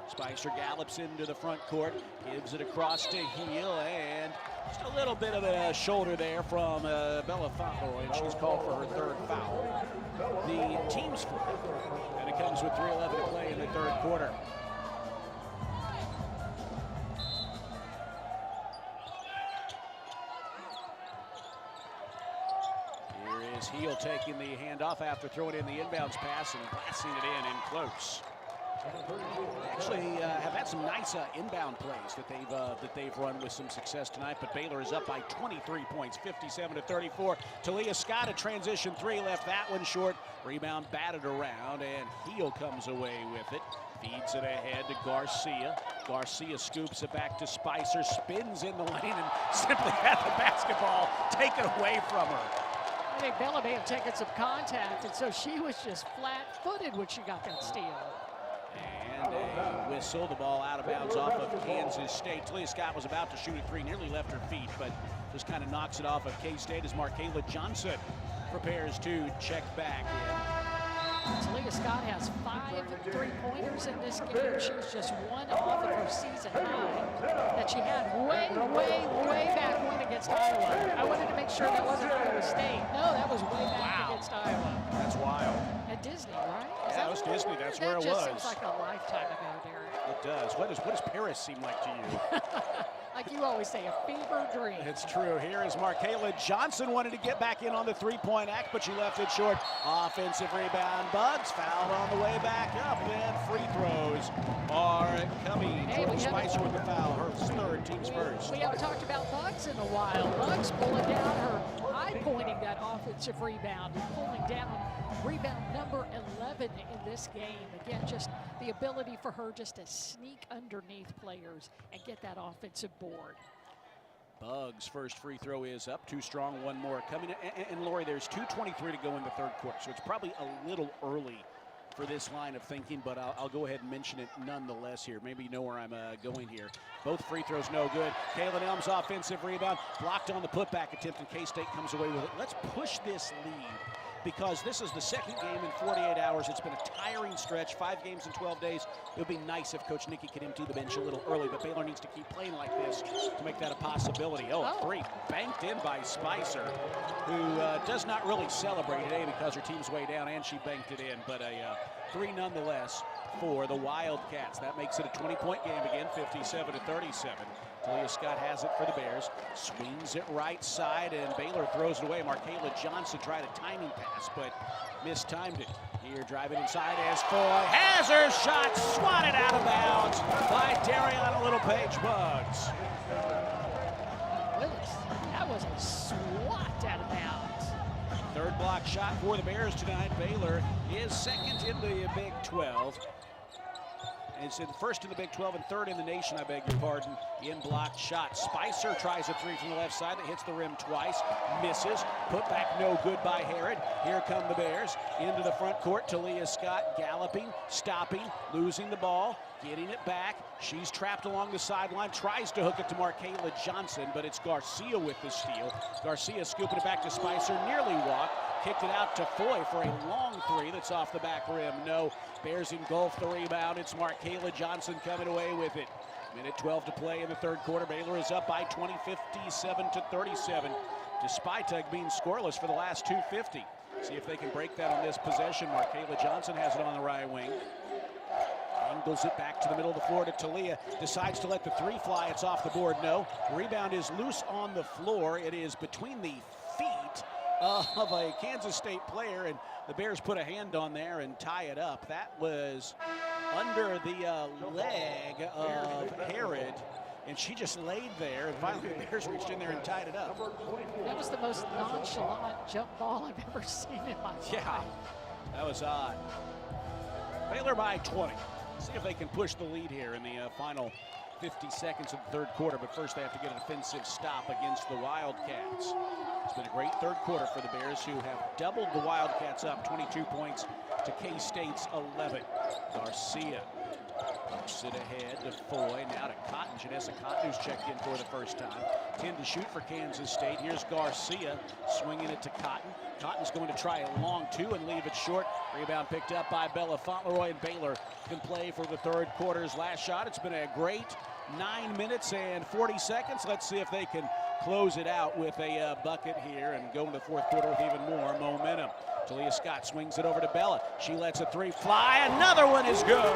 Spicer gallops into the front court, gives it across to Heel, and just a little bit of a shoulder there from Bella Fauntleroy, and she's called for her 3rd foul. The team's 4th, and it comes with 3:11 to play in the 3rd quarter. Here is Heel taking the handoff after throwing in the inbounds pass and blasting it in close. Actually have had some nice inbound plays that they've run with some success tonight, but Baylor is up by 23 points, 57-34. Talia Scott, a transition 3, left that one short. Rebound batted around, and Heel comes away with it. Feeds it ahead to Garcia. Garcia scoops it back to Spicer, spins in the lane, and simply had the basketball taken away from her. I think Bella may have taken some contact, and so she was just flat-footed when she got that steal. And a whistle, the ball out of bounds off of Kansas State. Talia Scott was about to shoot a 3, nearly left her feet, but just kind of knocks it off of K-State as Marqua Johnson prepares to check back in. Talia Scott has 5 3-pointers in this game. She was just 1 off of her season high that she had way back when against Iowa. I wanted to make sure that wasn't Iowa State. No, that was way back against Iowa. That's wild. At Disney, right? Yeah, it was Disney. That's where it was. That just seems like a lifetime ago, Derek. It does. What does Paris seem like to you? Like you always say, a fever dream. It's true. Here is Marqua Johnson, wanted to get back in on the 3-point act, but she left it short. Offensive rebound. Bugs fouled on the way back up, and free throws are coming. Jordan Spicer with the foul, her 3rd, team's 1st. We haven't talked about Bugs in a while. Bugs pulling down her high-pointing that offensive rebound, and pulling down rebound number 11 in this game. Again, just the ability for her just to sneak underneath players and get that offensive board. Bugs' first free throw is up, 2 strong, 1 more coming. And Lori, there's 2:23 to go in the 3rd quarter, so it's probably a little early for this line of thinking, but I'll go ahead and mention it nonetheless here. Maybe you know where I'm going here. Both free throws no good. Kaylin Elms offensive rebound, blocked on the putback attempt, and K-State comes away with it. Let's push this lead, because this is the 2nd game in 48 hours. It's been a tiring stretch, 5 games in 12 days. It would be nice if Coach Nikki could empty the bench a little early, but Baylor needs to keep playing like this to make that a possibility. Oh, a 3 banked in by Spicer, who does not really celebrate today because her team's way down, and she banked it in, but a 3 nonetheless for the Wildcats. That makes it a 20-point game again, 57-37. Talia Scott has it for the Bears, swings it right side, and Baylor throws it away. Marqua Johnson tried a timing pass, but mistimed it. Here, driving inside as Foy has her shot swatted out of bounds by Dariana Littlepage Bugs. That was a swat out of bounds. 3rd block shot for the Bears tonight. Baylor is 2nd in the Big 12. It's in 1st in the Big 12 and 3rd in the nation, I beg your pardon, in blocked shots. Spicer tries a 3 from the left side that hits the rim twice, misses. Put back no good by Harrod. Here come the Bears into the front court. Talia Scott galloping, stopping, losing the ball, getting it back. She's trapped along the sideline, tries to hook it to Marqua Johnson, but it's Garcia with the steal. Garcia scooping it back to Spicer, nearly walked. Kicked it out to Foy for a long 3 that's off the back rim. No, Bears engulf the rebound. It's Marqua Johnson coming away with it. Minute 12 to play in the 3rd quarter. Baylor is up by 20, 57-37, despite being scoreless for the last 2:50. See if they can break that on this possession. Marqua Johnson has it on the right wing. Angles it back to the middle of the floor to Talia. Decides to let the 3 fly. It's off the board. No. Rebound is loose on the floor. It is between the feet of a Kansas State player, and the Bears put a hand on there and tie it up. That was under the leg of Herod, and she just laid there, and finally the Bears reached in there and tied it up. That was the most nonchalant jump ball I've ever seen in my life. Yeah, that was odd. Baylor by 20. See if they can push the lead here in the final 50 seconds of the third quarter, but first they have to get an offensive stop against the Wildcats. It's been a great third quarter for the Bears, who have doubled the Wildcats up 22 points to K-State's 11. Garcia puts it ahead to Foy, now to Cotton. Janessa Cotton, who's checked in for the first time. 10 to shoot for Kansas State. Here's Garcia swinging it to Cotton. Cotton's going to try a long two and leave it short. Rebound picked up by Bella Fauntleroy, and Baylor can play for the third quarter's last shot. It's been a great 9 minutes and 40 seconds. Let's see if they can close it out with a bucket here and go into the fourth quarter with even more momentum. Talia Scott swings it over to Bella. She lets a three fly. Another one is good.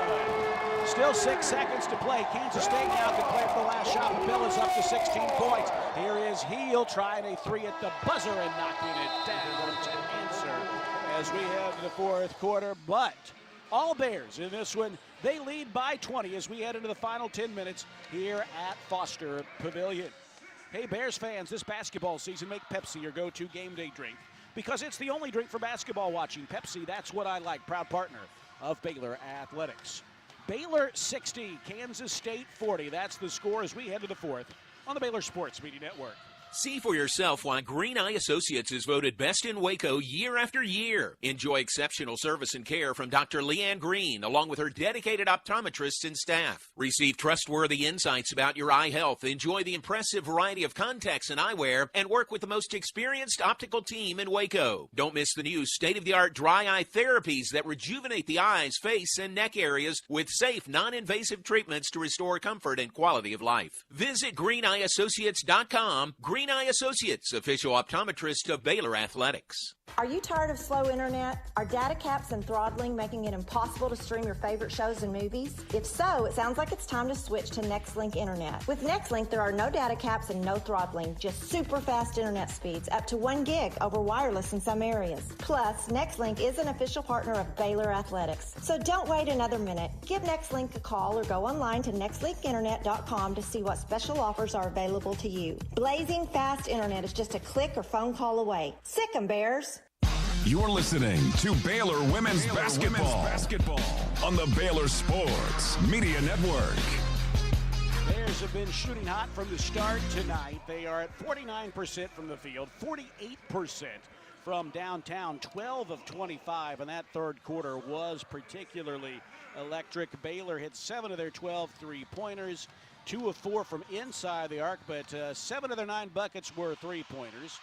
Still 6 seconds to play. Kansas State now can play for the last shot, but Bella's up to 16 points. Here is Heel trying a three at the buzzer and knocking it down to answer as we head to the fourth quarter. But all Bears in this one, they lead by 20 as we head into the final 10 minutes here at Foster Pavilion. Hey, Bears fans, this basketball season, make Pepsi your go-to game day drink, because it's the only drink for basketball watching. Pepsi, that's what I like. Proud partner of Baylor Athletics. Baylor 60, Kansas State 40. That's the score as we head to the fourth on the Baylor Sports Media Network. See for yourself why Green Eye Associates is voted best in Waco year after year. Enjoy exceptional service and care from Dr. Leanne Green, along with her dedicated optometrists and staff. Receive trustworthy insights about your eye health, enjoy the impressive variety of contacts and eyewear, and work with the most experienced optical team in Waco. Don't miss the new state-of-the-art dry eye therapies that rejuvenate the eyes, face, and neck areas with safe, non-invasive treatments to restore comfort and quality of life. Visit greeneyeassociates.com. Green Eye Associates, official optometrist of Baylor Athletics. Are you tired of slow internet? Are data caps and throttling making it impossible to stream your favorite shows and movies? If so, it sounds like it's time to switch to Nextlink Internet. With Nextlink, there are no data caps and no throttling, just super fast internet speeds, up to 1 gig over wireless in some areas. Plus, Nextlink is an official partner of Baylor Athletics. So don't wait another minute. Give Nextlink a call or go online to nextlinkinternet.com to see what special offers are available to you. Blazing fast internet is just a click or phone call away. Sick 'em, Bears. You're listening to Baylor Women's Basketball on the Baylor Sports Media Network. Bears have been shooting hot from the start tonight. They are at 49% from the field, 48% from downtown, 12 of 25, and that third quarter was particularly electric. Baylor hit 7 of their 12 three-pointers, 2 of 4 from inside the arc, but 7 of their 9 buckets were three-pointers,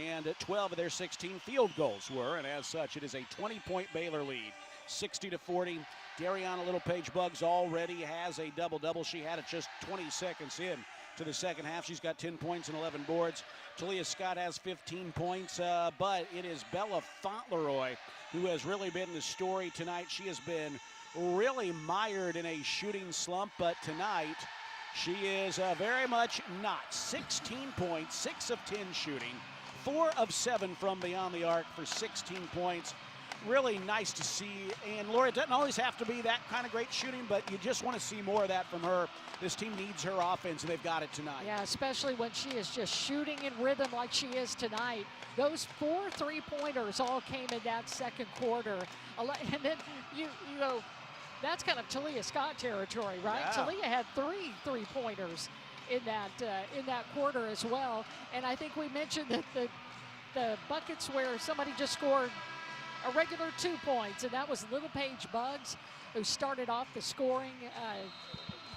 and 12 of their 16 field goals were, and as such, it is a 20-point Baylor lead, 60-40. Dariana Littlepage-Buggs already has a double-double. She had it just 20 seconds in to the second half. She's got 10 points and 11 boards. Talia Scott has 15 points, but it is Bella Fauntleroy who has really been the story tonight. She has been really mired in a shooting slump, but tonight she is very much not. 16 points, 6 of 10 shooting, 4 of 7 from beyond the arc for 16 points. Really nice to see. And Laura, it doesn't always have to be that kind of great shooting, but you just want to see more of that from her. This team needs her offense, and they've got it tonight. Yeah, especially when she is just shooting in rhythm like she is tonight. Those 4 three-pointers all came in that second quarter. And then you go, that's kind of Talia Scott territory, right? Yeah. Talia had 3 three-pointers in that quarter as well. And I think we mentioned that the buckets where somebody just scored a regular 2 points, and that was Littlepage-Buggs, who started off the scoring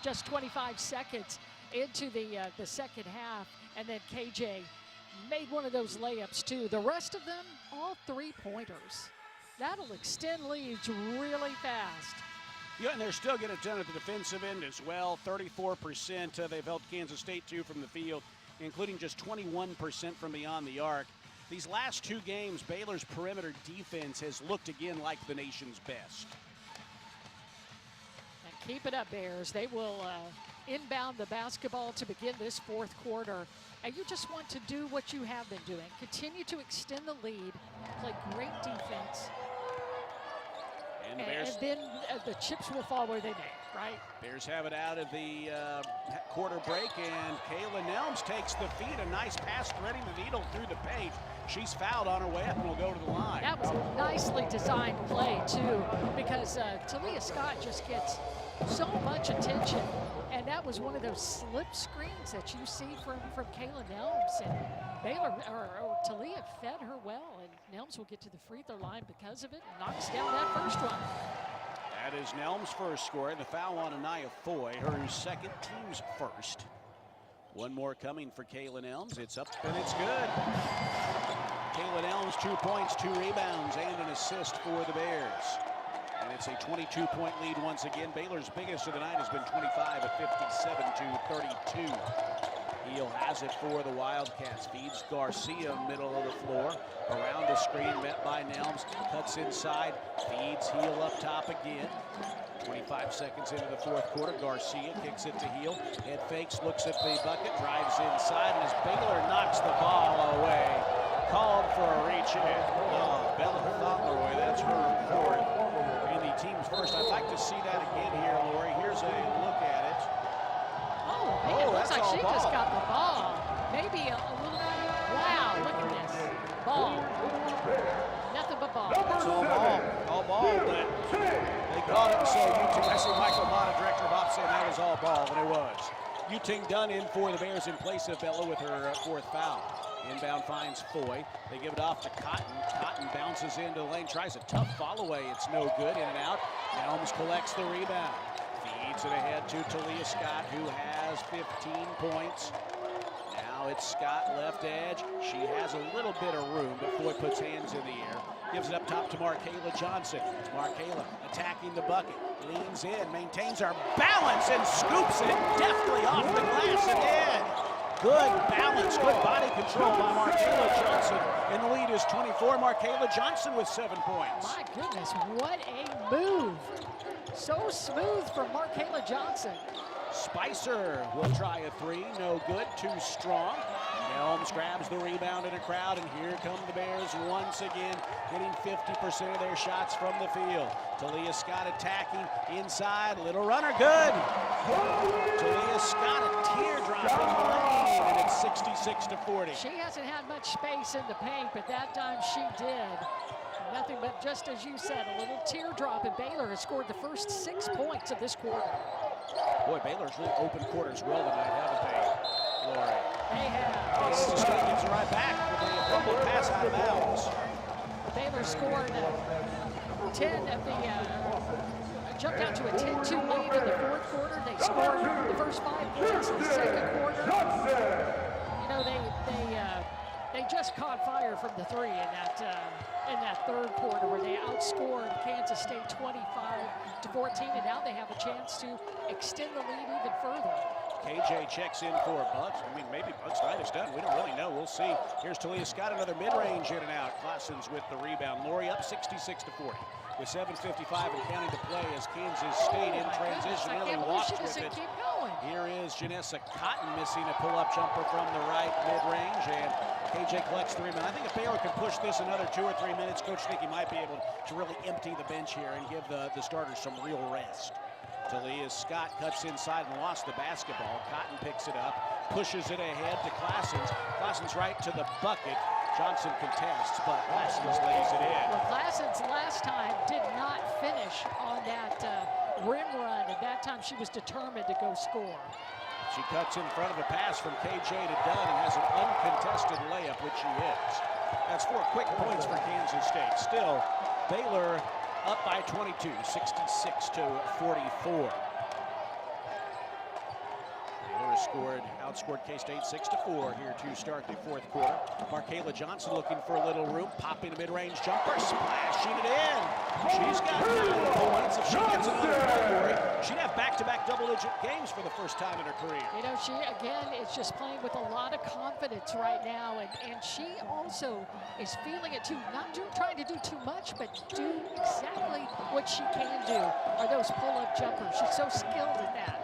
just 25 seconds into the second half, and then KJ made one of those layups too. The rest of them, all three-pointers. That'll extend leads really fast. Yeah, and they're still getting it done at the defensive end as well. 34% they've held Kansas State to from the field, including just 21% from beyond the arc. These last 2 games, Baylor's perimeter defense has looked again like the nation's best. And keep it up, Bears. They will inbound the basketball to begin this fourth quarter. And you just want to do what you have been doing. Continue to extend the lead, play great defense. And and then the chips will fall where they may, right? Bears have it out of the quarter break, and Kayla Nelms takes the feed. A nice pass threading the needle through the paint. She's fouled on her way up and will go to the line. That was a nicely designed play, too, because Talia Scott just gets so much attention. And that was one of those slip screens that you see from Kayla Nelms. And Baylor, or Talia fed her well, and Nelms will get to the free throw line because of it and knocks down that first one. That is Nelms' first score, and the foul on Anaya Foy, her second, team's first. One more coming for Kayla Nelms. It's up and it's good. Kayla Nelms, 2 points, 2 rebounds, and an assist for the Bears. And it's a 22-point lead once again. Baylor's biggest of the night has been 25 at 57-32. Heel has it for the Wildcats. Feeds Garcia, middle of the floor. Around the screen, met by Nelms. Cuts inside, feeds Heel up top again. 25 seconds into the fourth quarter, Garcia kicks it to Heel. Head fakes, looks at the bucket, drives inside, and as Baylor knocks the ball away, called for a reach in. Bella Thongleroy, that's her fourth. And the team's first. I'd like to see that again here, Lori. Here's a look at it. Oh, man, it looks like she just got the ball. Maybe a little, wow, look at this. Ball. Nothing but ball. It's all ball. All ball, but they caught it, so I see Michael Motta, director of ops, saying that was all ball, and it was. Yuting Dunn in for the Bears in place of Bella with her fourth foul. Inbound finds Foy. They give it off to Cotton. Cotton bounces into the lane, tries a tough follow away. It's no good, in and out. Nelms collects the rebound. Feeds it ahead to Talia Scott, who has 15 points. Now it's Scott left edge. She has a little bit of room, but Foy puts hands in the air. Gives it up top to Marqua Johnson. Marqua attacking the bucket. Leans in, maintains her balance, and scoops it deftly off the glass and in. Good balance, good body control by Marqua Johnson. And the lead is 24. Marqua Johnson with 7 points. My goodness, what a move. So smooth from Marqua Johnson. Spicer will try a three, no good, too strong. Nelms grabs the rebound in a crowd, and here come the Bears once again, hitting 50% of their shots from the field. Talia Scott attacking inside, little runner, good. Talia Scott, a teardrop in the lane, and it's 66-40. She hasn't had much space in the paint, but that time she did. Nothing but, just as you said, a little teardrop, and Baylor has scored the first 6 points of this quarter. Boy, Baylor's really open quarters well tonight, haven't they, Lori? They have. Kansas State gets it right back with a fumble pass out of bounds. Baylor scored 10 of the, jumped out to a 10-2 lead in the fourth quarter. They scored the first 5 points in the second quarter. You know, they just caught fire from the three in that third quarter, where they outscored Kansas State 25-14, and now they have a chance to extend the lead even further. KJ checks in for Bugs. I mean, maybe Bugs might have done. We don't really know. We'll see. Here's Talia Scott, another mid-range in and out. Claessens with the rebound. Lori up 66-40. With 7:55 and counting to play as Kansas State in transition really walks with it. Keep going. Here is Janessa Cotton missing a pull-up jumper from the right mid-range, and KJ collects the rebound. I think if Baylor can push this another 2 or 3 minutes, Coach Nikki might be able to really empty the bench here and give the starters some real rest. Talia Scott cuts inside and lost the basketball. Cotton picks it up, pushes it ahead to Claessens. Claessens right to the bucket. Johnson contests, but Claessens lays it in. Well, Claessens last time did not finish on that rim run, and that time she was determined to go score. She cuts in front of a pass from KJ to Dunn and has an uncontested layup, which she hits. That's 4 quick points for Kansas State. Still, Baylor up by 22, 66-44. Baylor outscored K-State 6-4 here to start the fourth quarter. Marqua Johnson looking for a little room, popping a mid-range jumper, splashing it in. She's got 9 points. If she gets another category, she'd have back-to-back double-digit games for the first time in her career. You know, she, again, is just playing with a lot of confidence right now, and she also is feeling it too, not trying to do too much, but do exactly what she can do, are those pull-up jumpers. She's so skilled at that.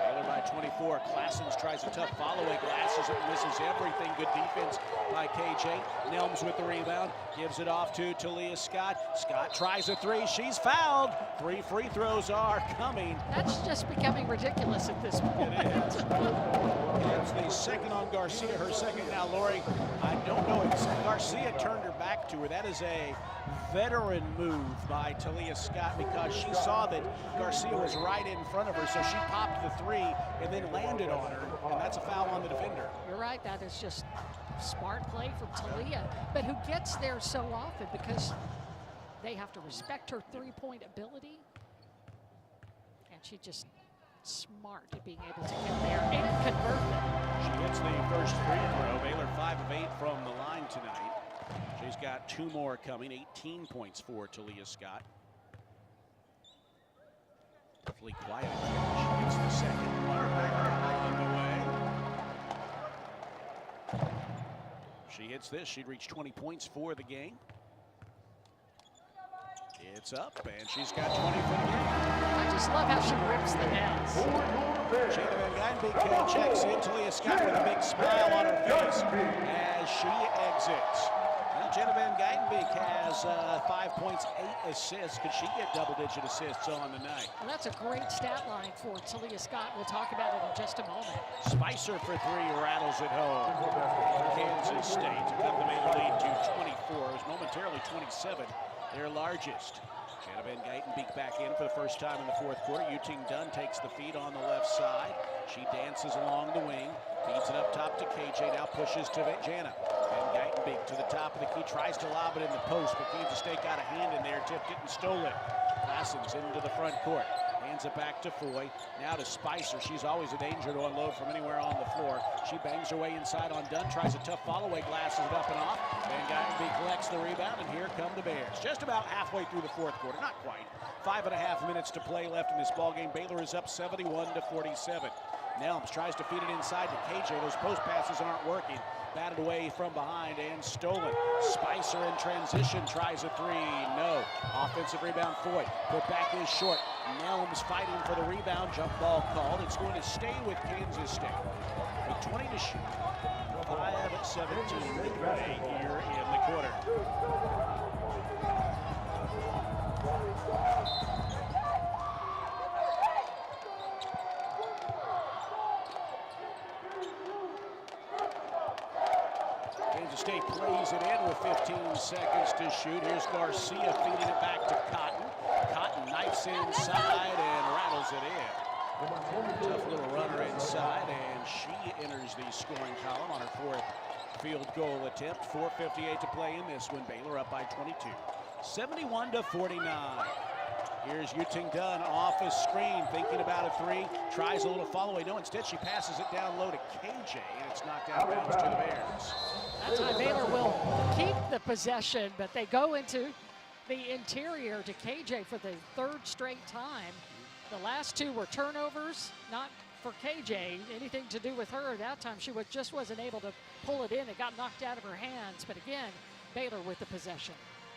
Baylor by by 24. Klassens tries a tough follow-away. Glasses it, misses everything. Good defense by KJ. Nelms with the rebound. Gives it off to Talia Scott. Scott tries a three. She's fouled. 3 free throws are coming. That's just becoming ridiculous at this point. It is. It's the second on Garcia, her second now. Lori, I don't know if Garcia turned her back to her. That is a veteran move by Talia Scott because she saw that Garcia was right in front of her, so she popped the three and then landed on her, and that's a foul on the defender. You're right, that is just smart play from Talia, but who gets there so often because they have to respect her three-point ability, and she just smart at being able to get there and convert them. She gets the first free throw. Baylor 5 of 8 from the line tonight. She's got 2 more coming, 18 points for Talia Scott. Awfully quiet. She gets the second. On the way. She hits this. She'd reach 20 points for the game. It's up, and she's got 20 for the game. I just love how she rips the nets. Jada Van Guydenbeek checks in. Talia Scott with a big smile on her face as she exits. Well, Jada Van Guydenbeek has 5 points, 8 assists. Could she get double-digit assists on the night? Well, that's a great stat line for Talia Scott. We'll talk about it in just a moment. Spicer for 3 rattles at home. Kansas State to cut the Baylor lead to 24. It was momentarily 27. Their largest. Jada Van Guydenbeek back in for the first time in the fourth quarter. Yuting Dunn takes the feed on the left side. She dances along the wing, feeds it up top to KJ, now pushes to Jana. Van Guydenbeek to the top of the key, tries to lob it in the post, but Kansas State got a hand in there, tipped it and stole it. Klassens into the front court. Hands it back to Foy. Now to Spicer. She's always a danger to unload from anywhere on the floor. She bangs her way inside on Dunn. Tries a tough follow-away. Glasses it up and off. Van Guydenbeek collects the rebound, and here come the Bears. Just about halfway through the fourth quarter. Not quite. 5.5 minutes to play left in this ballgame. Baylor is up 71-47. Nelms tries to feed it inside to KJ. Those post passes aren't working. Batted away from behind and stolen. Spicer in transition tries a three. No. Offensive rebound, Foy. Put back is short. Nelms fighting for the rebound. Jump ball called. It's going to stay with Kansas State. With 20 to shoot. 5:17 to play here in the quarter. Kansas State plays it in with 15 seconds to shoot. Here's Garcia feeding it back to Cotton. Cotton knifes inside and rattles it in. Tough little runner inside, and she enters the scoring column on her 4th field goal attempt. 4:58 to play in this one. Baylor up by 22. 71-49. Here's Yuting Dunn off a screen, thinking about a three. Tries a little follow-away. No, instead she passes it down low to KJ, and it's knocked out of bounds to the Bears. That time Baylor will keep the possession, but they go into the interior to KJ for the 3rd straight time. The last 2 were turnovers, not for KJ, anything to do with her. That time she just wasn't able to pull it in. It got knocked out of her hands, but again, Baylor with the possession.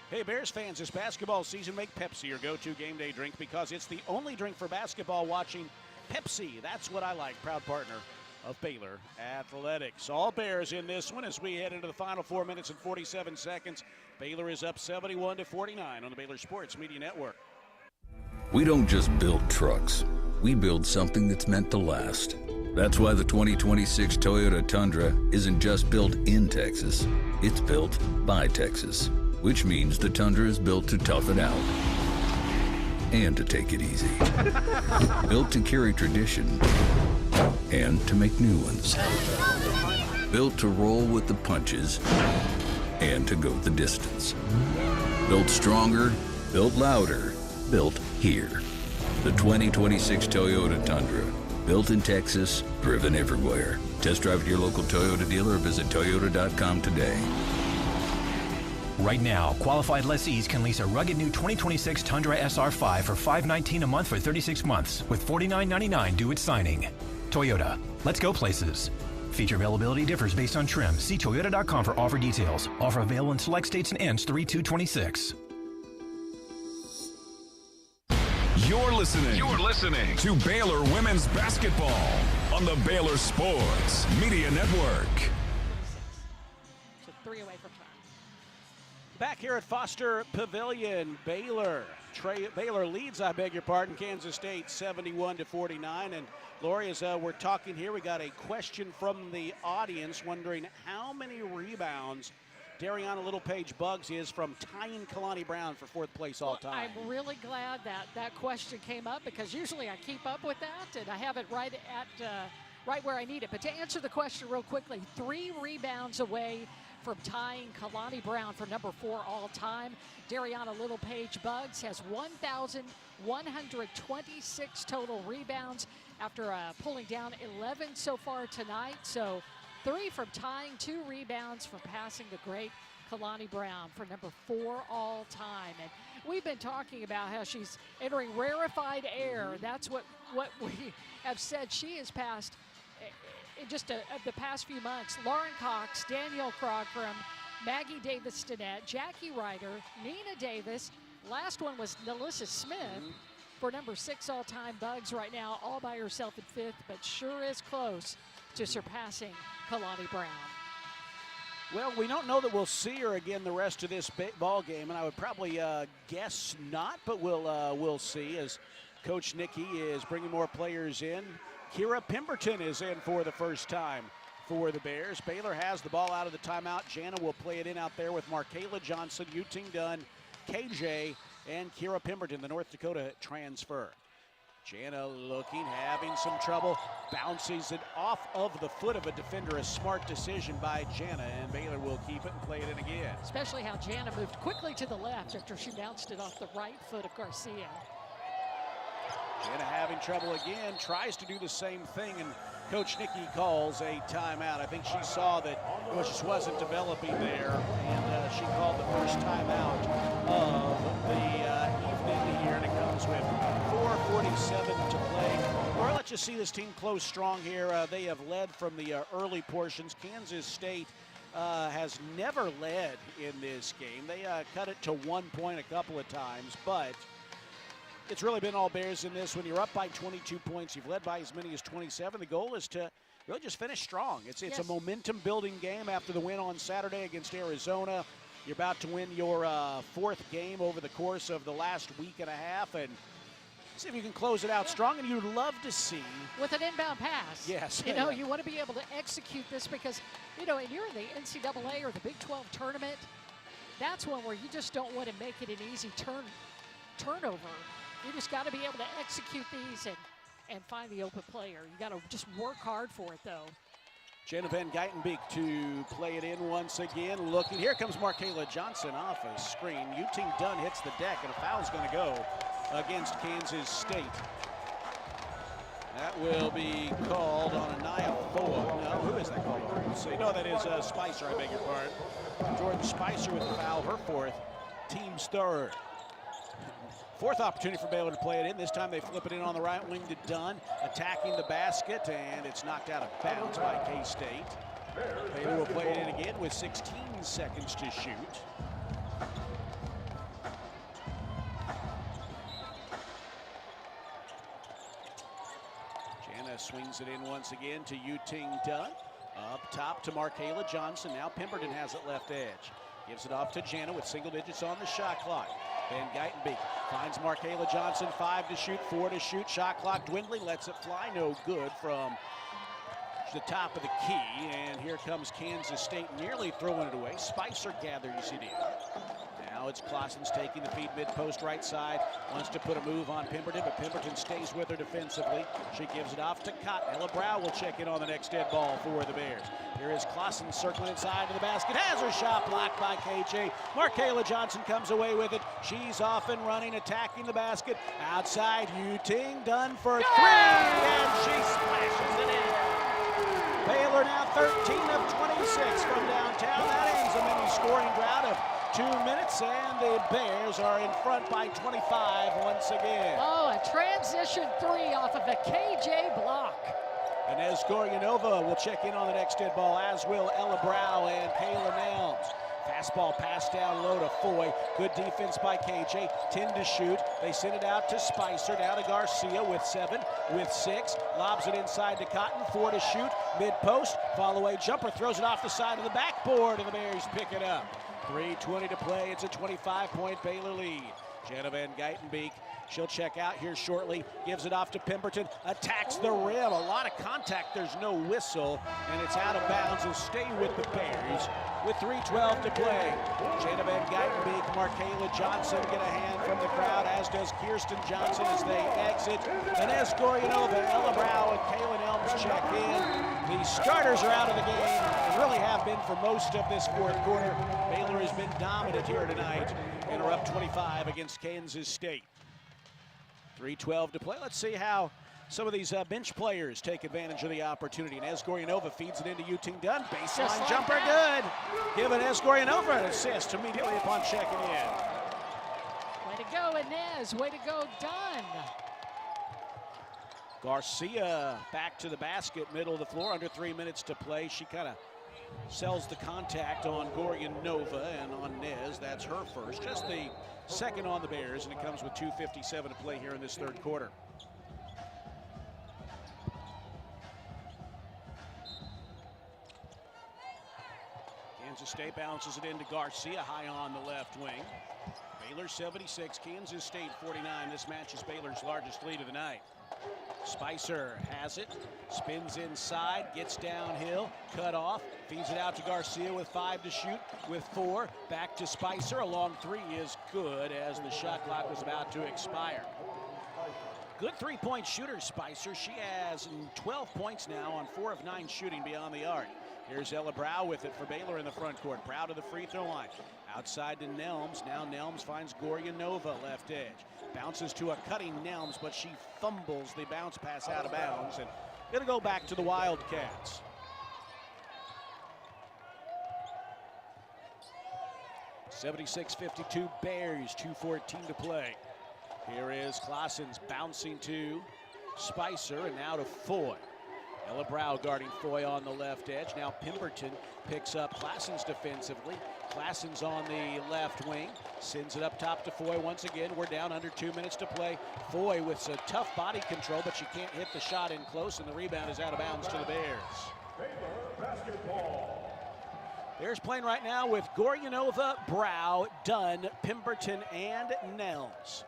Hey, Bears fans, this basketball season, make Pepsi your go-to game day drink because it's the only drink for basketball watching. Pepsi, that's what I like. Proud partner of Baylor Athletics. All Bears in this one as we head into the final 4 minutes and 47 seconds. Baylor is up 71-49 on the Baylor Sports Media Network. We don't just build trucks. We build something that's meant to last. That's why the 2026 Toyota Tundra isn't just built in Texas. It's built by Texas, which means the Tundra is built to tough it out and to take it easy. Built to carry tradition and to make new ones. Built to roll with the punches and to go the distance. Built stronger, built louder, built here. The 2026 Toyota Tundra. Built in Texas, driven everywhere. Test drive at your local Toyota dealer or visit Toyota.com today. Right now, qualified lessees can lease a rugged new 2026 Tundra SR5 for $519 a month for 36 months, with $49.99 due at signing. Toyota, let's go places. Feature availability differs based on trim. See Toyota.com for offer details. Offer available in select states and ends 3/2/26. You're listening to Baylor Women's Basketball on the Baylor Sports Media Network. So 3 away from time. Back here at Foster Pavilion, Baylor leads, Kansas State 71-49. And Lori, as we're talking here, we got a question from the audience wondering how many rebounds Dariana Littlepage-Buggs is from tying Kalani Brown for 4th place all time. I'm really glad that question came up, because usually I keep up with that and I have it right where I need it. But to answer the question real quickly, 3 rebounds away from tying Kalani Brown for number 4 all time. Dariana Littlepage-Buggs has 1,126 total rebounds after pulling down 11 so far tonight. So 3 from tying, 2 rebounds from passing the great Kalani Brown for number 4 all time. And we've been talking about how she's entering rarefied air. That's what we have said. She has passed in just the past few months. Lauren Cox, Danielle Krogrum, Maggie Davis-Stinnett, Jackie Ryder, Nina Davis. Last one was Nalissa Smith for number 6 all-time. Buggs right now all by herself at 5th, but sure is close to surpassing Kalani Brown. Well, we don't know that we'll see her again the rest of this ball game, and I would probably guess not, but we'll see as Coach Nikki is bringing more players in. Kira Pemberton is in for the first time for the Bears. Baylor has the ball out of the timeout. Jana will play it in out there with Marqua Johnson, Yuting Dunn, KJ, and Kira Pemberton, the North Dakota transfer. Jana looking, having some trouble, bounces it off of the foot of a defender. A smart decision by Jana, and Baylor will keep it and play it in again. Especially how Jana moved quickly to the left after she bounced it off the right foot of Garcia. Jana having trouble again, tries to do the same thing, and Coach Nikki calls a timeout. I think she saw that it just wasn't developing there, and she called the first timeout of the evening here, and it comes with 4:47 to play. Or let's just see this team close strong here. They have led from the early portions. Kansas State has never led in this game. They cut it to 1 point a couple of times, but it's really been all Bears in this. When you're up by 22 points, you've led by as many as 27. The goal is to really just finish strong. It's a momentum-building game after the win on Saturday against Arizona. You're about to win your 4th game over the course of the last week and a half, and see if you can close it out strong. And you'd love to see with an inbound pass. Yes. You want to be able to execute this because, and you're in the NCAA or the Big 12 tournament. That's one where you just don't want to make it an easy turnover. You just got to be able to execute these and find the open player. You got to just work hard for it, though. Jenna Van Geitenbeek to play it in once again. Looking, here comes Marqua Johnson off a screen. Yuting Dunn hits the deck, and a foul's going to go against Kansas State. That will be called on Anaya Foa. No, who is that called on? Let's see. No, that is Spicer, I beg your pardon. Jordan Spicer with the foul, her 4th, team's 3rd. 4th opportunity for Baylor to play it in. This time they flip it in on the right wing to Dunn, attacking the basket, and it's knocked out of bounds by K-State. Baylor will play it in again with 16 seconds to shoot. Jana swings it in once again to Yuting Dunn. Up top to Marqua Johnson. Now Pemberton has it left edge. Gives it off to Jana with single digits on the shot clock. Van Geitenbeek finds Marqua Johnson, 5 to shoot, 4 to shoot. Shot clock dwindling, lets it fly, no good from the top of the key. And here comes Kansas State nearly throwing it away. Spicer gathers it in. Now it's Clausen's taking the feed mid-post right side. Wants to put a move on Pemberton, but Pemberton stays with her defensively. She gives it off to Cotton. Ella Brow will check in on the next dead ball for the Bears. Here is Clausen circling inside to the basket. Has her shot blocked by KJ. Marqua Johnson comes away with it. She's off and running, attacking the basket. Outside, Yuting Dunn for 3, and she splashes it in. Baylor now 13 of 26 from downtown. That ends a mini scoring drought of 2 minutes, and the Bears are in front by 25 once again. Oh, a transition 3 off of a KJ block. Inez Goryanova will check in on the next dead ball, as will Ella Brow and Kayla Nelms. Fastball pass down low to Foy. Good defense by KJ. 10 to shoot. They send it out to Spicer. Down to Garcia with 7, with 6. Lobs it inside to Cotton. 4 to shoot. Mid-post. Fall-away jumper. Throws it off the side of the backboard, and the Bears pick it up. 3:20 to play. It's a 25-point Baylor lead. Jenna Van Geitenbeek, she'll check out here shortly. Gives it off to Pemberton. Attacks the rim. A lot of contact. There's no whistle, and it's out of bounds. Will stay with the Bears with 3:12 to play. Jenna Van Geitenbeek, Marqua Johnson get a hand from the crowd, as does Kirsten Johnson as they exit. Inez Goryanova, Ella Brow, and Kaylin Elms check in. The starters are out of the game and really have been for most of this fourth quarter. Baylor has been dominant here tonight and are up 25 against Kansas State. 3:12 to play. Let's see how some of these bench players take advantage of the opportunity. And Goryanova feeds it into Yuting Dunn. Baseline jumper, good. Giving Goryanova an assist immediately upon checking in. Way to go, Inez. Way to go, Dunn. Garcia back to the basket, middle of the floor, under 3 minutes to play. She kind of sells the contact on Goryanova and on Nez. That's her first. Just the second on the Bears, and it comes with 2:57 to play here in this third quarter. Kansas State bounces it into Garcia, high on the left wing. Baylor 76, Kansas State 49. This match is Baylor's largest lead of the night. Spicer has it, spins inside, gets downhill, cut off, feeds it out to Garcia with 5 to shoot, with 4, back to Spicer. A long 3 is good as the shot clock was about to expire. Good three-point shooter, Spicer. She has 12 points now on 4 of 9 shooting beyond the arc. Here's Ella Brow with it for Baylor in the front court. Brow to the free throw line. Outside to Nelms. Now Nelms finds Goryanova left edge. Bounces to a cutting Nelms, but she fumbles the bounce pass out of bounds. And it'll go back to the Wildcats. (76-52) Bears, 2:14 to play. Here is Claessens bouncing to Spicer and now to Foy. Ella Brow guarding Foy on the left edge. Now Pemberton picks up Claessens defensively. Claessens on the left wing. Sends it up top to Foy once again. We're down under 2 minutes to play. Foy with some tough body control, but she can't hit the shot in close, and the rebound is out of bounds to the Bears. Bears playing right now with Goryanova, Brow, Dunn, Pemberton, and Nelms.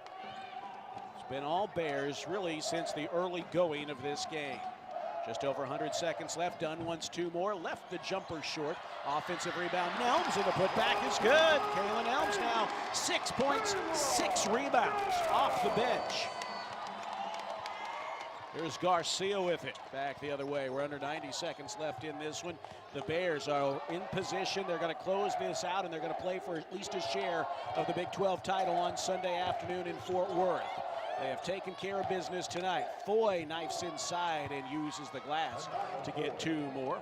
It's been all Bears really since the early going of this game. Just over 100 seconds left. Dunn wants 2 more. Left the jumper short. Offensive rebound. Nelms, and the putback is good. Kaylin Elms now 6 points, 6 rebounds off the bench. There's Garcia with it. Back the other way. We're under 90 seconds left in this one. The Bears are in position. They're going to close this out, and they're going to play for at least a share of the Big 12 title on Sunday afternoon in Fort Worth. They have taken care of business tonight. Foy knifes inside and uses the glass to get 2 more.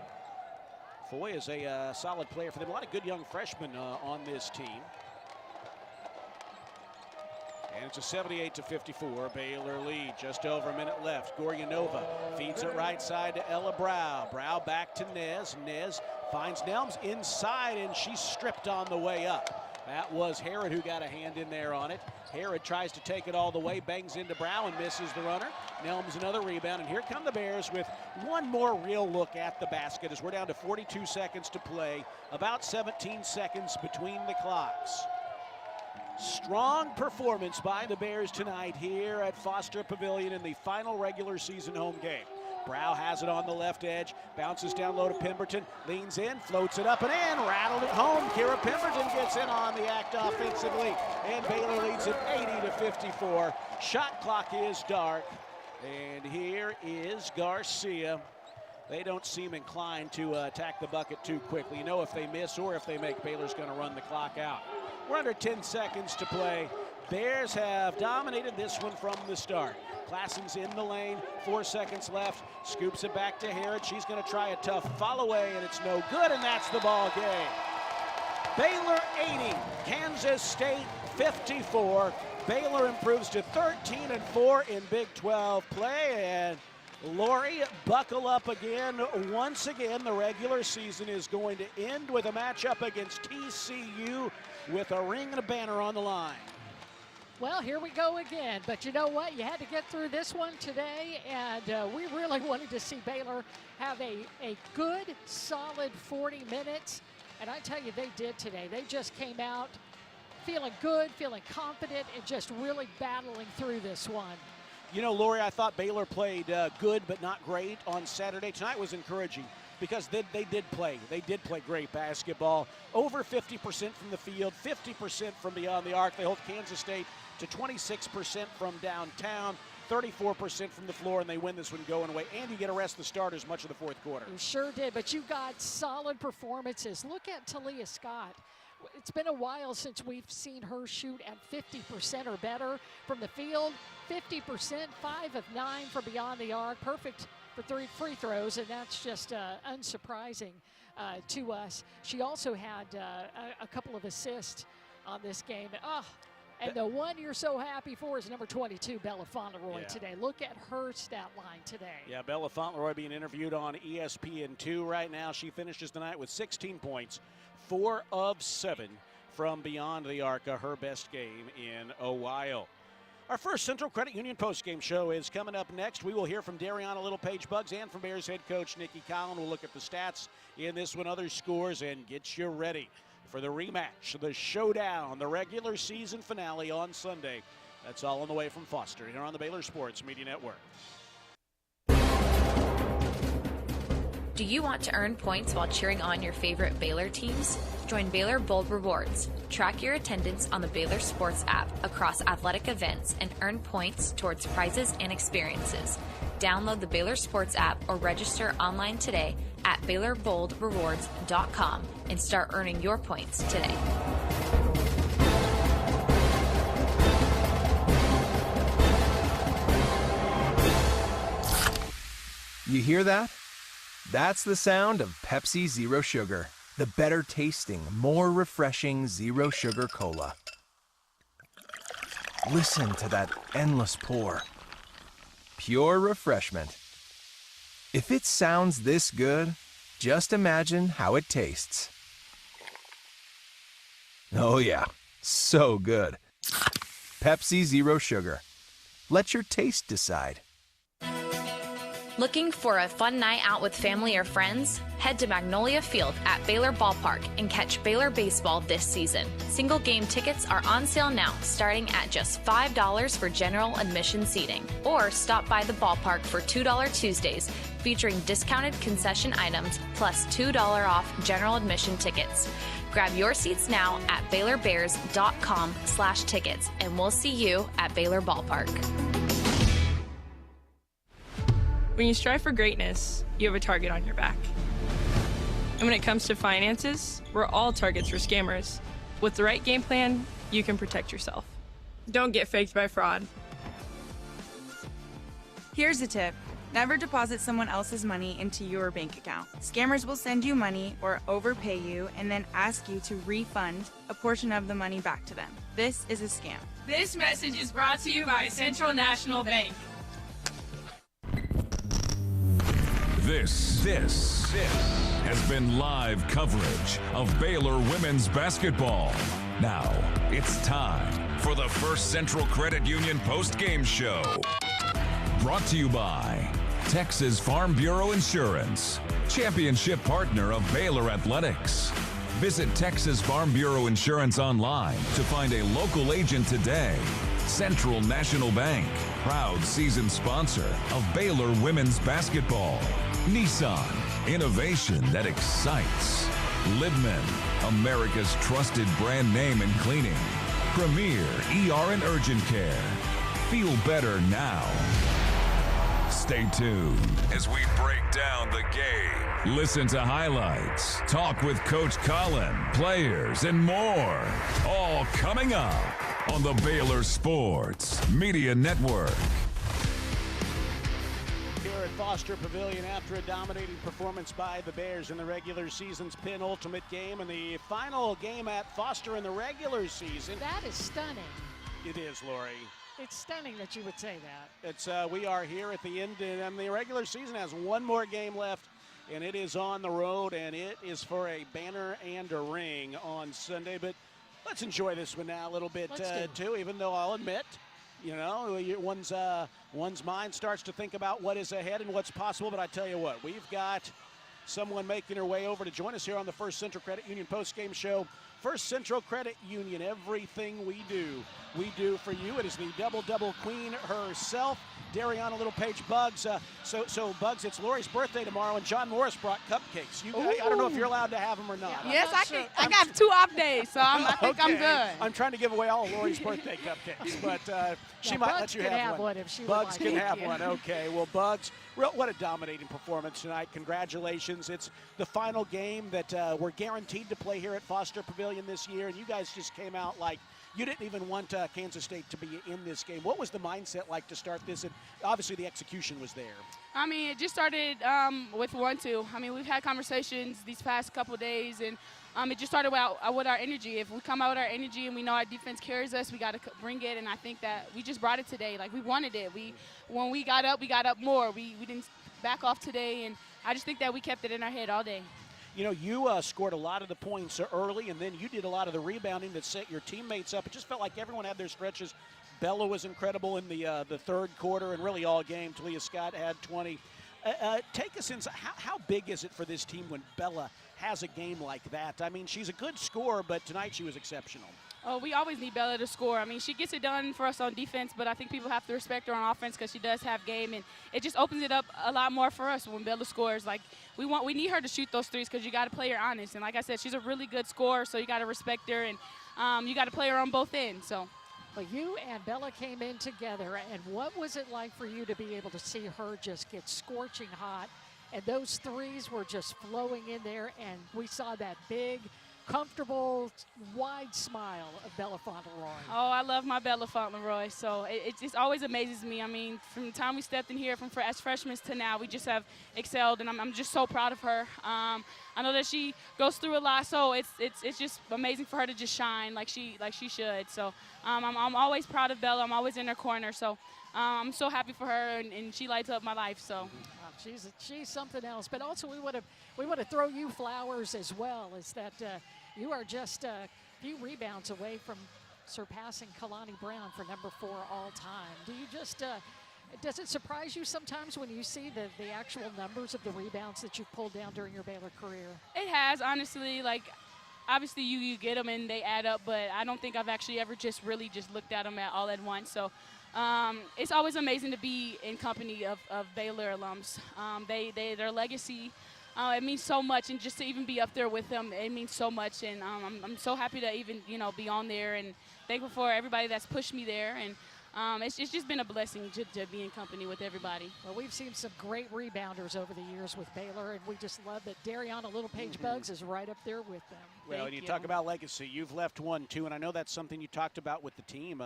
Foy is a solid player for them. A lot of good young freshmen on this team. And it's a 78-54 Baylor lead. Just over a minute left. Goryanova feeds it right side to Ella Brow. Brow back to Nez. Nez finds Nelms inside, and she's stripped on the way up. That was Herod who got a hand in there on it. Herod tries to take it all the way, bangs into Brow and misses the runner. Nelms another rebound, and here come the Bears with one more real look at the basket as we're down to 42 seconds to play, about 17 seconds between the clocks. Strong performance by the Bears tonight here at Foster Pavilion in the final regular season home game. Brow has it on the left edge, bounces down low to Pemberton, leans in, floats it up and in, rattled it home. Kira Pemberton gets in on the act offensively, and Baylor leads it 80-54. Shot clock is dark, and here is Garcia. They don't seem inclined to attack the bucket too quickly. You know, if they miss or if they make, Baylor's going to run the clock out. We're under 10 seconds to play. Bears have dominated this one from the start. Claessens in the lane, 4 seconds left, scoops it back to Herod. She's going to try a tough follow away, and it's no good, and that's the ball game. Baylor 80, Kansas State 54. Baylor improves to 13-4 in Big 12 play, and Lori, buckle up again. Once again, the regular season is going to end with a matchup against TCU with a ring and a banner on the line. Well, here we go again. But you know what? You had to get through this one today, and we really wanted to see Baylor have a good, solid 40 minutes. And I tell you, they did today. They just came out feeling good, feeling confident, and just really battling through this one. You know, Lori, I thought Baylor played good but not great on Saturday. Tonight was encouraging because they did play. They did play great basketball. Over 50% from the field, 50% from beyond the arc. They hold Kansas State to 26% from downtown, 34% from the floor, and they win this one going away. And you get to rest the starters much of the fourth quarter. You sure did, but you got solid performances. Look at Talia Scott. It's been a while since we've seen her shoot at 50% or better from the field. 50%, 5 of 9 from beyond the arc. Perfect for 3 free throws, and that's just unsurprising to us. She also had a couple of assists on this game. And the one you're so happy for is number 22, Bella Fauntleroy today. Look at her stat line today. Yeah, Bella Fauntleroy being interviewed on ESPN2 right now. She finishes the night with 16 points, 4 of 7 from beyond the arc, her best game in a while. Our first Central Credit Union postgame show is coming up next. We will hear from Dariana Little-Page-Buggs and from Bears head coach Nikki Colin. We'll look at the stats in this one, other scores, and get you ready for the rematch, the showdown, the regular season finale on Sunday. That's all on the way from Foster here on the Baylor Sports Media Network. Do you want to earn points while cheering on your favorite Baylor teams? Join Baylor Bold Rewards. Track your attendance on the Baylor Sports app across athletic events and earn points towards prizes and experiences. Download the Baylor Sports app or register online today at BaylorBoldRewards.com and start earning your points today. You hear that? That's the sound of Pepsi Zero Sugar, the better tasting, more refreshing Zero Sugar Cola. Listen to that endless pour. Pure refreshment. If it sounds this good, just imagine how it tastes. Oh yeah, so good. Pepsi Zero Sugar. Let your taste decide. Looking for a fun night out with family or friends? Head to Magnolia Field at Baylor Ballpark and catch Baylor baseball this season. Single game tickets are on sale now, starting at just $5 for general admission seating. Or stop by the ballpark for $2 Tuesdays, featuring discounted concession items plus $2 off general admission tickets. Grab your seats now at BaylorBears.com/tickets, and we'll see you at Baylor Ballpark. When you strive for greatness, you have a target on your back. And when it comes to finances, we're all targets for scammers. With the right game plan, you can protect yourself. Don't get faked by fraud. Here's a tip. Never deposit someone else's money into your bank account. Scammers will send you money or overpay you and then ask you to refund a portion of the money back to them. This is a scam. This message is brought to you by Central National Bank. This has been live coverage of Baylor women's basketball. Now it's time for the First Central Credit Union post-game show. Brought to you by Texas Farm Bureau Insurance, championship partner of Baylor Athletics. Visit Texas Farm Bureau Insurance online to find a local agent today. Central National Bank, proud season sponsor of Baylor women's basketball. Nissan, innovation that excites. Lidman, America's trusted brand name in cleaning. Premier ER and Urgent Care. Feel better now. Stay tuned as we break down the game. Listen to highlights, talk with Coach Colin, players, and more. All coming up on the Baylor Sports Media Network. Here at Foster Pavilion, after a dominating performance by the Bears in the regular season's penultimate game and the final game at Foster in the regular season. That is stunning. It is, Lori. It's stunning that you would say that. It's we are here at the end, and the regular season has one more game left, and it is on the road, and it is for a banner and a ring on Sunday. But let's enjoy this one now a little bit too, even though I'll admit, you know, one's mind starts to think about what is ahead and what's possible. But I tell you what, we've got someone making her way over to join us here on the First Central Credit Union postgame show. First Central Credit Union, everything we do for you. It is the double queen herself, Dariana Littlepage Buggs. So Buggs, it's Lori's birthday tomorrow, and John Morris brought cupcakes. I don't know if you're allowed to have them or not. Yes, I got 2 off days, so I think I'm good. I'm trying to give away all of Lori's birthday cupcakes, but she might let you have one. If she Buggs would like. can have one. Okay, well, Buggs, what a dominating performance tonight. Congratulations. It's the final game that we're guaranteed to play here at Foster Pavilion this year, and you guys just came out like you didn't even want Kansas State to be in this game. What was the mindset like to start this? And obviously the execution was there. I mean, it just started with 1-2. I mean, we've had conversations these past couple days, and it just started with our energy. If we come out with our energy and we know our defense carries us, we got to bring it, and I think that we just brought it today. Like, we wanted it. When we got up more. We didn't back off today, and I just think that we kept it in our head all day. You know, you scored a lot of the points early, and then you did a lot of the rebounding that set your teammates up. It just felt like everyone had their stretches. Bella was incredible in the third quarter and really all game. Talia Scott had 20. Take us inside. How big is it for this team when Bella has a game like that? I mean, she's a good scorer, but tonight she was exceptional. Oh, we always need Bella to score. I mean, she gets it done for us on defense, but I think people have to respect her on offense because she does have game, and it just opens it up a lot more for us when Bella scores. Like, we need her to shoot those threes because you got to play her honest. And like I said, she's a really good scorer, so you got to respect her, and you got to play her on both ends. So. But you and Bella came in together, and what was it like for you to be able to see her just get scorching hot, and those threes were just flowing in there, and we saw that big, comfortable, wide smile of Bella Fauntleroy? Oh, I love my Bella Fauntleroy. So it just always amazes me. I mean, from the time we stepped in here as freshmen to now, we just have excelled, and I'm just so proud of her. I know that she goes through a lot, so it's just amazing for her to just shine like she should. So I'm always proud of Bella. I'm always in her corner. So I'm so happy for her, and she lights up my life. So. She's something else, but also we want to throw you flowers as well. Is that you are just a few rebounds away from surpassing Kalani Brown for number 4 all time. Do you just does it surprise you sometimes when you see the actual numbers of the rebounds that you've pulled down during your Baylor career? It has, honestly. Like, obviously you get them and they add up, but I don't think I've actually ever just looked at them all at once. So. It's always amazing to be in company of Baylor alums. Their legacy, it means so much, and just to even be up there with them, it means so much. And I'm so happy to even be on there, and thankful for everybody that's pushed me there. And it's just been a blessing to be in company with everybody. Well, we've seen some great rebounders over the years with Baylor, and we just love that Dariana Littlepage Buggs is right up there with them. Well, you talk about legacy. You've left 1, 2, and I know that's something you talked about with the team.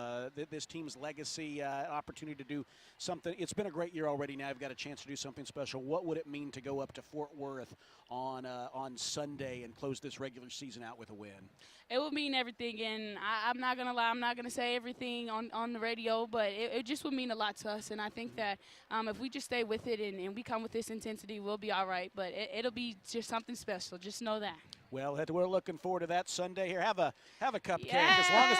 This team's legacy, opportunity to do something. It's been a great year already. Now you've got a chance to do something special. What would it mean to go up to Fort Worth on Sunday and close this regular season out with a win? It would mean everything, and I'm not going to lie. I'm not going to say everything on the radio, but it just would mean a lot to us. And I think that if we just stay with it and we come with this intensity, we'll be all right. But it'll be just something special. Just know that. Well, we're looking forward to that Sunday here. Have a cupcake. Yes! As long as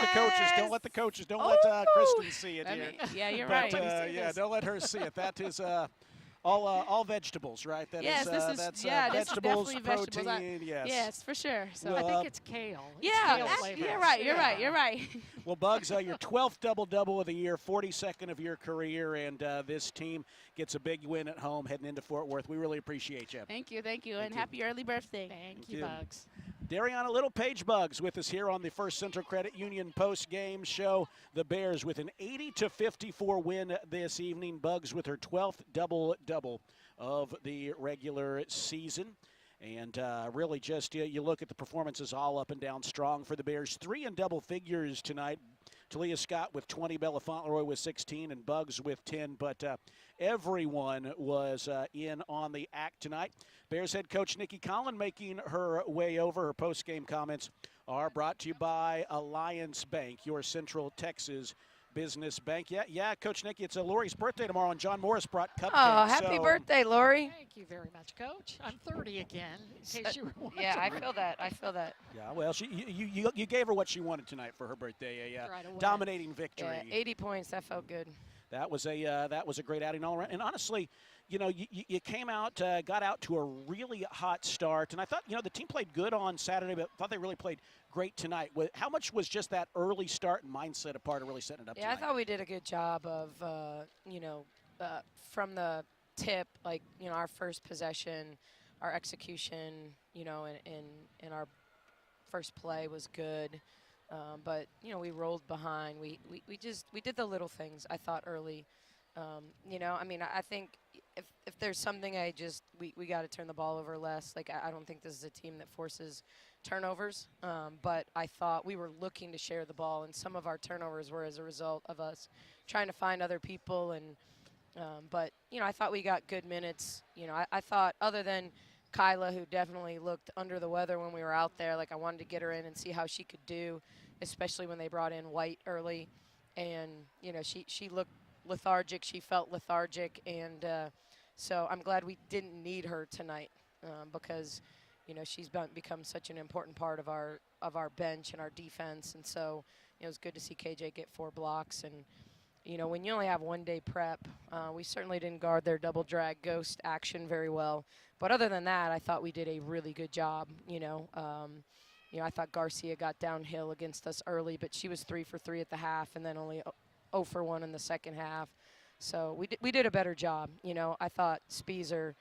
don't let Kristen see it here. Yeah, you're but, right. Don't let her see it. That is all vegetables, right? Yes, that's vegetables, protein. Vegetables. Yes, for sure. So I think it's kale. Yeah, kale you're right. You're right. Well, Buggs, your 12th double-double of the year, 42nd of your career, and this team gets a big win at home heading into Fort Worth. We really appreciate you. Thank you, and happy early birthday. Thank you, Buggs. Dariana Littlepage Buggs with us here on the First Central Credit Union post-game show. The Bears with an 80-54 win this evening. Buggs with her 12th double-double of the regular season. And really just you look at the performances all up and down strong for the Bears. 3 in double figures tonight. Talia Scott with 20, Bella Fauntleroy with 16, and Buggs with 10. But everyone was in on the act tonight. Bears head coach Nikki Colin making her way over. Her post-game comments are brought to you by Alliance Bank, your Central Texas Business Bank. Yeah, Coach Nikki, it's Lori's birthday tomorrow, and John Morris brought cupcakes. Oh, happy birthday, Lori. Thank you very much, Coach. I'm 30 again, in case you were wondering. Yeah, I feel that. Yeah, well, you gave her what she wanted tonight for her birthday, a dominating victory. Yeah, 80 points, that felt good. That was a great outing all around. And honestly, you came out, got out to a really hot start, and I thought, the team played good on Saturday, but thought they really played great tonight. How much was just that early start and mindset a part of really setting it up Yeah, tonight? I thought we did a good job of, from the tip, our first possession, our execution, and our first play was good. But we rolled behind. We did the little things, I thought, early. I think if there's something we got to turn the ball over less. I don't think this is a team that forces turnovers. But I thought we were looking to share the ball, and some of our turnovers were as a result of us trying to find other people. And but I thought we got good minutes. I thought, other than Kyla, who definitely looked under the weather when we were out there, I wanted to get her in and see how she could do, especially when they brought in White early. And she looked lethargic. She felt lethargic, and so I'm glad we didn't need her tonight because she's become such an important part of our bench and our defense. And so it was good to see KJ get 4 blocks. And when you only have 1 day prep, we certainly didn't guard their double drag ghost action very well. But other than that, I thought we did a really good job. I thought Garcia got downhill against us early, but she was 3 for 3 at the half, and then only 0 for 1 in the second half. So we did a better job. I thought Speezer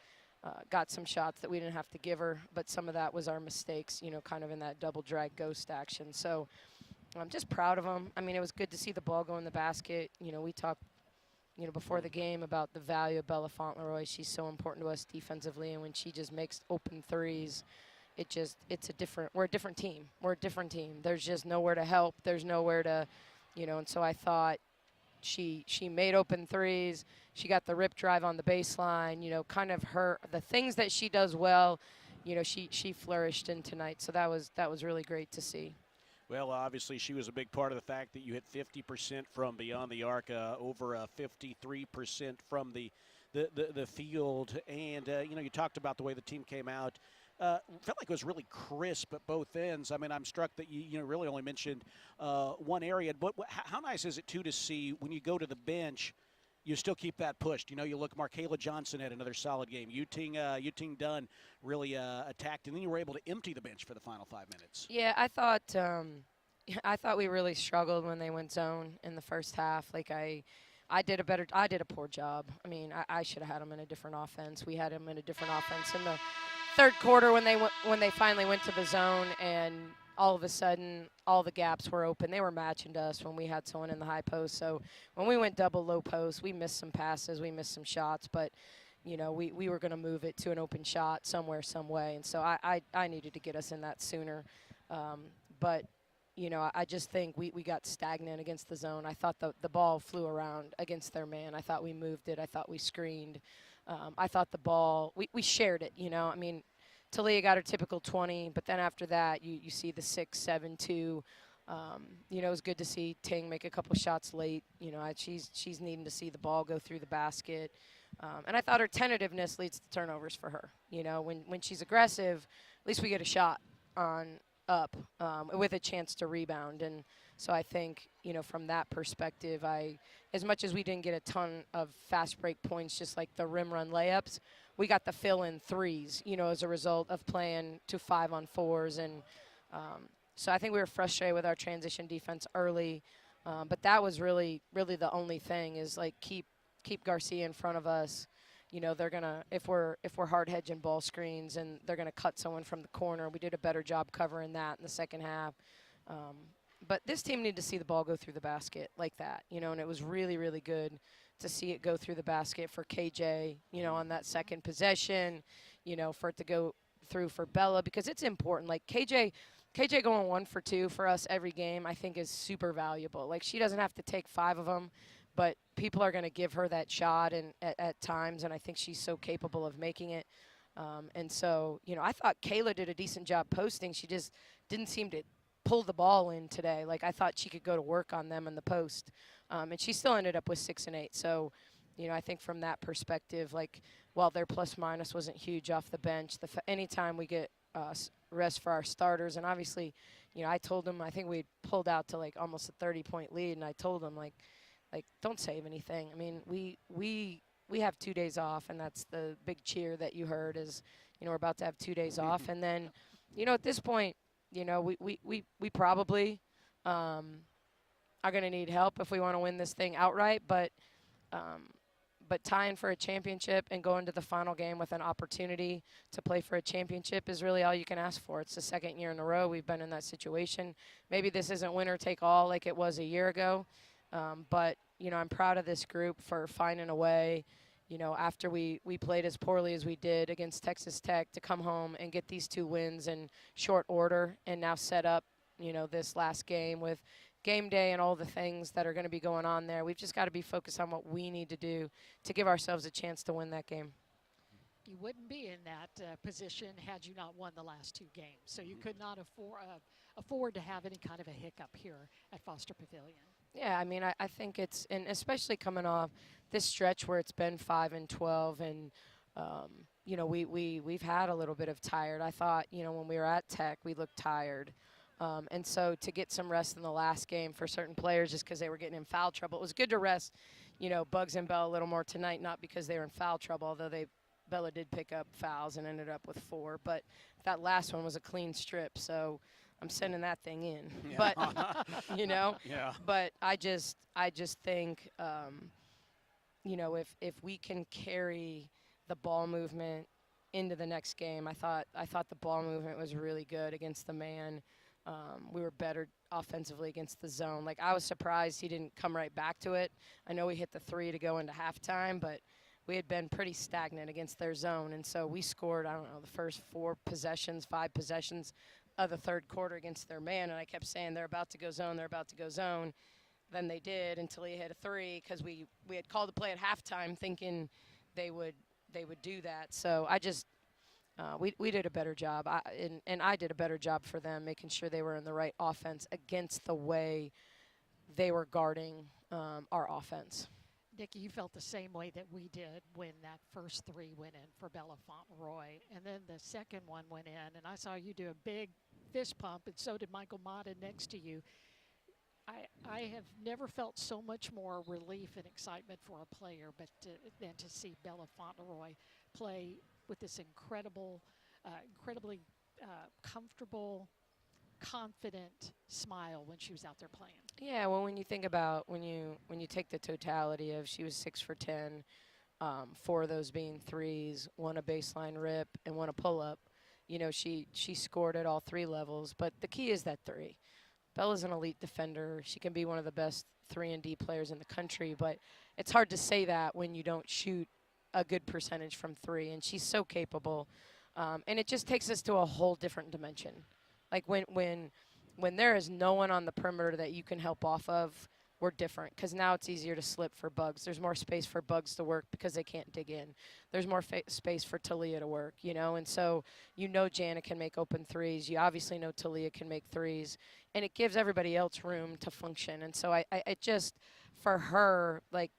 got some shots that we didn't have to give her, but some of that was our mistakes, kind of in that double drag ghost action. So I'm just proud of them. It was good to see the ball go in the basket. We talked, before the game about the value of Bella Fauntleroy. She's so important to us defensively, and when she just makes open threes, we're a different team. We're a different team. There's just nowhere to help. There's nowhere to, and so I thought she made open threes. She got the rip drive on the baseline, kind of the things that she does well, she flourished in tonight. So that was really great to see. Well, obviously, she was a big part of the fact that you hit 50% from beyond the arc, over 53% from the field. And, you talked about the way the team came out. Felt like it was really crisp at both ends. I'm struck that you really only mentioned one area. But how nice is it, too, to see when you go to the bench, you still keep that pushed. You look, Marqua Johnson had another solid game. Yuting Dunn really attacked, and then you were able to empty the bench for the final 5 minutes. Yeah, I thought we really struggled when they went zone in the first half. I did a poor job. I should have had them in a different offense. We had them in a different offense in the third quarter when they finally went to the zone, and all of a sudden all the gaps were open. They were matching to us when we had someone in the high post. So when we went double low post, we missed some passes, we missed some shots, but we were going to move it to an open shot somewhere, some way. And so I needed to get us in that sooner. But I just think we got stagnant against the zone. I thought the ball flew around against their man. I thought we moved it. I thought we screened. I thought the ball, we shared it, Talia got her typical 20, but then after that, you see the 6, 7, 2. It was good to see Ting make a couple shots late. She's needing to see the ball go through the basket. And I thought her tentativeness leads to turnovers for her. When she's aggressive, at least we get a shot on up with a chance to rebound. And so I think, from that perspective, as much as we didn't get a ton of fast break points, just like the rim run layups, we got the fill-in threes, as a result of playing to 5-on-4s. And so I think we were frustrated with our transition defense early. But that was really the only thing is, keep Garcia in front of us. They're going to, if we're hard hedging ball screens and they're going to cut someone from the corner, we did a better job covering that in the second half. But this team needed to see the ball go through the basket like that, and it was really, really good to see it go through the basket for KJ, on that second possession, for it to go through for Bella, because it's important. KJ going 1 for 2 for us every game, I think is super valuable. She doesn't have to take 5 of them, but people are going to give her that shot and at times, and I think she's so capable of making it. And so, I thought Kayla did a decent job posting. She just didn't seem to pull the ball in today. Like, I thought she could go to work on them in the post. And she still ended up with 6 and 8. So, I think from that perspective, like, while their plus-minus wasn't huge off the bench, anytime we get rest for our starters, and obviously, I told them, I think we pulled out to, like, almost a 30-point lead, and I told them, like, don't save anything. I mean, we have 2 days off, and that's the big cheer that you heard is, we're about to have 2 days off. And then, at this point, we probably are going to need help if we want to win this thing outright. But tying for a championship and going to the final game with an opportunity to play for a championship is really all you can ask for. It's the second year in a row we've been in that situation. Maybe this isn't winner take all like it was a year ago. But, I'm proud of this group for finding a way, after we played as poorly as we did against Texas Tech, to come home and get these 2 wins in short order and now set up, this last game with game day and all the things that are going to be going on there. We've just got to be focused on what we need to do to give ourselves a chance to win that game. You wouldn't be in that position had you not won the last 2 games. So you could not afford to have any kind of a hiccup here at Foster Pavilion. Yeah, I mean, I think it's, and especially coming off this stretch where it's been 5 and 12, and we've had a little bit of tired. I thought, when we were at Tech, we looked tired. And so to get some rest in the last game for certain players just because they were getting in foul trouble. It was good to rest, Bugs and Bella a little more tonight, not because they were in foul trouble, although Bella did pick up fouls and ended up with 4. But that last one was a clean strip, so I'm sending that thing in. Yeah. But, Yeah. But I just think, if we can carry the ball movement into the next game, I thought the ball movement was really good against the man. We were better offensively against the zone. Like, I was surprised he didn't come right back to it. I know we hit the 3 to go into halftime, but we had been pretty stagnant against their zone. And so we scored, the first 5 possessions of the third quarter against their man. And I kept saying, they're about to go zone, they're about to go zone. Then they did until he hit a 3 because we had called the play at halftime thinking they would do that. So I just, we did a better job, and I did a better job for them, making sure they were in the right offense against the way they were guarding our offense. Nikki, you felt the same way that we did when that first 3 went in for Bella Fauntleroy, and then the second one went in, and I saw you do a big fist pump, and so did Michael Mata next to you. I have never felt so much more relief and excitement for a player than to see Bella Fauntleroy play with this incredibly comfortable, confident smile when she was out there playing. Yeah, well, when you think about when you take the totality of, she was 6 for 10, 4 of those being threes, 1 a baseline rip, and 1 a pull-up. She scored at all 3 levels, but the key is that 3. Bella's an elite defender. She can be one of the best 3-and-D players in the country, but it's hard to say that when you don't shoot a good percentage from 3, and she's so capable. And it just takes us to a whole different dimension. Like, when there is no one on the perimeter that you can help off of, we're different, because now it's easier to slip for Bugs. There's more space for Bugs to work because they can't dig in. There's more space for Talia to work, and so Jana can make open threes. You obviously know Talia can make threes, and it gives everybody else room to function. And so I just, for her, like,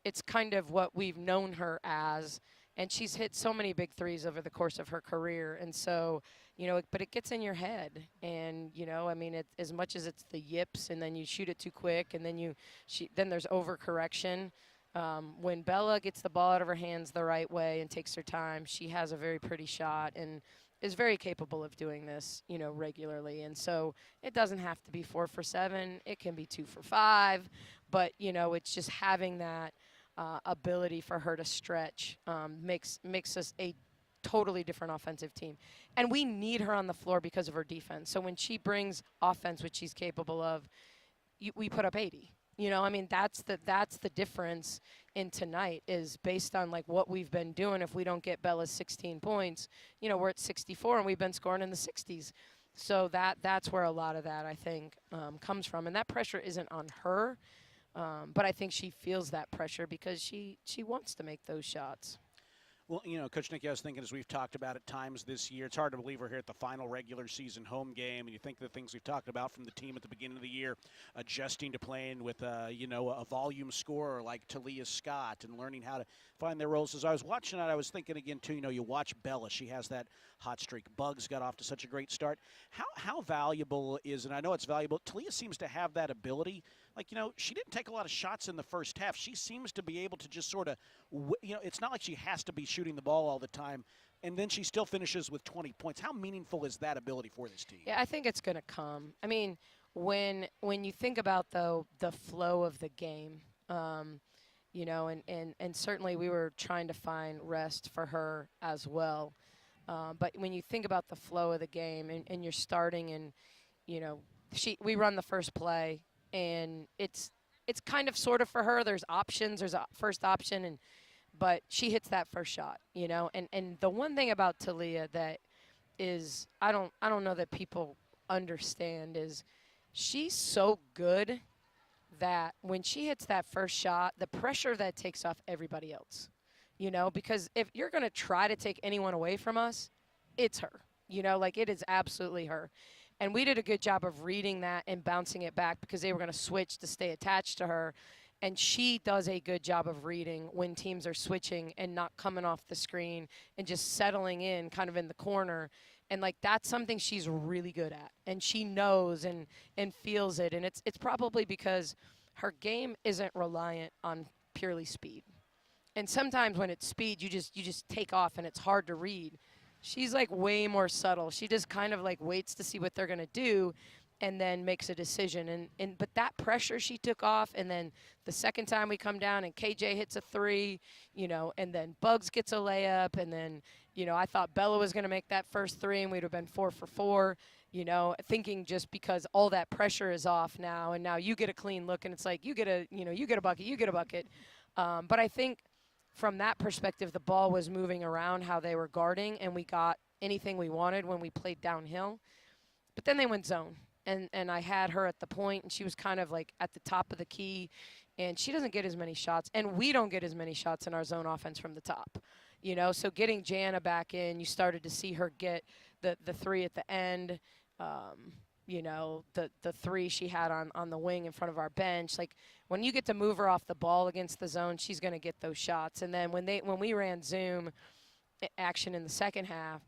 it's kind of what we've known her as, and she's hit so many big threes over the course of her career. And so, but it gets in your head, and as much as it's the yips, and then you shoot it too quick, and then then there's overcorrection. When Bella gets the ball out of her hands the right way and takes her time, she has a very pretty shot and is very capable of doing this, regularly. And so it doesn't have to be 4 for 7; it can be 2 for 5. But it's just having that ability for her to stretch makes us a totally different offensive team. And we need her on the floor because of her defense. So when she brings offense, which she's capable of, we put up 80. That's the difference in tonight, is based on like what we've been doing. If we don't get Bella's 16 points, we're at 64, and we've been scoring in the 60s. So that's where a lot of that, I think, comes from. And that pressure isn't on her, but I think she feels that pressure because she wants to make those shots. Well, Coach Nikki, I was thinking as we've talked about at times this year, it's hard to believe we're here at the final regular season home game, and you think the things we've talked about from the team at the beginning of the year, adjusting to playing with, a volume scorer like Talia Scott and learning how to find their roles. As I was watching it, I was thinking again, too, you watch Bella. She has that hot streak. Bugs got off to such a great start. How valuable is, and I know it's valuable, Talia seems to have that ability. She didn't take a lot of shots in the first half. She seems to be able to just sort of, it's not like she has to be shooting the ball all the time, and then she still finishes with 20 points. How meaningful is that ability for this team? Yeah, I think it's going to come. I mean, when you think about, though, the flow of the game, and certainly we were trying to find rest for her as well. But when you think about the flow of the game and you're starting and, we run the first play, and it's kind of sort of for her. There's options. There's a first option, but she hits that first shot, And the one thing about Talia that is I don't know that people understand is she's so good that when she hits that first shot, the pressure that takes off everybody else, because if you're going to try to take anyone away from us, it's her, it is absolutely her. And we did a good job of reading that and bouncing it back because they were going to switch to stay attached to her. And she does a good job of reading when teams are switching and not coming off the screen and just settling in kind of in the corner. And, that's something she's really good at. And she knows and feels it. And it's probably because her game isn't reliant on purely speed. And sometimes when it's speed, you just take off and it's hard to read. She's way more subtle. She just kind of waits to see what they're going to do and then makes a decision. But that pressure she took off, and then the second time we come down and KJ hits a 3, and then Bugs gets a layup, and then, I thought Bella was going to make that first 3 and we'd have been 4 for 4, thinking just because all that pressure is off now, and now you get a clean look and it's you get a bucket. But I think from that perspective, the ball was moving around how they were guarding, and we got anything we wanted when we played downhill. But then they went zone, and I had her at the point, and she was kind of at the top of the key, and she doesn't get as many shots, and we don't get as many shots in our zone offense from the top. So getting Jana back in, you started to see her get the 3 at the end. The 3 she had on the wing in front of our bench. When you get to move her off the ball against the zone, she's going to get those shots. And then when we ran Zoom action in the second half,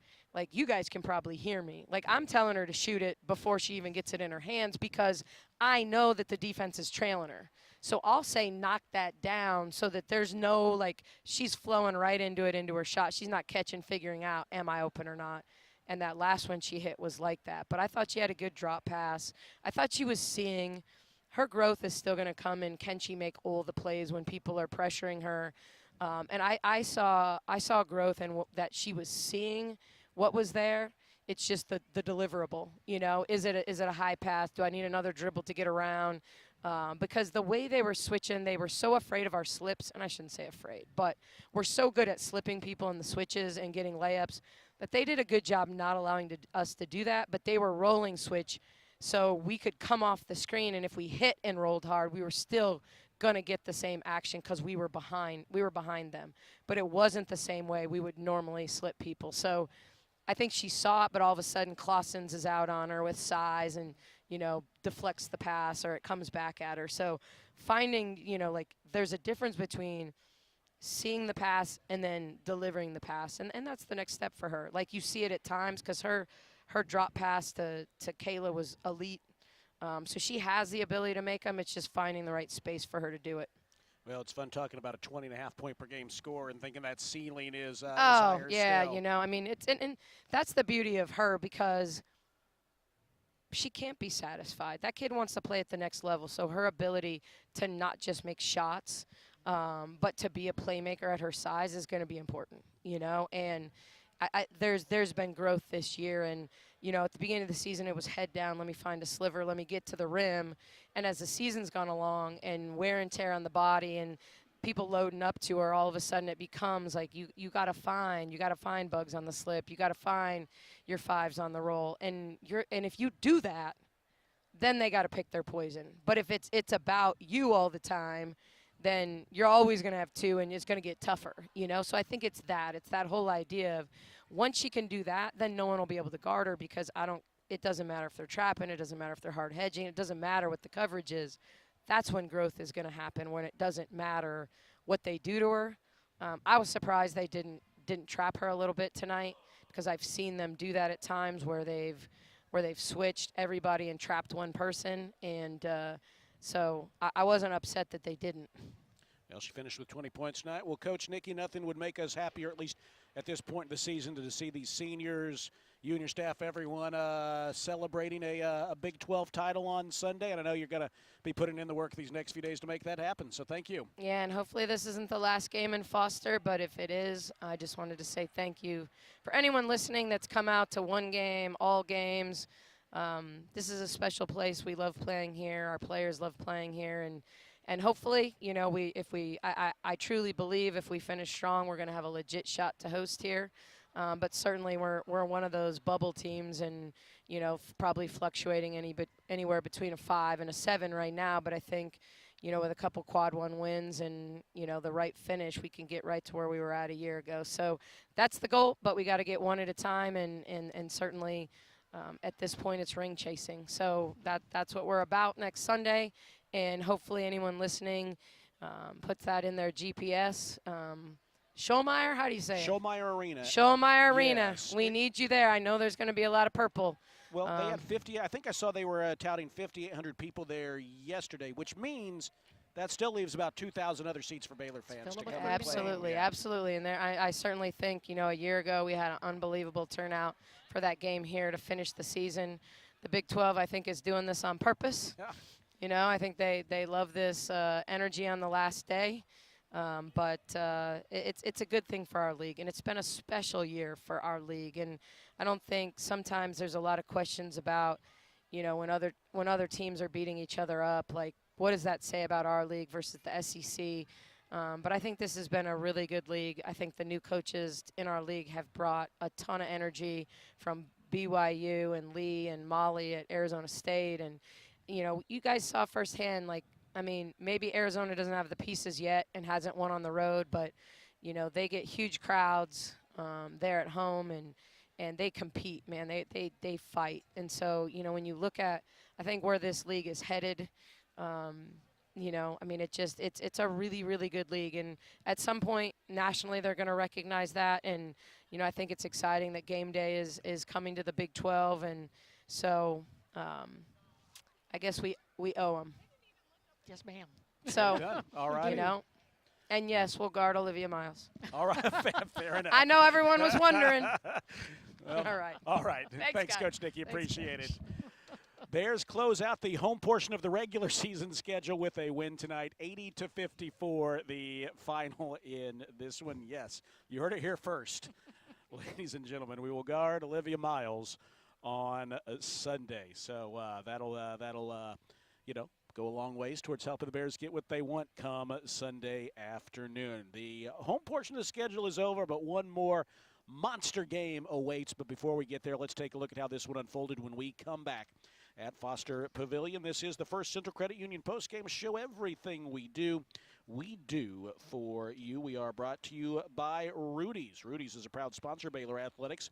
you guys can probably hear me. I'm telling her to shoot it before she even gets it in her hands because I know that the defense is trailing her. So I'll say knock that down so that there's no, she's flowing right into her shot. She's not catching, figuring out, am I open or not? And that last one she hit was like that. But I thought she had a good drop pass. I thought she was seeing her growth is still going to come in. Can she make all the plays when people are pressuring her? And I saw growth in that she was seeing what was there. It's just the deliverable. Is it a high pass? Do I need another dribble to get around? Because the way they were switching, they were so afraid of our slips. And I shouldn't say afraid, but we're so good at slipping people in the switches and getting layups that they did a good job not allowing us to do that, but they were rolling switch so we could come off the screen, and if we hit and rolled hard, we were still going to get the same action because we were behind them. But it wasn't the same way we would normally slip people. So I think she saw it, but all of a sudden Clausen's is out on her with size and, deflects the pass or it comes back at her. So finding, there's a difference between seeing the pass and then delivering the pass. And that's the next step for her. You see it at times because her drop pass to Kayla was elite. So she has the ability to make them. It's just finding the right space for her to do it. Well, it's fun talking about a 20.5 point per game score and thinking that ceiling is higher yeah, still. It's and that's the beauty of her because she can't be satisfied. That kid wants to play at the next level. So her ability to not just make shots, but to be a playmaker at her size is going to be important, And there's been growth this year, and at the beginning of the season it was head down. Let me find a sliver. Let me get to the rim. And as the season's gone along, and wear and tear on the body, and people loading up to her, all of a sudden it becomes you got to find Bugs on the slip. You got to find your 5s on the roll, and if you do that, then they got to pick their poison. But if it's about you all the time, then you're always going to have 2 and it's going to get tougher, you know? So I think it's that whole idea of once she can do that, then no one will be able to guard her because it doesn't matter if they're trapping, it doesn't matter if they're hard hedging, it doesn't matter what the coverage is. That's when growth is going to happen, when it doesn't matter what they do to her. I was surprised they didn't trap her a little bit tonight because I've seen them do that at times where they've switched everybody and trapped one person, and so I wasn't upset that they didn't. Well, she finished with 20 points tonight. Well, Coach Nikki, nothing would make us happier, at least at this point in the season, to see these seniors, you and your staff, everyone celebrating a Big 12 title on Sunday. And I know you're going to be putting in the work these next few days to make that happen. So thank you. Yeah, and hopefully this isn't the last game in Foster, but if it is, I just wanted to say thank you for anyone listening that's come out to one game, all games. This is a special place. We love playing here. Our players love playing here, and hopefully, you know, I truly believe if we finish strong, we're going to have a legit shot to host here. But certainly, we're one of those bubble teams, and you know, probably fluctuating anywhere between a 5 and a 7 right now. But I think, you know, with a couple quad 1 wins and you know the right finish, we can get right to where we were at a year ago. So that's the goal. But we got to get one at a time, and certainly. At this point, it's ring chasing. So that's what we're about next Sunday. And hopefully anyone listening puts that in their GPS. Schollmeyer, how do you say it? Schollmeyer Arena. Schollmeyer Arena. Yes. We need you there. I know there's going to be a lot of purple. Well, they had 50. I think I saw they were touting 5,800 people there yesterday, which means that still leaves about 2,000 other seats for Baylor fans to come and play. Absolutely, absolutely. And I certainly think, you know, a year ago we had an unbelievable turnout for that game here to finish the season. The Big 12, I think, is doing this on purpose. Yeah. You know, I think they love this energy on the last day. But it's a good thing for our league, and it's been a special year for our league. And I don't think sometimes there's a lot of questions about, you know, when other teams are beating each other up, like, what does that say about our league versus the SEC? But I think this has been a really good league. I think the new coaches in our league have brought a ton of energy from BYU and Lee and Molly at Arizona State. And, you know, you guys saw firsthand, like, I mean, maybe Arizona doesn't have the pieces yet and hasn't won on the road, but, you know, they get huge crowds there at home, and they compete, man. They fight. And so, you know, when you look at, I think, where this league is headed, you know, I mean, it's a really, really good league. And at some point nationally, they're going to recognize that. And, you know, I think it's exciting that game day is coming to the Big 12. And so I guess we owe them. Yes, ma'am. So, all right. You know, and yes, we'll guard Olivia Miles. All right, fair enough. I know everyone was wondering. Well, all right. All right. Thanks Coach Nikki. Appreciate it. Bears close out the home portion of the regular season schedule with a win tonight, 80-54, the final in this one. Yes, you heard it here first. Ladies and gentlemen, we will guard Olivia Miles on Sunday. So that'll you know, go a long ways towards helping the Bears get what they want come Sunday afternoon. The home portion of the schedule is over, but one more monster game awaits. But before we get there, let's take a look at how this one unfolded when we come back at Foster Pavilion. This is the First Central Credit Union postgame show. Everything we do for you. We are brought to you by Rudy's. Rudy's is a proud sponsor of Baylor Athletics.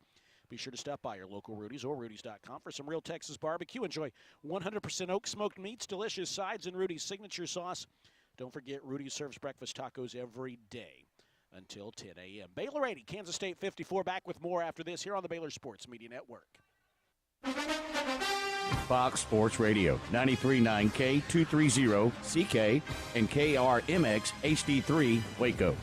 Be sure to stop by your local Rudy's or Rudy's.com for some real Texas barbecue. Enjoy 100% oak smoked meats, delicious sides, and Rudy's signature sauce. Don't forget, Rudy's serves breakfast tacos every day until 10 a.m. Baylor 80, Kansas State 54. Back with more after this here on the Baylor Sports Media Network. Fox Sports Radio, 93.9 K230 CK and KRMX HD3 Waco.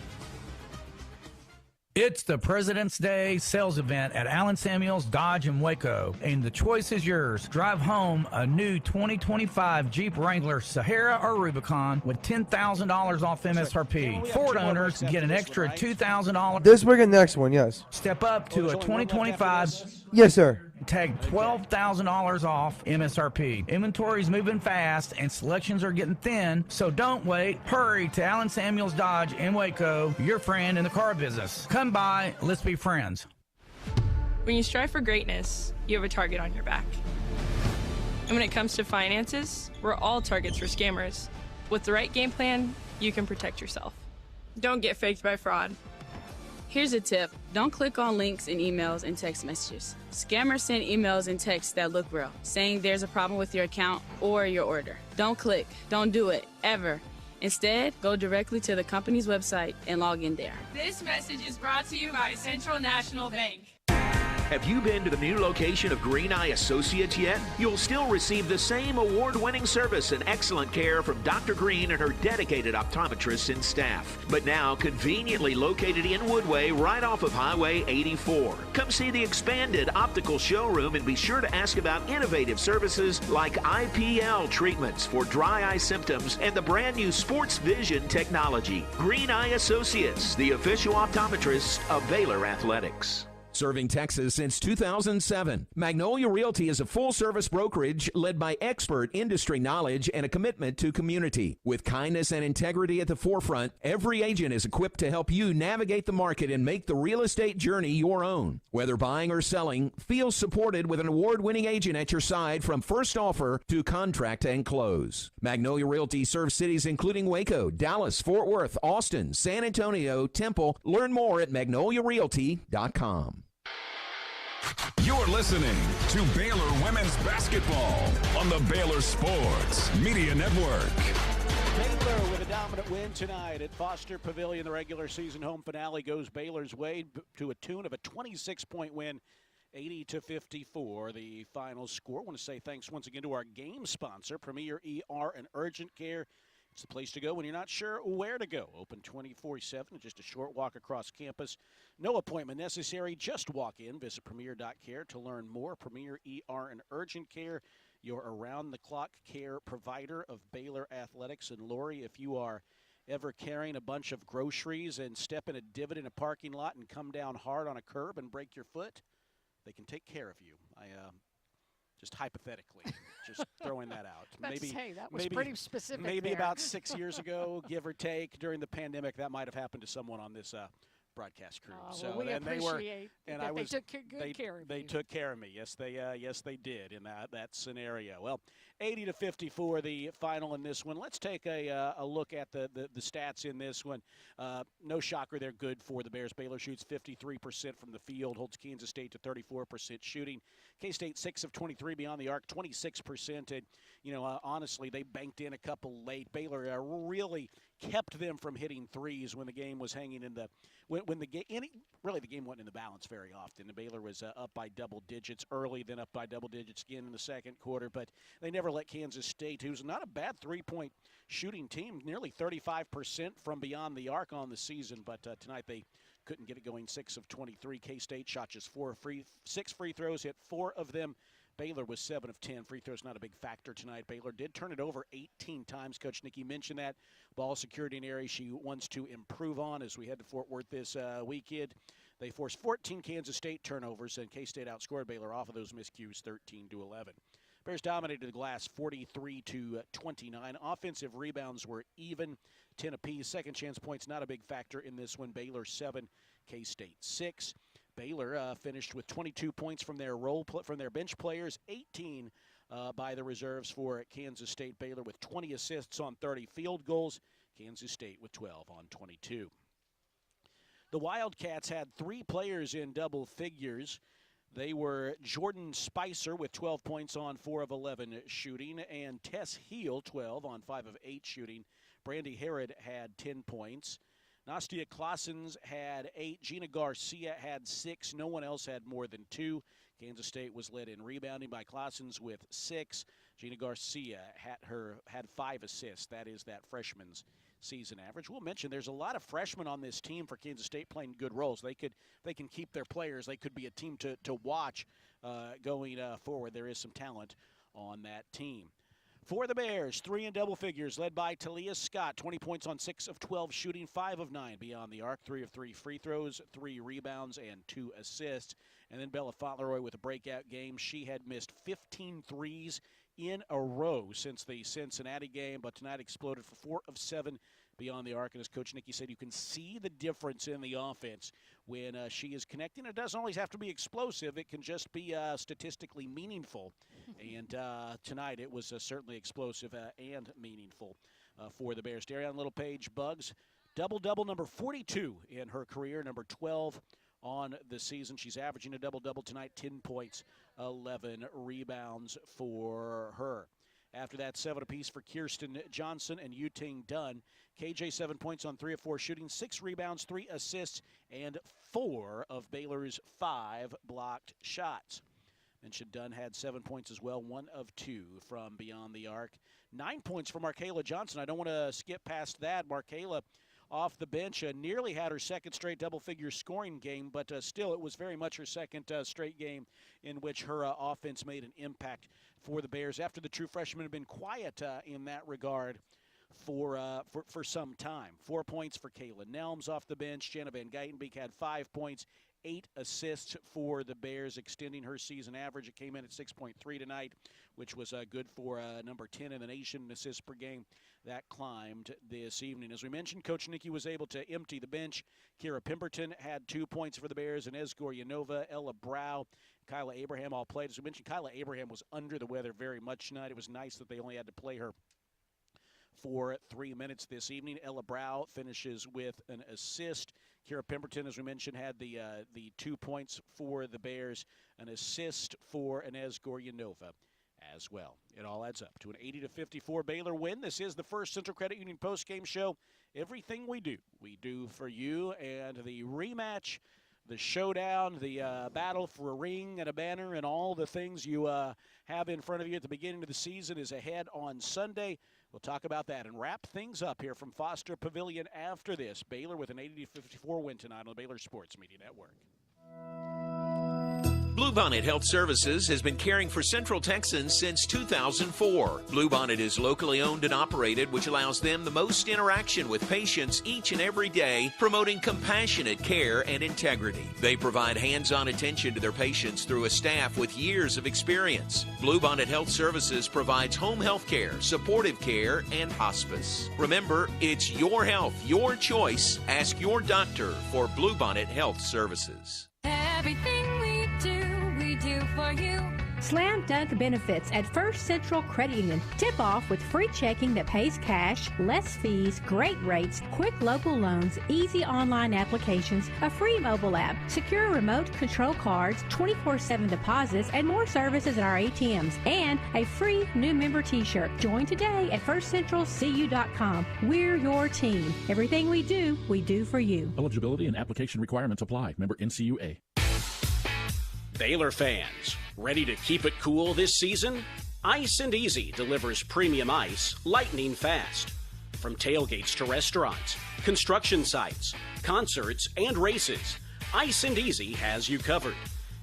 It's the President's Day sales event at Allen Samuels Dodge in Waco, and the choice is yours. Drive home a new 2025 Jeep Wrangler Sahara or Rubicon with $10,000 off MSRP. Ford owners get an extra $2,000. This week and next one, yes. Step up to a 2025. Yes, sir. Tag $12,000 off MSRP. Inventory's moving fast and selections are getting thin, so don't wait. Hurry to Allen Samuels Dodge in Waco, your friend in the car business. Come by, let's be friends. When you strive for greatness, you have a target on your back. And when it comes to finances, we're all targets for scammers. With the right game plan, you can protect yourself. Don't get faked by fraud. Here's a tip. Don't click on links in emails and text messages. Scammers send emails and texts that look real, saying there's a problem with your account or your order. Don't click. Don't do it, ever. Instead, go directly to the company's website and log in there. This message is brought to you by Central National Bank. Have you been to the new location of Green Eye Associates yet? You'll still receive the same award-winning service and excellent care from Dr. Green and her dedicated optometrists and staff. But now conveniently located in Woodway right off of Highway 84. Come see the expanded optical showroom and be sure to ask about innovative services like IPL treatments for dry eye symptoms and the brand new sports vision technology. Green Eye Associates, the official optometrist of Baylor Athletics. Serving Texas since 2007, Magnolia Realty is a full-service brokerage led by expert industry knowledge and a commitment to community. With kindness and integrity at the forefront, every agent is equipped to help you navigate the market and make the real estate journey your own. Whether buying or selling, feel supported with an award-winning agent at your side from first offer to contract and close. Magnolia Realty serves cities including Waco, Dallas, Fort Worth, Austin, San Antonio, Temple. Learn more at magnoliarealty.com. You're listening to Baylor Women's Basketball on the Baylor Sports Media Network. Baylor with a dominant win tonight at Foster Pavilion. The regular season home finale goes Baylor's way to a tune of a 26-point win, 80-54, the final score. I want to say thanks once again to our game sponsor, Premier ER and Urgent Care. It's the place to go when you're not sure where to go. Open 24/7, just a short walk across campus. No appointment necessary, just walk in. Visit premier.care to learn more. Premier ER and Urgent Care, your around-the-clock care provider of Baylor Athletics. And Lori, if you are ever carrying a bunch of groceries and step in a divot in a parking lot and come down hard on a curb and break your foot, they can take care of you. Just hypothetically, just throwing that out. Hey, that was pretty specific. Maybe there. about 6 years ago, give or take, during the pandemic, that might have happened to someone on this broadcast crew. Well, we appreciate that they took good care of you. They took care of me. Yes, they did in that scenario. Well, 80-54, the final in this one. Let's take a look at the stats in this one. No shocker, they're good for the Bears. Baylor shoots 53% from the field, holds Kansas State to 34% shooting. K-State 6 of 23 beyond the arc, 26%. And, honestly, they banked in a couple late. Baylor really kept them from hitting threes when the game was hanging in the when the game the game wasn't in the balance very often. The Baylor was up by double digits early, then up by double digits again in the second quarter, but they never let Kansas State, who's not a bad three-point shooting team, nearly 35% from beyond the arc on the season, but tonight they couldn't get it going. 6 of 23. K-State shot just 6 free throws, hit 4 of them. Baylor was 7 of 10. Free throws not a big factor tonight. Baylor did turn it over 18 times. Coach Nikki mentioned that. Ball security, an area she wants to improve on as we head to Fort Worth this weekend. They forced 14 Kansas State turnovers, and K-State outscored Baylor off of those miscues 13-11. Bears dominated the glass 43-29. Offensive rebounds were even, 10 apiece. Second chance points not a big factor in this one. Baylor 7, K-State 6. Baylor finished with 22 points from their bench players, 18 by the reserves for Kansas State. Baylor with 20 assists on 30 field goals. Kansas State with 12 on 22. The Wildcats had 3 players in double figures. They were Jordan Spicer with 12 points on 4 of 11 shooting, and Tess Heel 12 on 5 of 8 shooting. Brandy Herod had 10 points. Nastia Claessens had 8. Gina Garcia had 6. No one else had more than 2. Kansas State was led in rebounding by Claessens with 6. Gina Garcia had 5 assists. That is that freshman's season average. We'll mention there's a lot of freshmen on this team for Kansas State playing good roles. They can keep their players. They could be a team to watch going forward. There is some talent on that team. For the Bears, 3 in double figures, led by Talia Scott, 20 points on 6 of 12 shooting, 5 of 9 beyond the arc, 3 of 3 free throws, 3 rebounds, and 2 assists. And then Bella Fauntleroy with a breakout game. She had missed 15 threes in a row since the Cincinnati game, but tonight exploded for 4 of 7 beyond the arc. And as Coach Nikki said, you can see the difference in the offense when she is connecting. It doesn't always have to be explosive. It can just be statistically meaningful. And tonight it was certainly explosive and meaningful for the Bears. Darian Littlepage Buggs, double-double number 42 in her career, number 12 on the season. She's averaging a double-double tonight, 10 points, 11 rebounds for her. After that, 7 apiece for Kirsten Johnson and Yuting Dunn. KJ 7 points on 3 of 4 shooting, 6 rebounds, 3 assists, and 4 of Baylor's 5 blocked shots. Mentioned Dunn had 7 points as well, 1 of 2 from beyond the arc. 9 points for Marqua Johnson. I don't want to skip past that. Marqua off the bench nearly had her second straight double-figure scoring game, but still it was very much her second straight game in which her offense made an impact for the Bears after the true freshman had been quiet in that regard for some time. 4 points for Kaylin Nelms off the bench. Jenna Van Geitenbeek had 5 points, 8 assists for the Bears, extending her season average. It came in at 6.3 tonight, which was good for number 10 in the nation in assists per game. That climbed this evening. As we mentioned, Coach Nikki was able to empty the bench. Kira Pemberton had 2 points for the Bears, and Goryanova, Ella Brow, Kyla Abraham all played. As we mentioned, Kyla Abraham was under the weather very much tonight. It was nice that they only had to play her for 3 minutes this evening. Ella Brow finishes with an assist. Kira Pemberton, as we mentioned, had the 2 points for the Bears, an assist for Inez Goryanova as well. It all adds up to an 80-54 Baylor win. This is the First Central Credit Union post-game show. Everything we do for you, and the rematch, the showdown, the battle for a ring and a banner, and all the things you have in front of you at the beginning of the season is ahead on Sunday. We'll talk about that and wrap things up here from Foster Pavilion after this. Baylor with an 80-54 win tonight on the Baylor Sports Media Network. Bluebonnet Health Services has been caring for Central Texans since 2004. Bluebonnet is locally owned and operated, which allows them the most interaction with patients each and every day, promoting compassionate care and integrity. They provide hands-on attention to their patients through a staff with years of experience. Bluebonnet Health Services provides home health care, supportive care, and hospice. Remember, it's your health, your choice. Ask your doctor for Bluebonnet Health Services. Everything we do for you. Slam dunk benefits at First Central Credit Union. Tip off with free checking that pays cash, less fees, great rates, quick local loans, easy online applications, a free mobile app, secure remote control cards, 24/7 deposits, and more services at our ATMs, and a free new member t-shirt. Join today at firstcentralcu.com. We're your team. Everything we do for you. Eligibility and application requirements apply. Member NCUA. Baylor fans, ready to keep it cool this season? Ice and Easy delivers premium ice lightning fast. From tailgates to restaurants, construction sites, concerts, and races, Ice and Easy has you covered.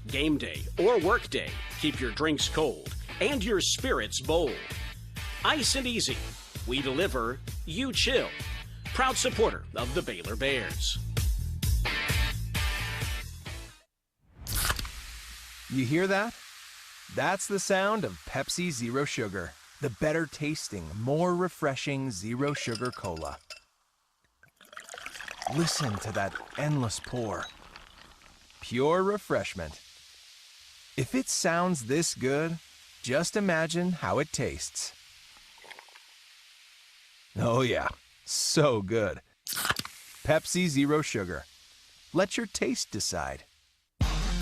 Game day or work day, keep your drinks cold and your spirits bold. Ice and Easy, we deliver, you chill. Proud supporter of the Baylor Bears. You hear that? That's the sound of Pepsi Zero Sugar, the better tasting, more refreshing Zero Sugar Cola. Listen to that endless pour. Pure refreshment. If it sounds this good, just imagine how it tastes. Oh yeah, so good. Pepsi Zero Sugar. Let your taste decide.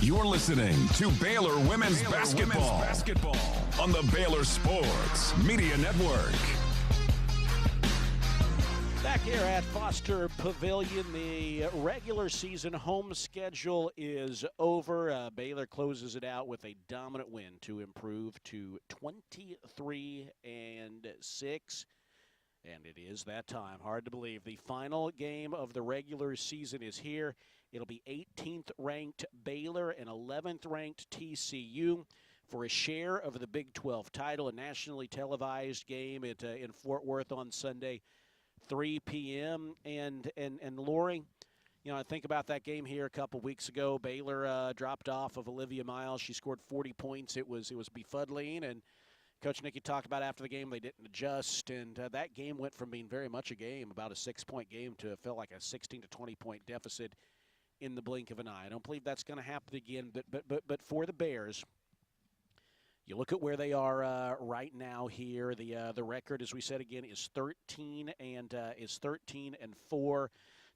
You're listening to Baylor Women's Basketball on the Baylor Sports Media Network. Back here at Foster Pavilion, the regular season home schedule is over. Baylor closes it out with a dominant win to improve to 23-6. And it is that time. Hard to believe. The final game of the regular season is here. It'll be 18th ranked Baylor and 11th ranked TCU for a share of the Big 12 title, a nationally televised game in Fort Worth on Sunday, 3 p.m. And Lori, you know, I think about that game here a couple weeks ago. Baylor dropped off of Olivia Miles. She scored 40 points. It was befuddling, and Coach Nikki talked about after the game they didn't adjust, and that game went from being very much a game, about a 6-point game, to it felt like a 16 to 20-point deficit in the blink of an eye. I don't believe that's going to happen again, but for the Bears, You look at where they are right now here. The record, as we said again, is 13-4.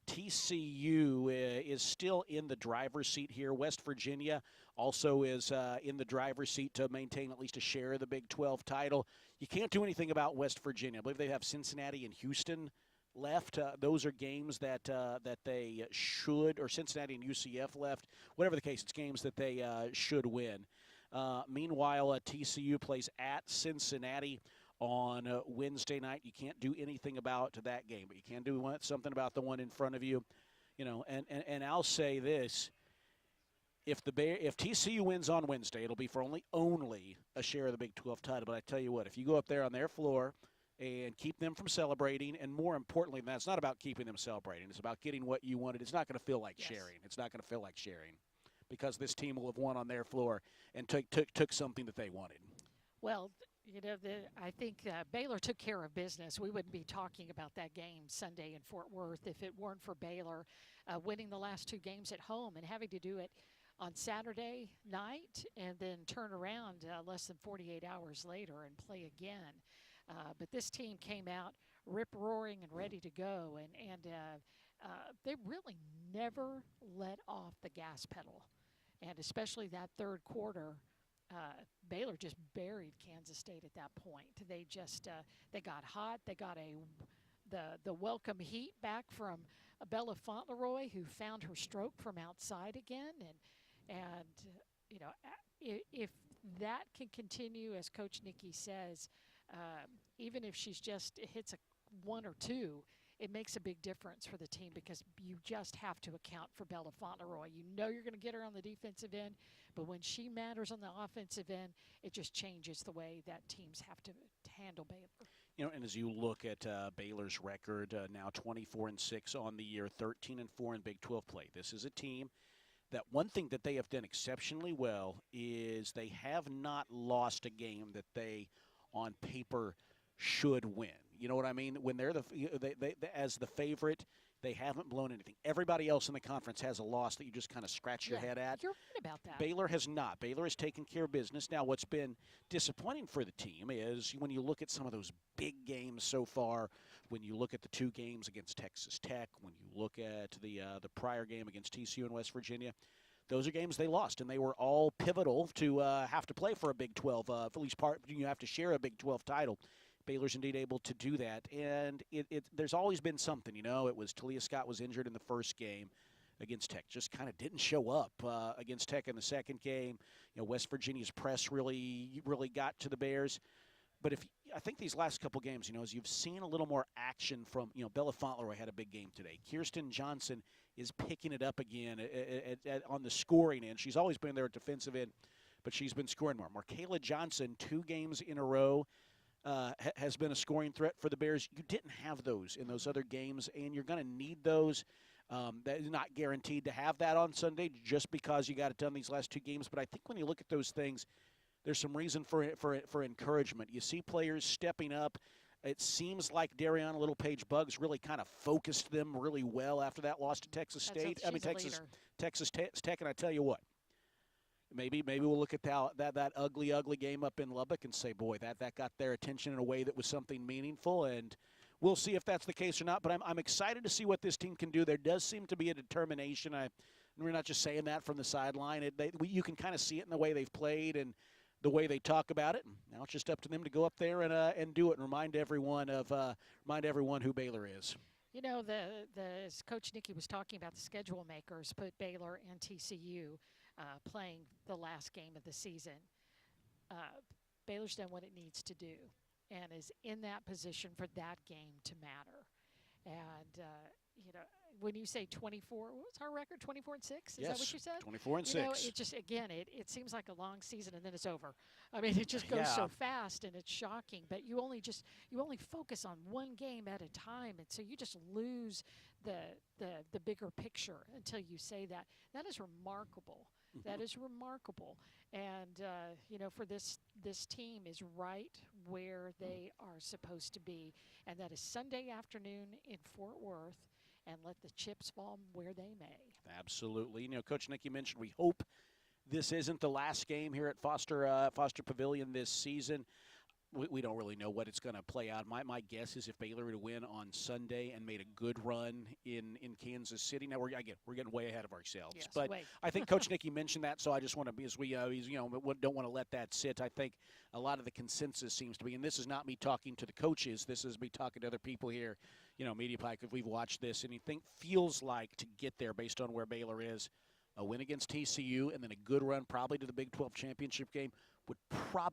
TCU is still in the driver's seat here. West Virginia also is in the driver's seat to maintain at least a share of the Big 12 title. You can't do anything about West Virginia. I believe they have Cincinnati and Houston left. Those are games that they should, or Cincinnati and UCF left. Whatever the case, it's games that they should win. Meanwhile, TCU plays at Cincinnati on Wednesday night. You can't do anything about that game, but you can do something about the one in front of you. And I'll say this: if TCU wins on Wednesday, it'll be for only a share of the Big 12 title. But I tell you what, if you go up there on their floor and keep them from celebrating, and more importantly than that, it's not about keeping them celebrating. It's about getting what you wanted. It's not going to feel like sharing. It's not going to feel like sharing because this team will have won on their floor and took something that they wanted. Well, I think Baylor took care of business. We wouldn't be talking about that game Sunday in Fort Worth if it weren't for Baylor winning the last 2 games at home and having to do it on Saturday night and then turn around less than 48 hours later and play again. But this team came out rip-roaring and ready to go, and they really never let off the gas pedal, and especially that third quarter. Baylor just buried Kansas State at that point. They just they got hot. They got the welcome heat back from Bella Fauntleroy, who found her stroke from outside again, and if that can continue, as Coach Nikki says, even if she's just hits a 1 or 2. It makes a big difference for the team because you just have to account for Bella Fauntleroy. You know you're going to get her on the defensive end, but when she matters on the offensive end, it just changes the way that teams have to handle Baylor. And as you look at Baylor's record, now 24-6 on the year, 13-4 in Big 12 play. This is a team that one thing that they have done exceptionally well is they have not lost a game that they, on paper, should win. You know what I mean? When they're as the favorite, they haven't blown anything. Everybody else in the conference has a loss that you just kind of scratch your head at. You're right about that. Baylor has not. Baylor has taken care of business. Now, what's been disappointing for the team is when you look at some of those big games so far, when you look at the 2 games against Texas Tech, when you look at the prior game against TCU and West Virginia, those are games they lost, and they were all pivotal to have to play for a Big 12. At least part, you have to share a Big 12 title. Baylor's indeed able to do that, and there's always been something. It was Talia Scott was injured in the first game against Tech, just kind of didn't show up against Tech in the second game. West Virginia's press really got to the Bears. But I think these last couple games, as you've seen a little more action from, Bella Fauntleroy had a big game today. Kirsten Johnson is picking it up again on the scoring end. She's always been there at defensive end, but she's been scoring more. Marqua Johnson, 2 games in a row, has been a scoring threat for the Bears. You didn't have those in those other games, and you're going to need those. That is not guaranteed to have that on Sunday just because you got it done these last 2 games. But I think when you look at those things, there's some reason for encouragement. You see players stepping up. It seems like Dariana Littlepage-Buggs really kind of focused them really well after that loss to Texas State. Texas Tech, and I tell you what. Maybe we'll look at that ugly game up in Lubbock and say, boy, that got their attention in a way that was something meaningful, and we'll see if that's the case or not. But I'm excited to see what this team can do. There does seem to be a determination. We're not just saying that from the sideline. You can kind of see it in the way they've played and the way they talk about it. Now it's just up to them to go up there and do it and remind everyone who Baylor is. As Coach Nikki was talking about, the schedule makers put Baylor and TCU playing the last game of the season. Baylor's done what it needs to do and is in that position for that game to matter. And, when you say 24, what was our record, 24-6? Is that what you said? 24-6. It just, again, it seems like a long season and then it's over. I mean, it just goes so fast and it's shocking. But you only focus on one game at a time, and so you just lose the bigger picture until you say that. That is remarkable. That is remarkable. And, for this team is right where they are supposed to be. And that is Sunday afternoon in Fort Worth, and let the chips fall where they may. Absolutely. Coach Nikki mentioned we hope this isn't the last game here at Foster Pavilion this season. We don't really know what it's going to play out. My guess is if Baylor were to win on Sunday and made a good run in Kansas City. Now we're getting way ahead of ourselves, yes, but way. I think Coach Nikki mentioned that, so I just want to be don't want to let that sit. I think a lot of the consensus seems to be, and this is not me talking to the coaches. This is me talking to other people here. Media Pike. If we've watched this, anything feels like to get there based on where Baylor is, a win against TCU and then a good run probably to the Big 12 championship game would probably